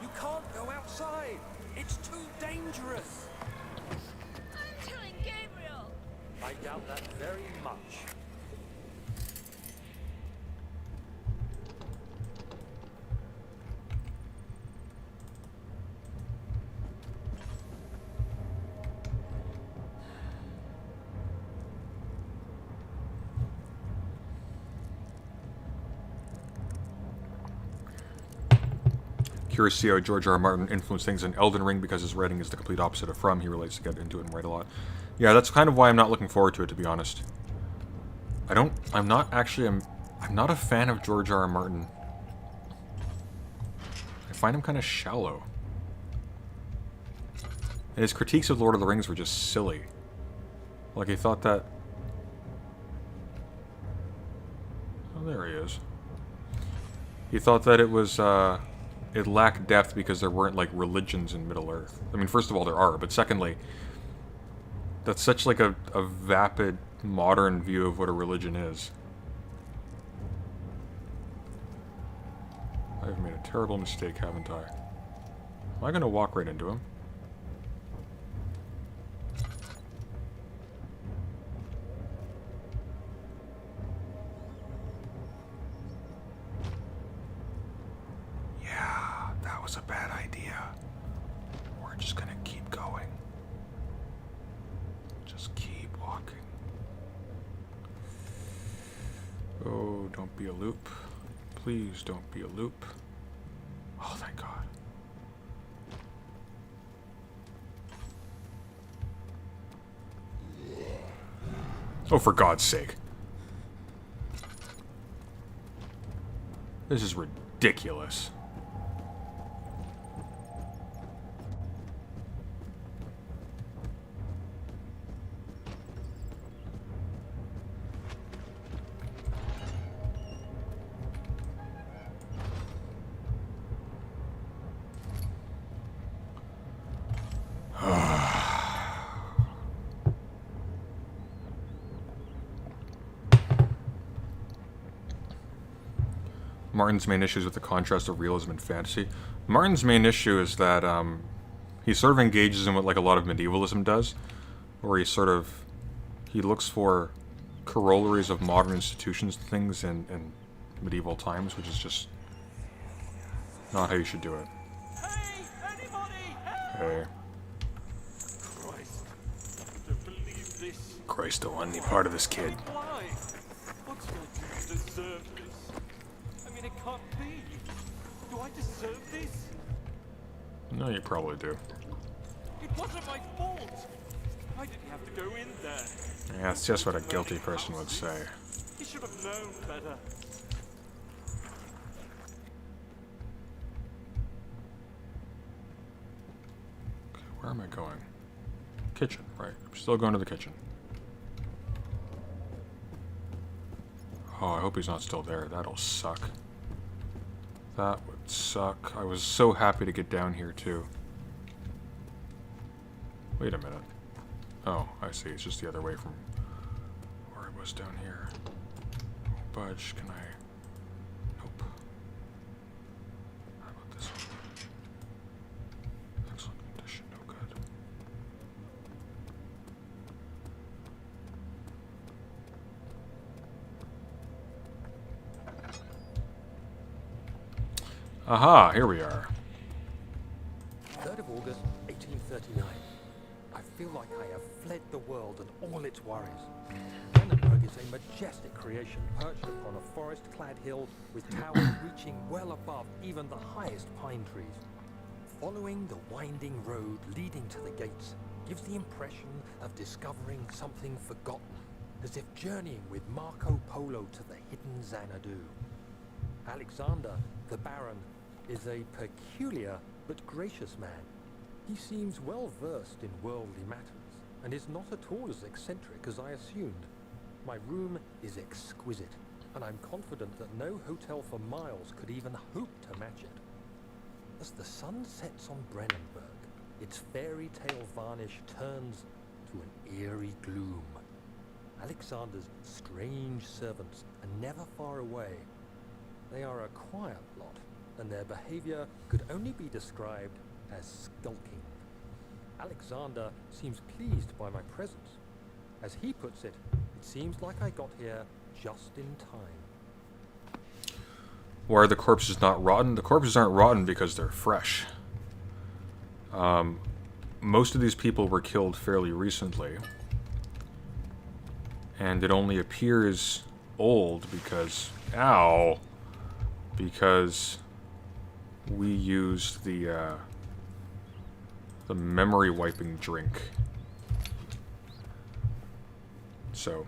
Speaker 2: You can't go outside. It's too dangerous.
Speaker 6: I'm telling Gabriel.
Speaker 2: I doubt that very much.
Speaker 1: Curious to see how George R. R. Martin influenced things in Elden Ring because his writing is the complete opposite of From. He relates to get into it and write a lot. Yeah, that's kind of why I'm not looking forward to it, to be honest. I'm not a fan of George R. R. Martin. I find him kind of shallow. And his critiques of Lord of the Rings were just silly. Like, he thought that... Oh, there he is. He thought that it was, it lacked depth because there weren't, like, religions in Middle-earth. I mean, first of all, there are, but secondly, that's such, like, a vapid, modern view of what a religion is. I've made a terrible mistake, haven't I? Am I gonna walk right into him? Yeah, that was a bad idea. We're just gonna keep going. Just keep walking. Oh, don't be a loop. Please don't be a loop. Oh, thank God. Oh, for God's sake. This is ridiculous. Martin's main issue is with the contrast of realism and fantasy. Martin's main issue is that he sort of engages in what like a lot of medievalism does, where he looks for corollaries of modern institutions, things in medieval times, which is just not how you should do it.
Speaker 5: Hey, anybody!
Speaker 1: Hey.
Speaker 5: Christ, I don't believe this.
Speaker 1: Christ, don't want any part of this kid.
Speaker 5: Why? What's going to deserve this? I mean, it can't be. Do I deserve this?
Speaker 1: No, you probably do.
Speaker 5: It wasn't my fault. Why did he have to go in there?
Speaker 1: Yeah, that's just what a guilty person would say.
Speaker 5: He should have known better.
Speaker 1: Okay, where am I going? Kitchen, right. I'm still going to the kitchen. Oh, I hope he's not still there. That'll suck. That would suck. I was so happy to get down here, too. Wait a minute. Oh, I see. It's just the other way from where it was down here. Budge, can I... Nope. How about this one? Excellent condition, no good. Aha, here we are.
Speaker 4: 3rd of August, 1839. I feel like I have fled the world and all its worries. Brandenburg is a majestic creation perched upon a forest-clad hill with towers reaching well above even the highest pine trees. Following the winding road leading to the gates gives the impression of discovering something forgotten, as if journeying with Marco Polo to the hidden Xanadu. Alexander, the Baron, is a peculiar but gracious man. He seems well versed in worldly matters, and is not at all as eccentric as I assumed. My room is exquisite, and I'm confident that no hotel for miles could even hope to match it. As the sun sets on Brennenburg, its fairy tale varnish turns to an eerie gloom. Alexander's strange servants are never far away. They are a quiet lot, and their behavior could only be described as skulking. Alexander seems pleased by my presence. As he puts it, it seems like I got here just in time.
Speaker 1: Why are the corpses not rotten? The corpses aren't rotten because they're fresh. Most of these people were killed fairly recently. And it only appears old because... Ow! Because we used the memory wiping drink. So,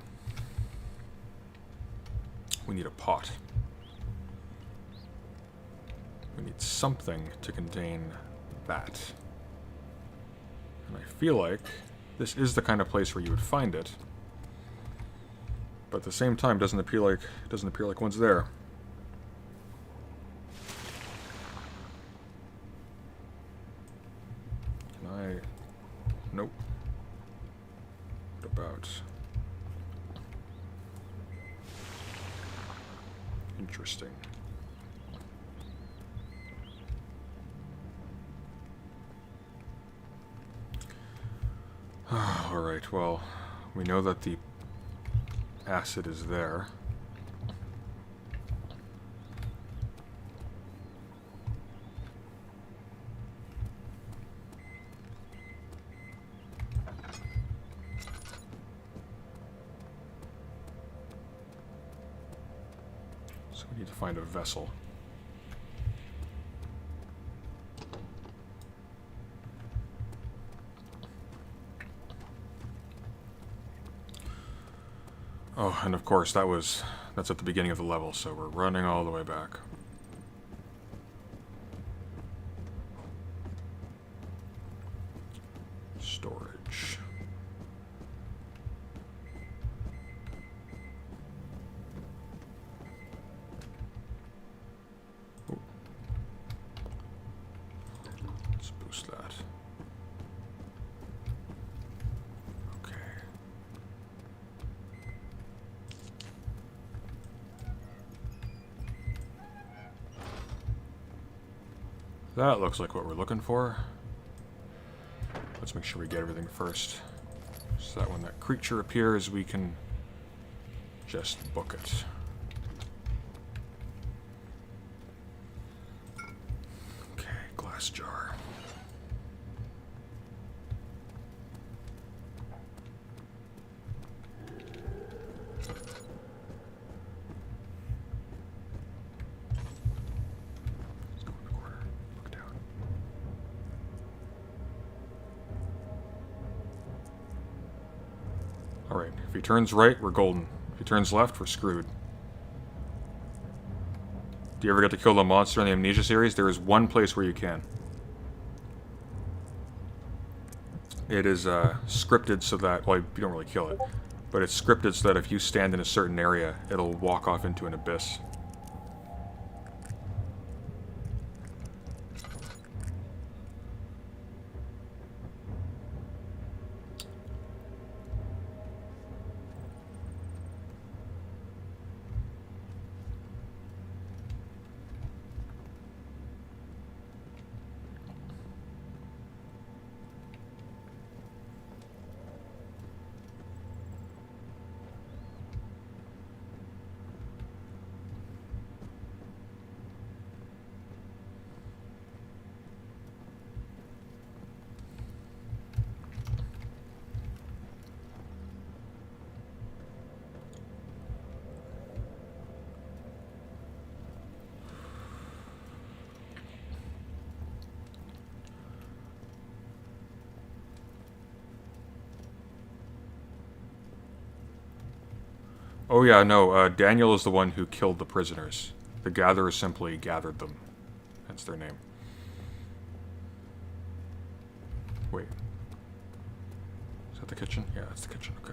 Speaker 1: we need a pot. We need something to contain that. And I feel like this is the kind of place where you would find it. But at the same time, doesn't appear like one's there. Interesting. Alright, well, we know that the acid is there. So we need to find a vessel. Oh, and of course that's at the beginning of the level, so we're running all the way back. Storage. Ooh. Let's boost that. Okay. That looks like what we're looking for. Let's make sure we get everything first. So that when that creature appears, we can just book it. Okay, glass jar. Let's go in the corner. Look down. Alright, if he turns right, we're golden. If he turns left, we're screwed. Do you ever get to kill the monster in the Amnesia series? There is one place where you can. It is scripted so that, well, you don't really kill it, but it's scripted so that if you stand in a certain area, it'll walk off into an abyss. Oh yeah, no, Daniel is the one who killed the prisoners. The Gatherers simply gathered them. Hence their name. Wait. Is that the kitchen? Yeah, that's the kitchen, okay.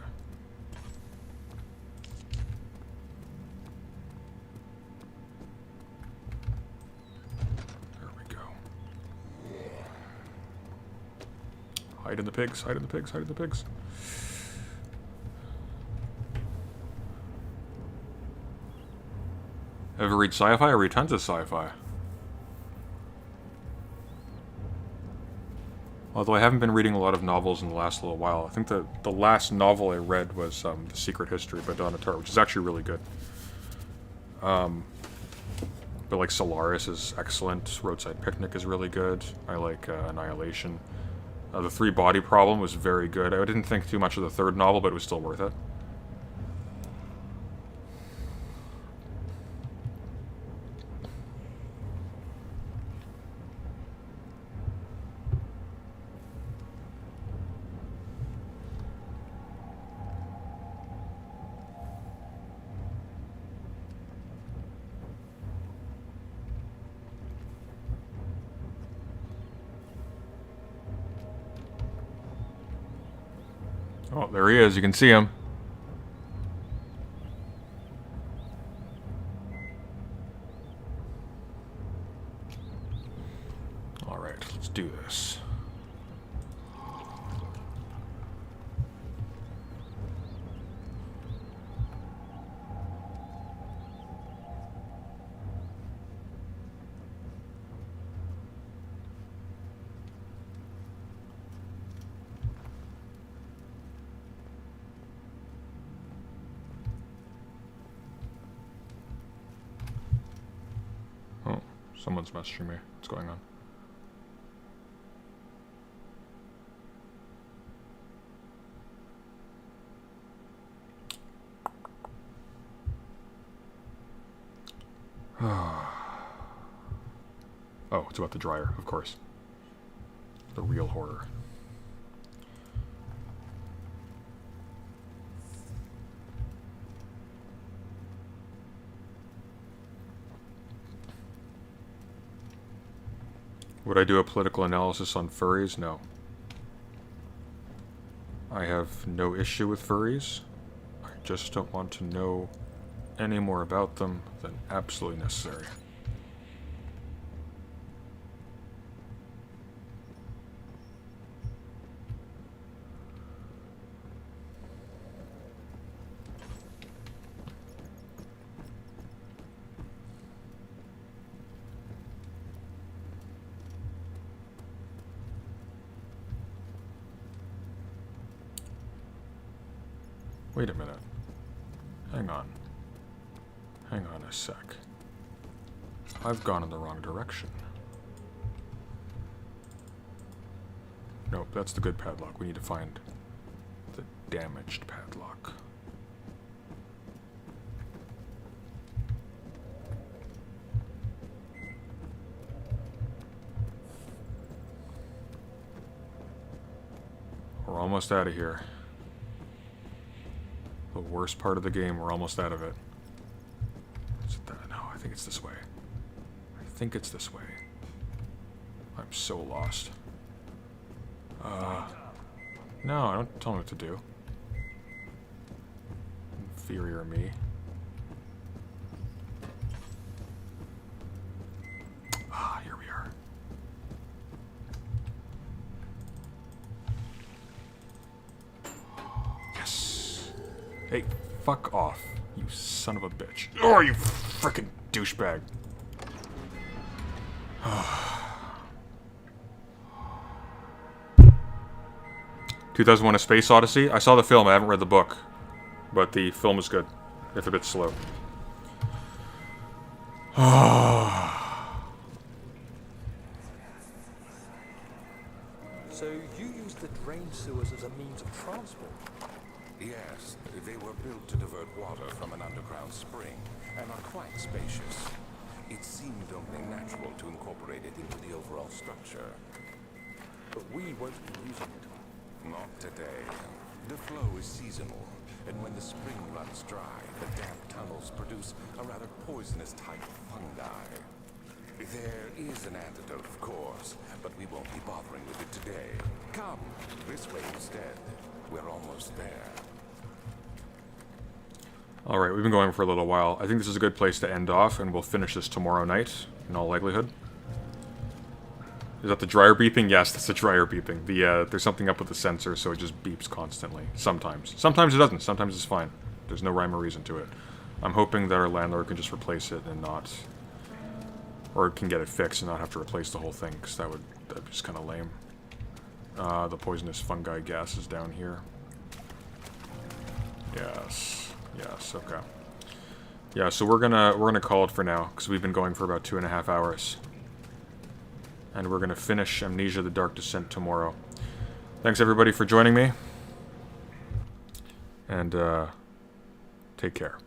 Speaker 1: There we go. Hide in the pigs, hide in the pigs, hide in the pigs. Ever read sci-fi? I read tons of sci-fi. Although I haven't been reading a lot of novels in the last little while. I think the last novel I read was The Secret History by Donna Tartt, which is actually really good. But like Solaris is excellent. Roadside Picnic is really good. I like Annihilation. The Three Body Problem was very good. I didn't think too much of the third novel, but it was still worth it. Oh, there he is. You can see him. All right, let's do this. Someone's messaging me. What's going on? Oh, it's about the dryer, of course. The real horror. Would I do a political analysis on furries? No. I have no issue with furries. I just don't want to know any more about them than absolutely necessary. Wait a minute. Hang on. Hang on a sec. I've gone in the wrong direction. Nope, that's the good padlock. We need to find the damaged padlock. We're almost out of here. The worst part of the game, we're almost out of it. Is it that? No, I think it's this way. I think it's this way. I'm so lost. No, don't tell me what to do. Inferior me. Ah, here we are. Yes. Hey, fuck off, you son of a bitch. Oh, you frickin' douchebag. 2001: A Space Odyssey. I saw the film, I haven't read the book. But the film is good, if a bit slow.
Speaker 2: So you used the drain sewers as a means of transport?
Speaker 3: Yes, they were built to divert water from an underground spring and are quite spacious. It seemed only natural to incorporate it into the overall structure.
Speaker 2: But we won't be using it.
Speaker 3: Not today. The flow is seasonal, and when the spring runs dry, the damp tunnels produce a rather poisonous type of fungi. There is an antidote, of course, but we won't be bothering with it today. Come, this way instead. We're almost there.
Speaker 1: Alright, we've been going for a little while. I think this is a good place to end off, and we'll finish this tomorrow night, in all likelihood. Is that the dryer beeping? Yes, that's the dryer beeping. There's something up with the sensor, so it just beeps constantly. Sometimes. Sometimes it doesn't. Sometimes it's fine. There's no rhyme or reason to it. I'm hoping that our landlord can just replace it and not... Or can get it fixed and not have to replace the whole thing, because that'd be just kind of lame. The poisonous fungi gas is down here. Yes. Yes, okay. Yeah, so we're gonna call it for now, because we've been going for about 2.5 hours. And we're gonna finish Amnesia: The Dark Descent tomorrow. Thanks everybody for joining me. And take care.